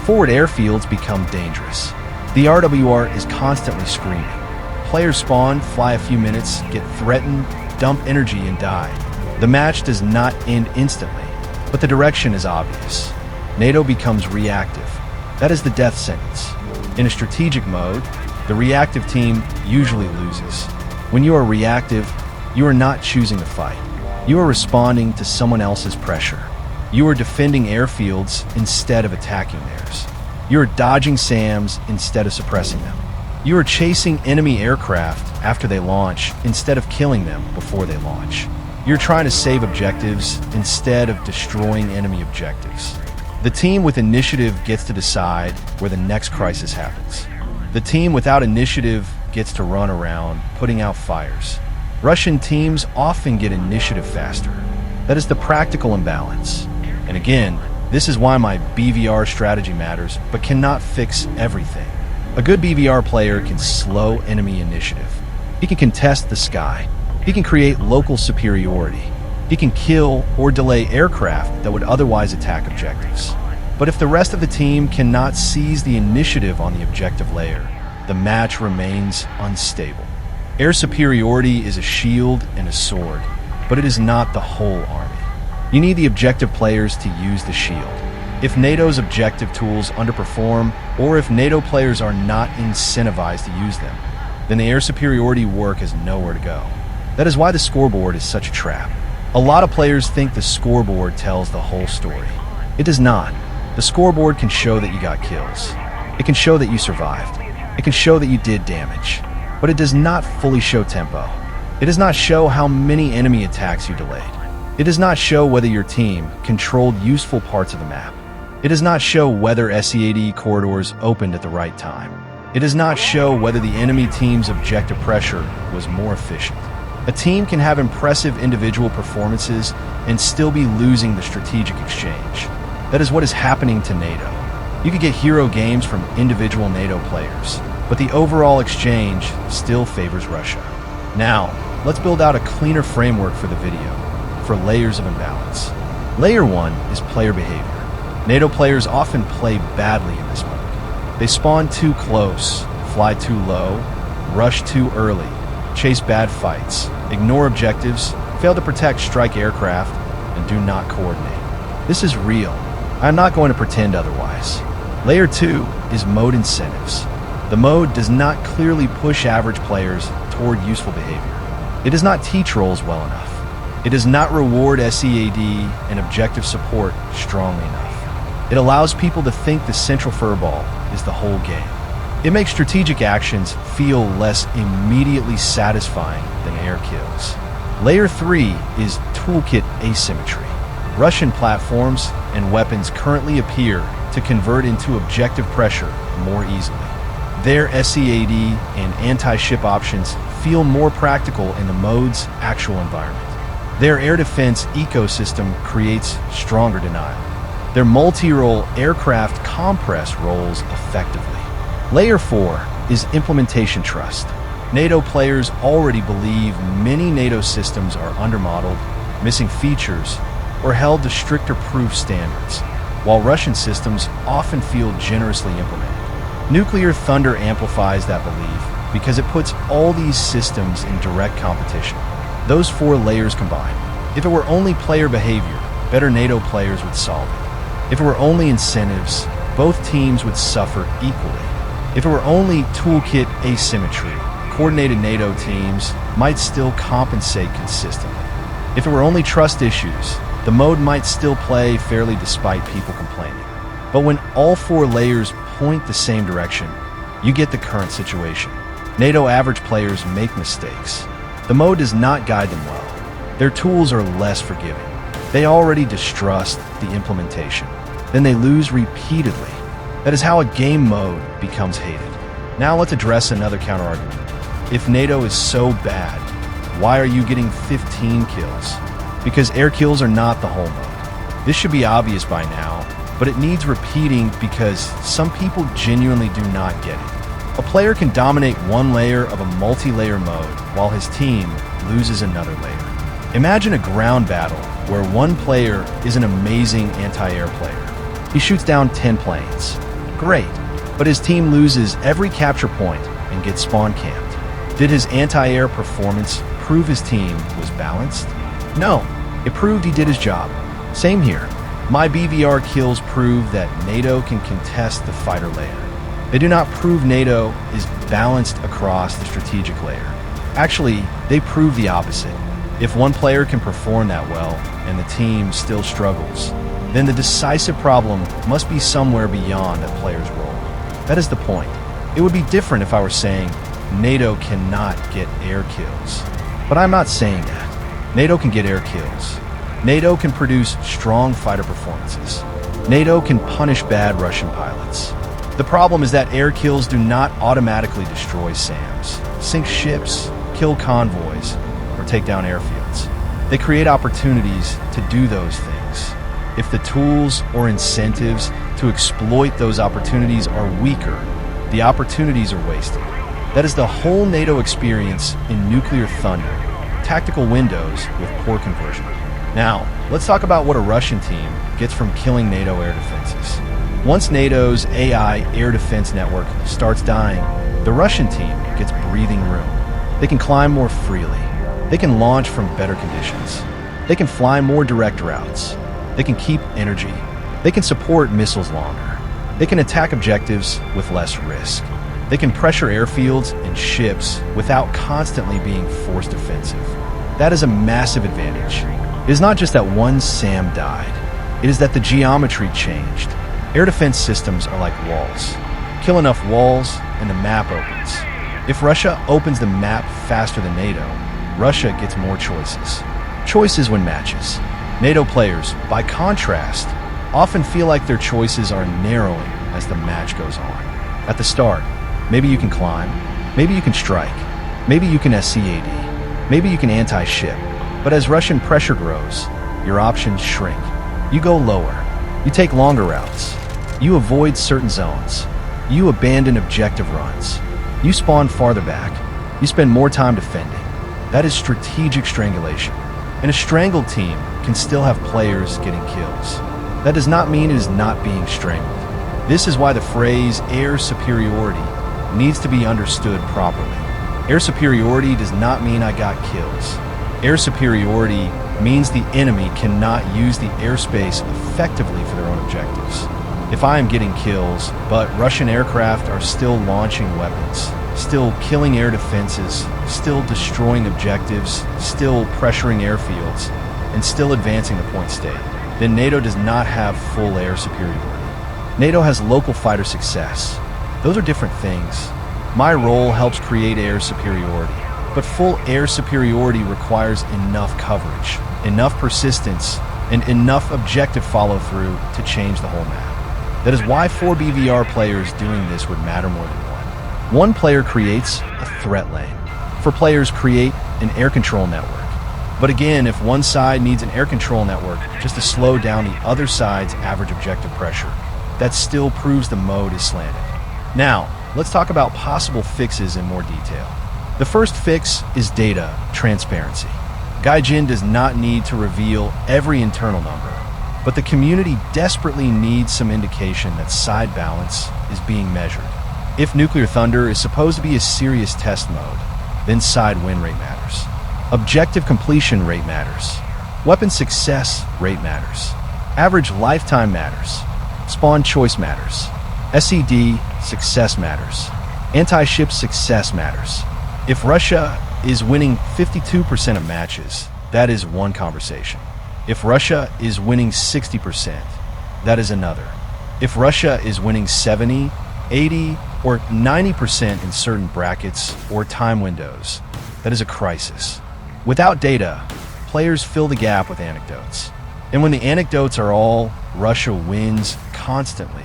S1: Forward airfields become dangerous. The RWR is constantly screaming. Players spawn, fly a few minutes, get threatened, dump energy, and die. The match does not end instantly, but the direction is obvious. NATO becomes reactive. That is the death sentence. In a strategic mode, the reactive team usually loses. When you are reactive, you are not choosing to fight. You are responding to someone else's pressure. You are defending airfields instead of attacking theirs. You are dodging SAMs instead of suppressing them. You are chasing enemy aircraft after they launch instead of killing them before they launch. You're trying to save objectives instead of destroying enemy objectives. The team with initiative gets to decide where the next crisis happens. The team without initiative gets to run around, putting out fires. Russian teams often get initiative faster. That is the practical imbalance. And again, this is why my BVR strategy matters, but cannot fix everything. A good BVR player can slow enemy initiative. He can contest the sky. He can create local superiority. He can kill or delay aircraft that would otherwise attack objectives. But if the rest of the team cannot seize the initiative on the objective layer, the match remains unstable. Air superiority is a shield and a sword, but it is not the whole army. You need the objective players to use the shield. If NATO's objective tools underperform, or if NATO players are not incentivized to use them, then the air superiority work has nowhere to go. That is why the scoreboard is such a trap. A lot of players think the scoreboard tells the whole story. It does not. The scoreboard can show that you got kills. It can show that you survived. It can show that you did damage. But it does not fully show tempo. It does not show how many enemy attacks you delayed. It does not show whether your team controlled useful parts of the map. It does not show whether SEAD corridors opened at the right time. It does not show whether the enemy team's objective pressure was more efficient. A team can have impressive individual performances and still be losing the strategic exchange. That is what is happening to NATO. You could get hero games from individual NATO players, but the overall exchange still favors Russia. Now, let's build out a cleaner framework for the video, for layers of imbalance. Layer 1 is player behavior. NATO players often play badly in this mode. They spawn too close, fly too low, rush too early, chase bad fights, ignore objectives, fail to protect strike aircraft, and do not coordinate. This is real. I'm not going to pretend otherwise. Layer 2 is mode incentives. The mode does not clearly push average players toward useful behavior. It does not teach roles well enough. It does not reward SEAD and objective support strongly enough. It allows people to think the central furball is the whole game. It makes strategic actions feel less immediately satisfying than air kills. Layer 3 is toolkit asymmetry. Russian platforms and weapons currently appear to convert into objective pressure more easily. Their SEAD and anti-ship options feel more practical in the mode's actual environment. Their air defense ecosystem creates stronger denial. Their multi-role aircraft compress roles effectively. Layer 4 is implementation trust. NATO players already believe many NATO systems are undermodeled, missing features, or held to stricter proof standards, while Russian systems often feel generously implemented. Nuclear Thunder amplifies that belief because it puts all these systems in direct competition. Those 4 layers combine. If it were only player behavior, better NATO players would solve it. If it were only incentives, both teams would suffer equally. If it were only toolkit asymmetry, coordinated NATO teams might still compensate consistently. If it were only trust issues, the mode might still play fairly despite people complaining. But when all 4 layers point the same direction, you get the current situation. NATO average players make mistakes. The mode does not guide them well. Their tools are less forgiving. They already distrust the implementation. Then they lose repeatedly. That is how a game mode becomes hated. Now let's address another counterargument. If NATO is so bad, why are you getting 15 kills? Because air kills are not the whole mode. This should be obvious by now, but it needs repeating because some people genuinely do not get it. A player can dominate one layer of a multi-layer mode while his team loses another layer. Imagine a ground battle where one player is an amazing anti-air player. He shoots down 10 planes. Great, but his team loses every capture point and gets spawn camped. Did his anti-air performance prove his team was balanced? No, it proved he did his job. Same here. My BVR kills prove that NATO can contest the fighter layer. They do not prove NATO is balanced across the strategic layer. Actually, they prove the opposite. If one player can perform that well and the team still struggles, then the decisive problem must be somewhere beyond that player's role. That is the point. It would be different if I were saying NATO cannot get air kills. But I'm not saying that. NATO can get air kills. NATO can produce strong fighter performances. NATO can punish bad Russian pilots. The problem is that air kills do not automatically destroy SAMs, sink ships, kill convoys, or take down airfields. They create opportunities to do those things. If the tools or incentives to exploit those opportunities are weaker, the opportunities are wasted. That is the whole NATO experience in nuclear thunder, tactical windows with poor conversion. Now, let's talk about what a Russian team gets from killing NATO air defenses. Once NATO's AI air defense network starts dying, the Russian team gets breathing room. They can climb more freely. They can launch from better conditions. They can fly more direct routes. They can keep energy. They can support missiles longer. They can attack objectives with less risk. They can pressure airfields and ships without constantly being forced defensive. That is a massive advantage. It is not just that one SAM died. It is that the geometry changed. Air defense systems are like walls. Kill enough walls and the map opens. If Russia opens the map faster than NATO, Russia gets more choices. Choices win matches. NATO players, by contrast, often feel like their choices are narrowing as the match goes on. At the start, maybe you can climb, maybe you can strike, maybe you can SCAD, maybe you can anti-ship. But as Russian pressure grows, your options shrink. You go lower. You take longer routes. You avoid certain zones. You abandon objective runs. You spawn farther back. You spend more time defending. That is strategic strangulation. And a strangled team can still have players getting kills. That does not mean it is not being strangled. This is why the phrase air superiority needs to be understood properly. Air superiority does not mean I got kills. Air superiority means the enemy cannot use the airspace effectively for their own objectives. If I am getting kills, but Russian aircraft are still launching weapons, still killing air defenses, still destroying objectives, still pressuring airfields, and still advancing the point state, then NATO does not have full air superiority. NATO has local fighter success. Those are different things. My role helps create air superiority, but full air superiority requires enough coverage, enough persistence, and enough objective follow-through to change the whole map. That is why 4 BVR players doing this would matter more than one. One player creates a threat lane. 4 players create an air control network. But again, if one side needs an air control network just to slow down the other side's average objective pressure, that still proves the mode is slanted. Now, let's talk about possible fixes in more detail. The first fix is data transparency. Gaijin does not need to reveal every internal number, but the community desperately needs some indication that side balance is being measured. If Nuclear Thunder is supposed to be a serious test mode, then side win rate matters. Objective completion rate matters. Weapon success rate matters. Average lifetime matters. Spawn choice matters. SED success matters. Anti-ship success matters. If Russia is winning 52% of matches, that is one conversation. If Russia is winning 60%, that is another. If Russia is winning 70, 80, or 90% in certain brackets or time windows, that is a crisis. Without data, players fill the gap with anecdotes. And when the anecdotes are all Russia wins constantly,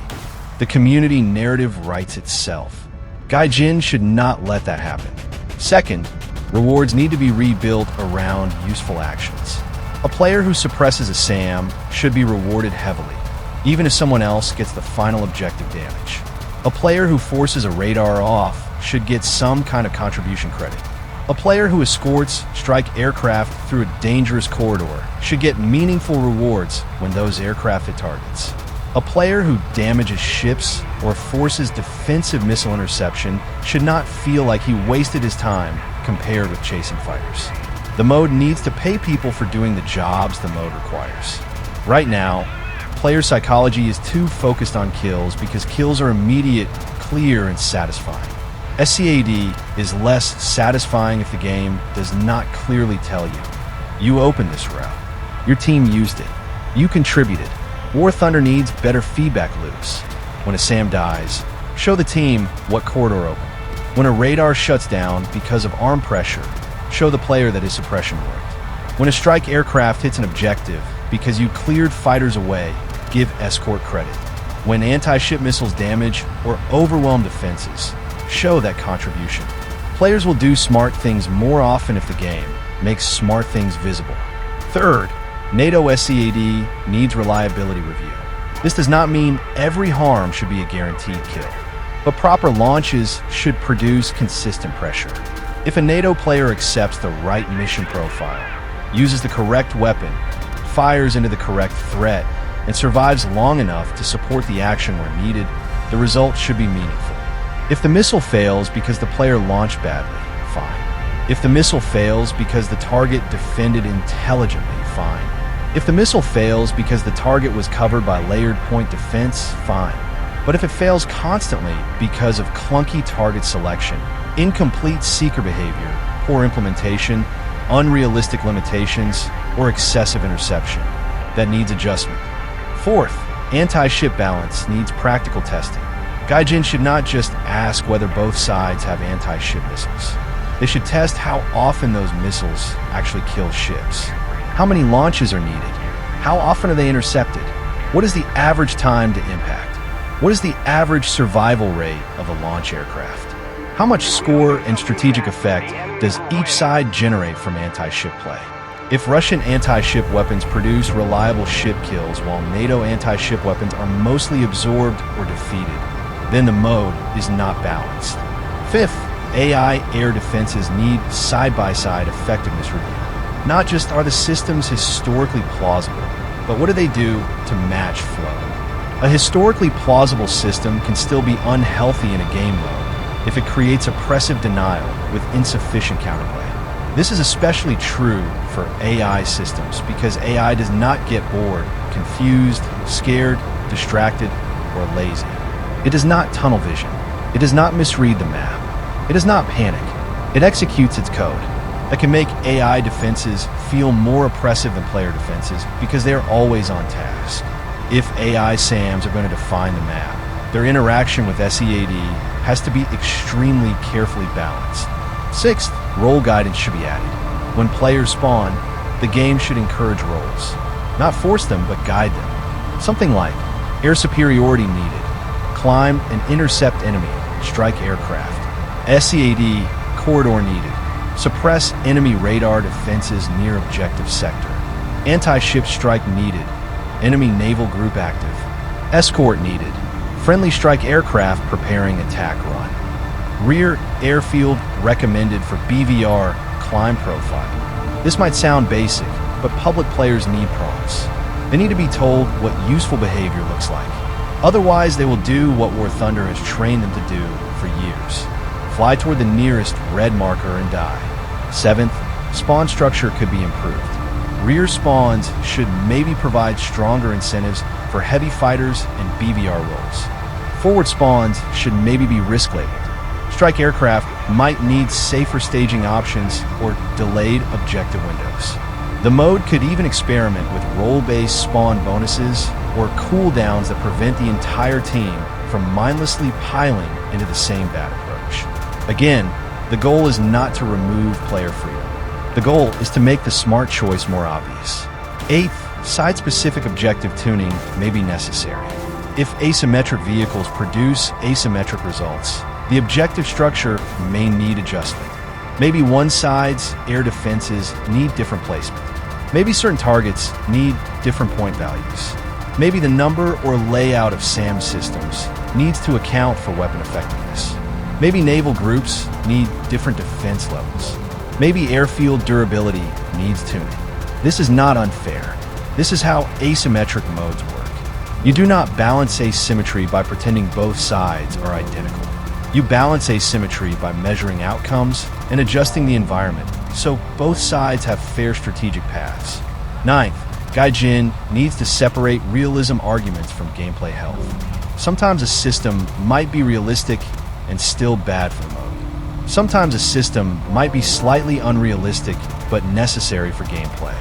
S1: the community narrative writes itself. Gaijin should not let that happen. Second, rewards need to be rebuilt around useful actions. A player who suppresses a SAM should be rewarded heavily, even if someone else gets the final objective damage. A player who forces a radar off should get some kind of contribution credit. A player who escorts strike aircraft through a dangerous corridor should get meaningful rewards when those aircraft hit targets. A player who damages ships or forces defensive missile interception should not feel like he wasted his time compared with chasing fighters. The mode needs to pay people for doing the jobs the mode requires. Right now, player psychology is too focused on kills because kills are immediate, clear, and satisfying. SCAD is less satisfying if the game does not clearly tell you. You opened this route. Your team used it. You contributed. War Thunder needs better feedback loops. When a SAM dies, show the team what corridor opened. When a radar shuts down because of arm pressure, show the player that his suppression worked. When a strike aircraft hits an objective because you cleared fighters away, give escort credit. When anti-ship missiles damage or overwhelm defenses, show that contribution. Players will do smart things more often if the game makes smart things visible. Third, NATO SCAD needs reliability review. This does not mean every harm should be a guaranteed kill, but proper launches should produce consistent pressure. If a NATO player accepts the right mission profile, uses the correct weapon, fires into the correct threat, and survives long enough to support the action where needed, the result should be meaningful. If the missile fails because the player launched badly, fine. If the missile fails because the target defended intelligently, fine. If the missile fails because the target was covered by layered point defense, fine. But if it fails constantly because of clunky target selection, incomplete seeker behavior, poor implementation, unrealistic limitations, or excessive interception, that needs adjustment. Fourth, anti-ship balance needs practical testing. Gaijin should not just ask whether both sides have anti-ship missiles. They should test how often those missiles actually kill ships. How many launches are needed? How often are they intercepted? What is the average time to impact? What is the average survival rate of a launch aircraft? How much score and strategic effect does each side generate from anti-ship play? If Russian anti-ship weapons produce reliable ship kills while NATO anti-ship weapons are mostly absorbed or defeated, then the mode is not balanced. Fifth, AI air defenses need side-by-side effectiveness review. Not just are the systems historically plausible, but what do they do to match flow? A historically plausible system can still be unhealthy in a game mode if it creates oppressive denial with insufficient counterplay. This is especially true for AI systems because AI does not get bored, confused, scared, distracted, or lazy. It does not tunnel vision. It does not misread the map. It does not panic. It executes its code. That can make AI defenses feel more oppressive than player defenses because they are always on task. If AI SAMs are going to define the map, their interaction with SEAD has to be extremely carefully balanced. Sixth, role guidance should be added. When players spawn, the game should encourage roles. Not force them, but guide them. Something like air superiority needed. Climb and intercept enemy, strike aircraft. SEAD corridor needed. Suppress enemy radar defenses near objective sector. Anti-ship strike needed. Enemy naval group active. Escort needed. Friendly strike aircraft preparing attack run. Rear airfield recommended for BVR climb profile. This might sound basic, but public players need prompts. They need to be told what useful behavior looks like. Otherwise, they will do what War Thunder has trained them to do for years. Fly toward the nearest red marker and die. Seventh, spawn structure could be improved. Rear spawns should maybe provide stronger incentives for heavy fighters and BVR roles. Forward spawns should maybe be risk labeled. Strike aircraft might need safer staging options or delayed objective windows. The mode could even experiment with role-based spawn bonuses or cooldowns that prevent the entire team from mindlessly piling into the same bad approach. Again, the goal is not to remove player freedom. The goal is to make the smart choice more obvious. Eighth, side-specific objective tuning may be necessary. If asymmetric vehicles produce asymmetric results, the objective structure may need adjustment. Maybe one side's air defenses need different placement. Maybe certain targets need different point values. Maybe the number or layout of SAM systems needs to account for weapon effectiveness. Maybe naval groups need different defense levels. Maybe airfield durability needs tuning. This is not unfair. This is how asymmetric modes work. You do not balance asymmetry by pretending both sides are identical. You balance asymmetry by measuring outcomes and adjusting the environment so both sides have fair strategic paths. Ninth, Gaijin needs to separate realism arguments from gameplay health. Sometimes a system might be realistic and still bad for the mode. Sometimes a system might be slightly unrealistic but necessary for gameplay.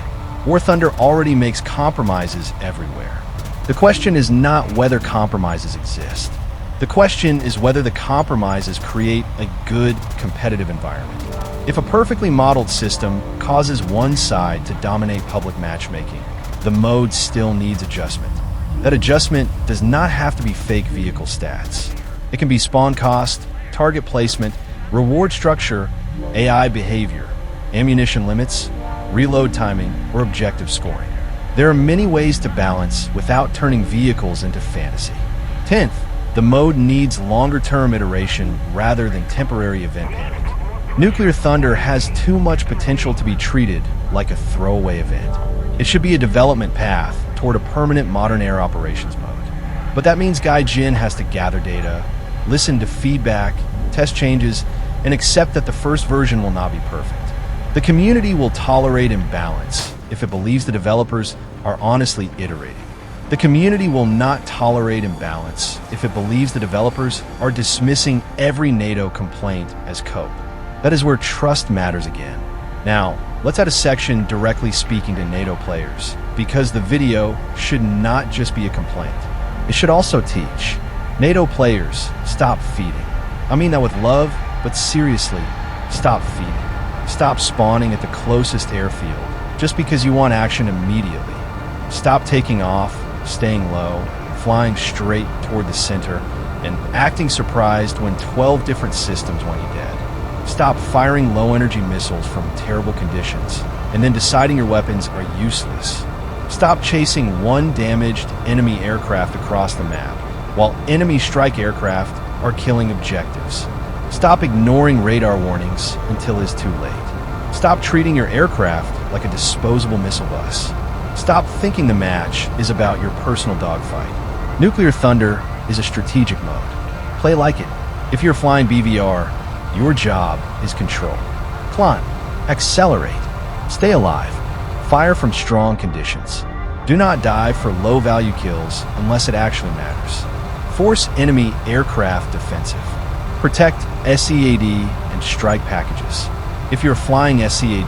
S1: War Thunder already makes compromises everywhere. The question is not whether compromises exist. The question is whether the compromises create a good competitive environment. If a perfectly modeled system causes one side to dominate public matchmaking, the mode still needs adjustment. That adjustment does not have to be fake vehicle stats. It can be spawn cost, target placement, reward structure, AI behavior, ammunition limits, reload timing, or objective scoring. There are many ways to balance without turning vehicles into fantasy. 10th, the mode needs longer-term iteration rather than temporary event panic. Nuclear Thunder has too much potential to be treated like a throwaway event. It should be a development path toward a permanent modern air operations mode. But that means Gaijin has to gather data, listen to feedback, test changes, and accept that the first version will not be perfect. The community will tolerate imbalance if it believes the developers are honestly iterating. The community will not tolerate imbalance if it believes the developers are dismissing every NATO complaint as code. That is where trust matters again. Now, let's add a section directly speaking to NATO players, because the video should not just be a complaint. It should also teach. NATO players, stop feeding. I mean that with love, but seriously, stop feeding. Stop spawning at the closest airfield just because you want action immediately. Stop taking off, staying low, flying straight toward the center, and acting surprised when 12 different systems want you dead. Stop firing low-energy missiles from terrible conditions, and then deciding your weapons are useless. Stop chasing one damaged enemy aircraft across the map, while enemy strike aircraft are killing objectives. Stop ignoring radar warnings until it's too late. Stop treating your aircraft like a disposable missile bus. Stop thinking the match is about your personal dogfight. Nuclear Thunder is a strategic mode. Play like it. If you're flying BVR, your job is control. Climb, accelerate, stay alive, fire from strong conditions. Do not die for low-value kills unless it actually matters. Force enemy aircraft defensive. Protect SEAD and strike packages. If you're flying SEAD,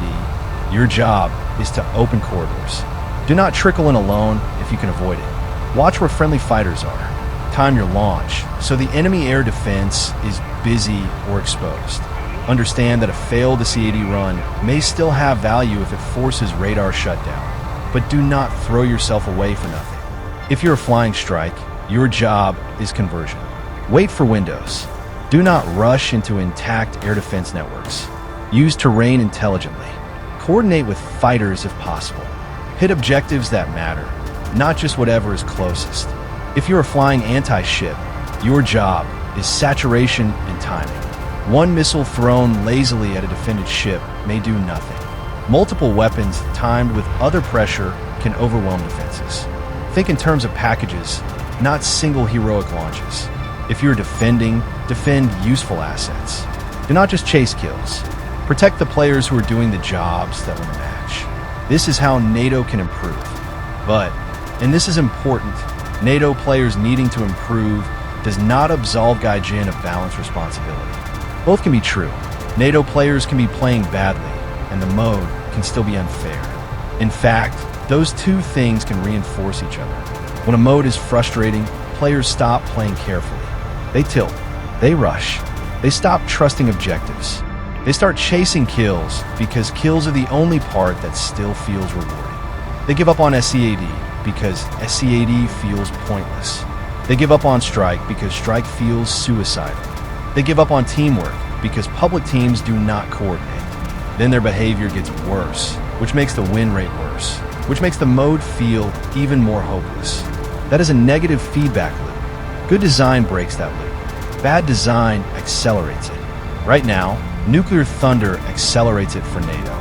S1: your job is to open corridors. Do not trickle in alone if you can avoid it. Watch where friendly fighters are. Time your launch so the enemy air defense is busy or exposed. Understand that a failed SEAD run may still have value if it forces radar shutdown, but do not throw yourself away for nothing. If you're a flying strike, your job is conversion. Wait for windows. Do not rush into intact air defense networks. Use terrain intelligently. Coordinate with fighters if possible. Hit objectives that matter, not just whatever is closest. If you're flying anti-ship, your job is saturation and timing. One missile thrown lazily at a defended ship may do nothing. Multiple weapons timed with other pressure can overwhelm defenses. Think in terms of packages, not single heroic launches. If you're defending, defend useful assets. Do not just chase kills. Protect the players who are doing the jobs that win the match. This is how NATO can improve. But, and this is important, NATO players needing to improve does not absolve Gaijin of balanced responsibility. Both can be true. NATO players can be playing badly, and the mode can still be unfair. In fact, those two things can reinforce each other. When a mode is frustrating, players stop playing carefully. They tilt, they rush, they stop trusting objectives. They start chasing kills because kills are the only part that still feels rewarding. They give up on SEAD because SEAD feels pointless. They give up on strike because strike feels suicidal. They give up on teamwork because public teams do not coordinate. Then their behavior gets worse, which makes the win rate worse, which makes the mode feel even more hopeless. That is a negative feedback loop. Good design breaks that loop. Bad design accelerates it. Right now, Nuclear Thunder accelerates it for NATO.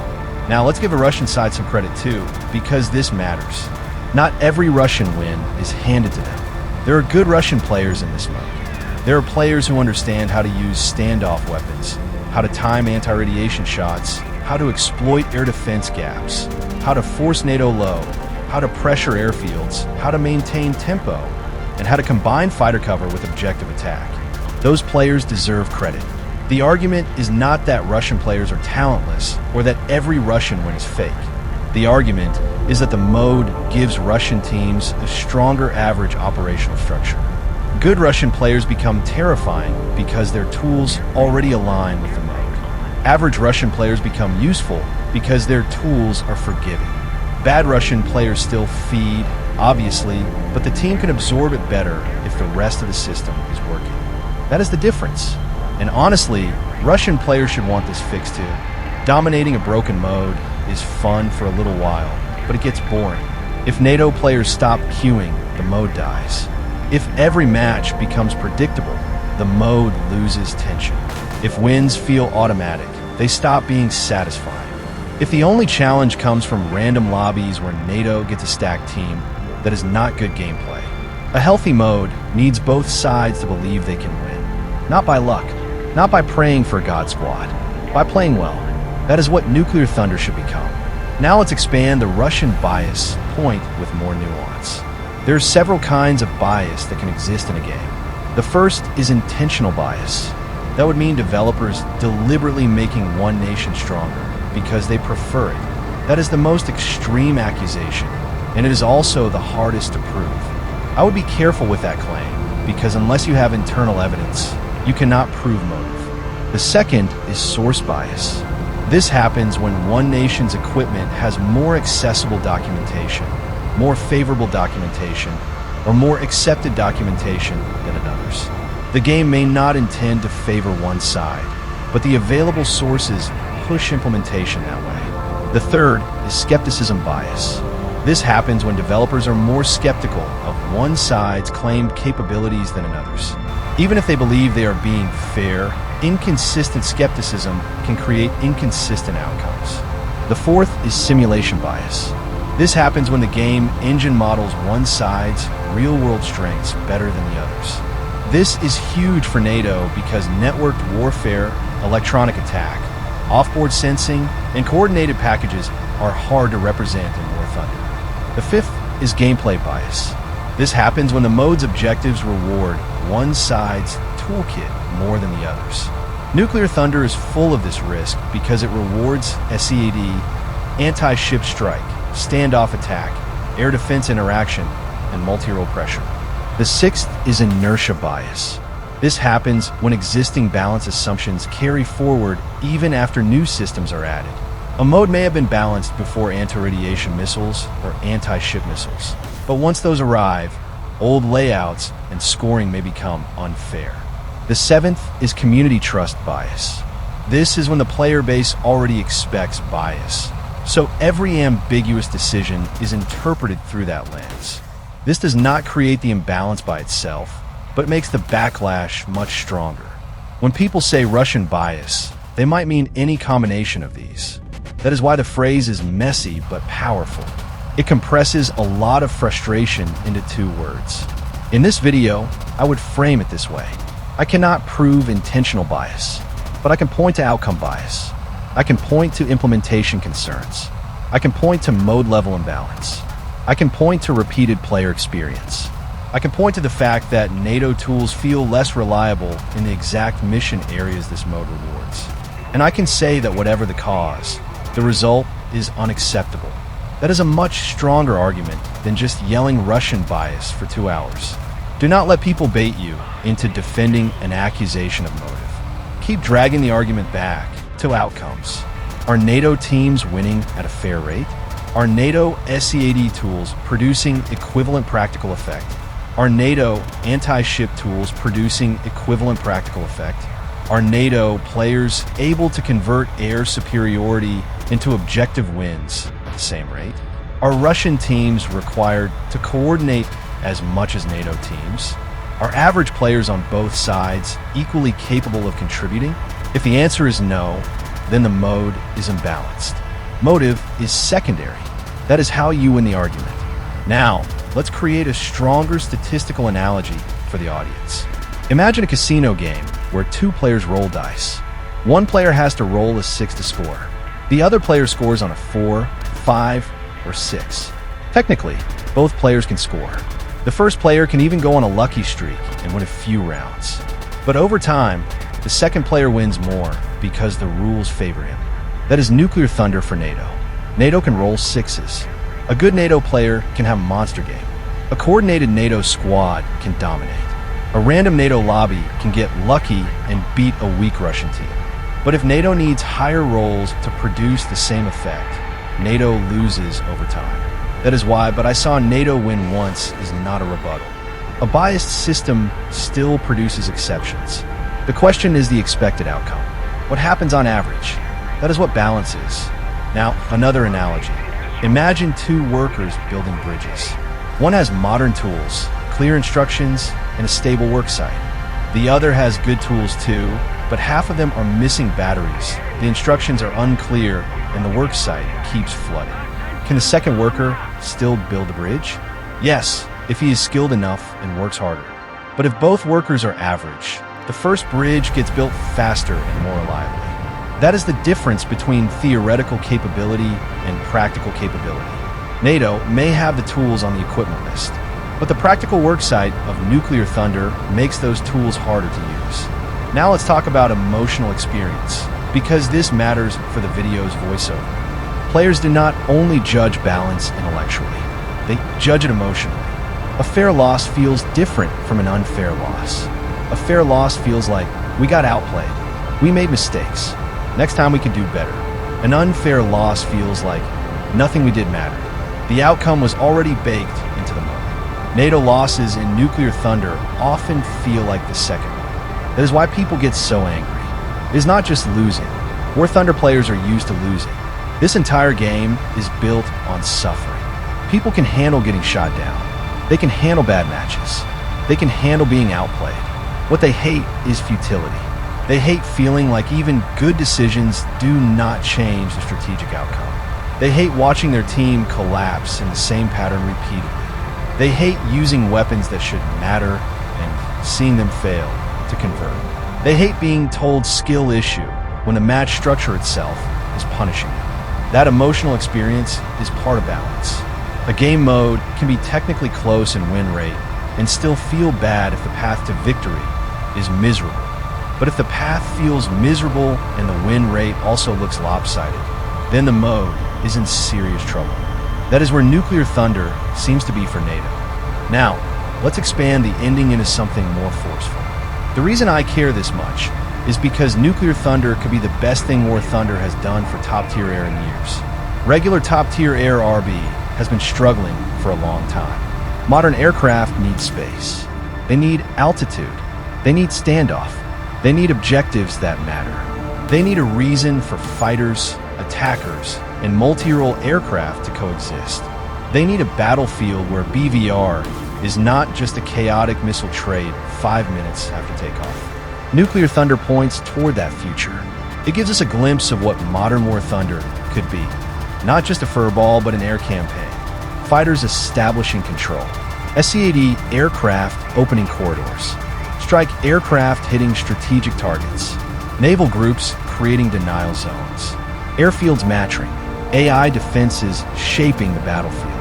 S1: Now let's give a Russian side some credit too, because this matters. Not every Russian win is handed to them. There are good Russian players in this mode. There are players who understand how to use standoff weapons, how to time anti-radiation shots, how to exploit air defense gaps, how to force NATO low, how to pressure airfields, how to maintain tempo, and how to combine fighter cover with objective attack. Those players deserve credit. The argument is not that Russian players are talentless or that every Russian win is fake. The argument is that the mode gives Russian teams a stronger average operational structure. Good Russian players become terrifying because their tools already align with the mode. Average Russian players become useful because their tools are forgiving. Bad Russian players still feed, obviously, but the team can absorb it better if the rest of the system is working. That is the difference. And honestly, Russian players should want this fixed too. Dominating a broken mode is fun for a little while, but it gets boring. If NATO players stop queuing, the mode dies. If every match becomes predictable, the mode loses tension. If wins feel automatic, they stop being satisfying. If the only challenge comes from random lobbies where NATO gets a stacked team, that is not good gameplay. A healthy mode needs both sides to believe they can win. Not by luck, not by praying for a God squad, by playing well. That is what Nuclear Thunder should become. Now let's expand the Russian bias point with more nuance. There are several kinds of bias that can exist in a game. The first is intentional bias. That would mean developers deliberately making one nation stronger because they prefer it. That is the most extreme accusation, and it is also the hardest to prove. I would be careful with that claim, because unless you have internal evidence, you cannot prove motive. The second is source bias. This happens when one nation's equipment has more accessible documentation, more favorable documentation, or more accepted documentation than another's. The game may not intend to favor one side, but the available sources push implementation that way. The third is skepticism bias. This happens when developers are more skeptical of one side's claimed capabilities than another's. Even if they believe they are being fair, inconsistent skepticism can create inconsistent outcomes. The fourth is simulation bias. This happens when the game engine models one side's real-world strengths better than the others. This is huge for NATO because networked warfare, electronic attack, offboard sensing, and coordinated packages are hard to represent in War Thunder. The fifth is gameplay bias. This happens when the mode's objectives reward one side's toolkit more than the others. Nuclear Thunder is full of this risk because it rewards SCAD, anti-ship strike, standoff attack, air defense interaction, and multi-role pressure. The sixth is inertia bias. This happens when existing balance assumptions carry forward even after new systems are added. A mode may have been balanced before anti-radiation missiles or anti-ship missiles, but once those arrive, old layouts and scoring may become unfair. The seventh is community trust bias. This is when the player base already expects bias, so every ambiguous decision is interpreted through that lens. This does not create the imbalance by itself, but makes the backlash much stronger. When people say Russian bias, they might mean any combination of these. That is why the phrase is messy but powerful. It compresses a lot of frustration into 2 words. In this video, I would frame it this way. I cannot prove intentional bias, but I can point to outcome bias. I can point to implementation concerns. I can point to mode level imbalance. I can point to repeated player experience. I can point to the fact that NATO tools feel less reliable in the exact mission areas this mode rewards. And I can say that whatever the cause, the result is unacceptable. That is a much stronger argument than just yelling Russian bias for 2 hours. Do not let people bait you into defending an accusation of motive. Keep dragging the argument back to outcomes. Are NATO teams winning at a fair rate? Are NATO SCAD tools producing equivalent practical effect? Are NATO anti-ship tools producing equivalent practical effect? Are NATO players able to convert air superiority into objective wins at the same rate? Are Russian teams required to coordinate as much as NATO teams? Are average players on both sides equally capable of contributing? If the answer is no, then the mode is imbalanced. Motive is secondary. That is how you win the argument. Now, let's create a stronger statistical analogy for the audience. Imagine a casino game where 2 players roll dice. One player has to roll a 6 to score. The other player scores on a 4, 5, or 6. Technically, both players can score. The first player can even go on a lucky streak and win a few rounds. But over time, the second player wins more because the rules favor him. That is Nuclear Thunder for NATO. NATO can roll 6s. A good NATO player can have a monster game. A coordinated NATO squad can dominate. A random NATO lobby can get lucky and beat a weak Russian team. But if NATO needs higher rolls to produce the same effect, NATO loses over time. That is why, but I saw NATO win once is not a rebuttal. A biased system still produces exceptions. The question is the expected outcome. What happens on average? That is what balance is. Now, another analogy. Imagine two workers building bridges. One has modern tools, clear instructions, and a stable work site. The other has good tools too, but half of them are missing batteries. The instructions are unclear, and the work site keeps flooding. Can the second worker still build the bridge? Yes, if he is skilled enough and works harder. But if both workers are average, the first bridge gets built faster and more reliably. That is the difference between theoretical capability and practical capability. NATO may have the tools on the equipment list, but the practical worksite of nuclear thunder makes those tools harder to use. Now let's talk about emotional experience, because this matters for the video's voiceover. Players do not only judge balance intellectually, they judge it emotionally. A fair loss feels different from an unfair loss. A fair loss feels like we got outplayed, we made mistakes, next time we can do better. An unfair loss feels like nothing we did mattered. The outcome was already baked into the mode. NATO losses in nuclear thunder often feel like the second one. That is why people get so angry. It is not just losing. War Thunder players are used to losing. This entire game is built on suffering. People can handle getting shot down. They can handle bad matches. They can handle being outplayed. What they hate is futility. They hate feeling like even good decisions do not change the strategic outcome. They hate watching their team collapse in the same pattern repeatedly. They hate using weapons that should matter and seeing them fail to convert. They hate being told skill issue when the match structure itself is punishing them. That emotional experience is part of balance. A game mode can be technically close in win rate and still feel bad if the path to victory is miserable. But if the path feels miserable and the win rate also looks lopsided, then the mode is in serious trouble. That is where Nuclear Thunder seems to be for NATO. Now, let's expand the ending into something more forceful. The reason I care this much is because Nuclear Thunder could be the best thing War Thunder has done for top-tier air in years. Regular top-tier air RB has been struggling for a long time. Modern aircraft need space. They need altitude. They need standoff. They need objectives that matter. They need a reason for fighters, attackers, and multi-role aircraft to coexist. They need a battlefield where BVR is not just a chaotic missile trade 5 minutes after takeoff. Nuclear Thunder points toward that future. It gives us a glimpse of what modern War Thunder could be. Not just a furball, but an air campaign. Fighters establishing control. SCAD aircraft opening corridors. Strike aircraft hitting strategic targets. Naval groups creating denial zones. Airfields matching. AI defenses shaping the battlefield.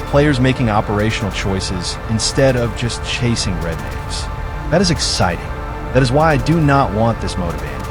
S1: Players making operational choices instead of just chasing red names. That is exciting. That is why I do not want this mode abandoned.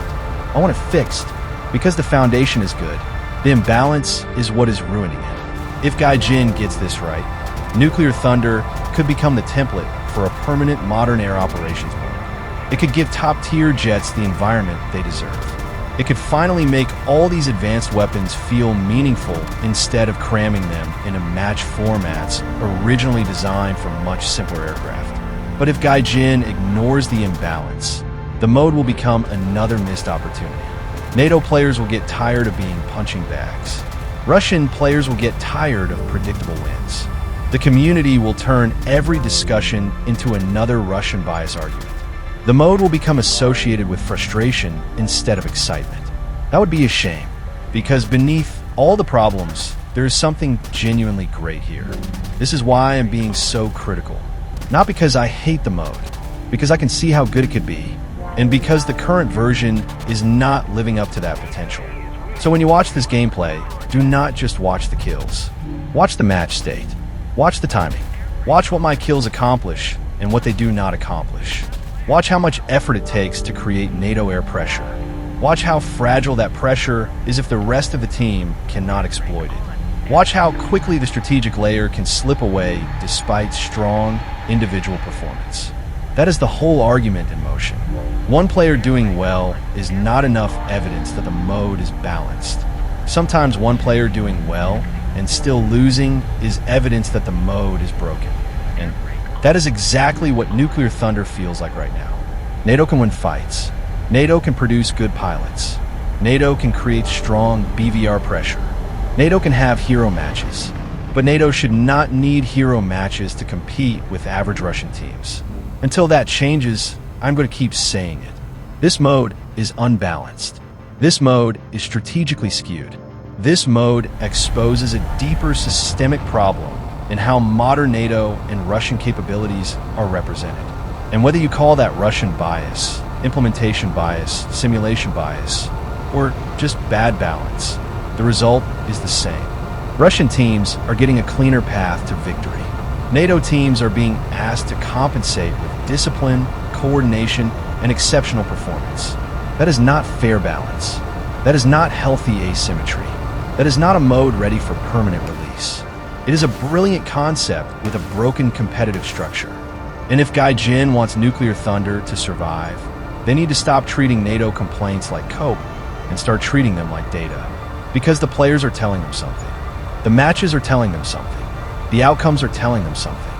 S1: I want it fixed, because the foundation is good. The imbalance is what is ruining it. If Gaijin gets this right, Nuclear Thunder could become the template for a permanent modern air operations mode. It could give top-tier jets the environment they deserve. It could finally make all these advanced weapons feel meaningful instead of cramming them into match formats originally designed for much simpler aircraft. But if Gaijin ignores the imbalance, the mode will become another missed opportunity. NATO players will get tired of being punching bags. Russian players will get tired of predictable wins. The community will turn every discussion into another Russian bias argument. The mode will become associated with frustration instead of excitement. That would be a shame, because beneath all the problems, there is something genuinely great here. This is why I'm being so critical. Not because I hate the mode, because I can see how good it could be, and because the current version is not living up to that potential. So when you watch this gameplay, do not just watch the kills. Watch the match state. Watch the timing. Watch what my kills accomplish and what they do not accomplish. Watch how much effort it takes to create NATO air pressure. Watch how fragile that pressure is if the rest of the team cannot exploit it. Watch how quickly the strategic layer can slip away despite strong individual performance. That is the whole argument in motion. One player doing well is not enough evidence that the mode is balanced. Sometimes one player doing well and still losing is evidence that the mode is broken. And that is exactly what Nuclear Thunder feels like right now. NATO can win fights. NATO can produce good pilots. NATO can create strong BVR pressure. NATO can have hero matches. But NATO should not need hero matches to compete with average Russian teams. Until that changes, I'm going to keep saying it. This mode is unbalanced. This mode is strategically skewed. This mode exposes a deeper systemic problem in how modern NATO and Russian capabilities are represented. And whether you call that Russian bias, implementation bias, simulation bias, or just bad balance, the result is the same. Russian teams are getting a cleaner path to victory. NATO teams are being asked to compensate with discipline, coordination, and exceptional performance. That is not fair balance. That is not healthy asymmetry. That is not a mode ready for permanent release. It is a brilliant concept with a broken competitive structure. And if Gaijin wants Nuclear Thunder to survive, they need to stop treating NATO complaints like cope and start treating them like data. Because the players are telling them something. The matches are telling them something. The outcomes are telling them something.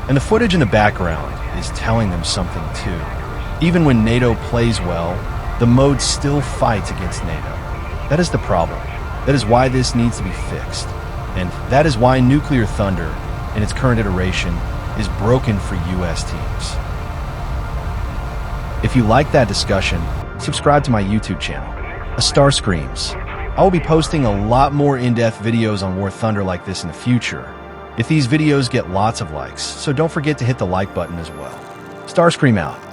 S1: And the footage in the background is telling them something too. Even when NATO plays well, the mode still fights against NATO. That is the problem. That is why this needs to be fixed. And that is why Nuclear Thunder, in its current iteration, is broken for US teams. If you like that discussion, subscribe to my YouTube channel, A Star Screams. I will be posting a lot more in-depth videos on War Thunder like this in the future, if these videos get lots of likes, so don't forget to hit the like button as well. Starscream out.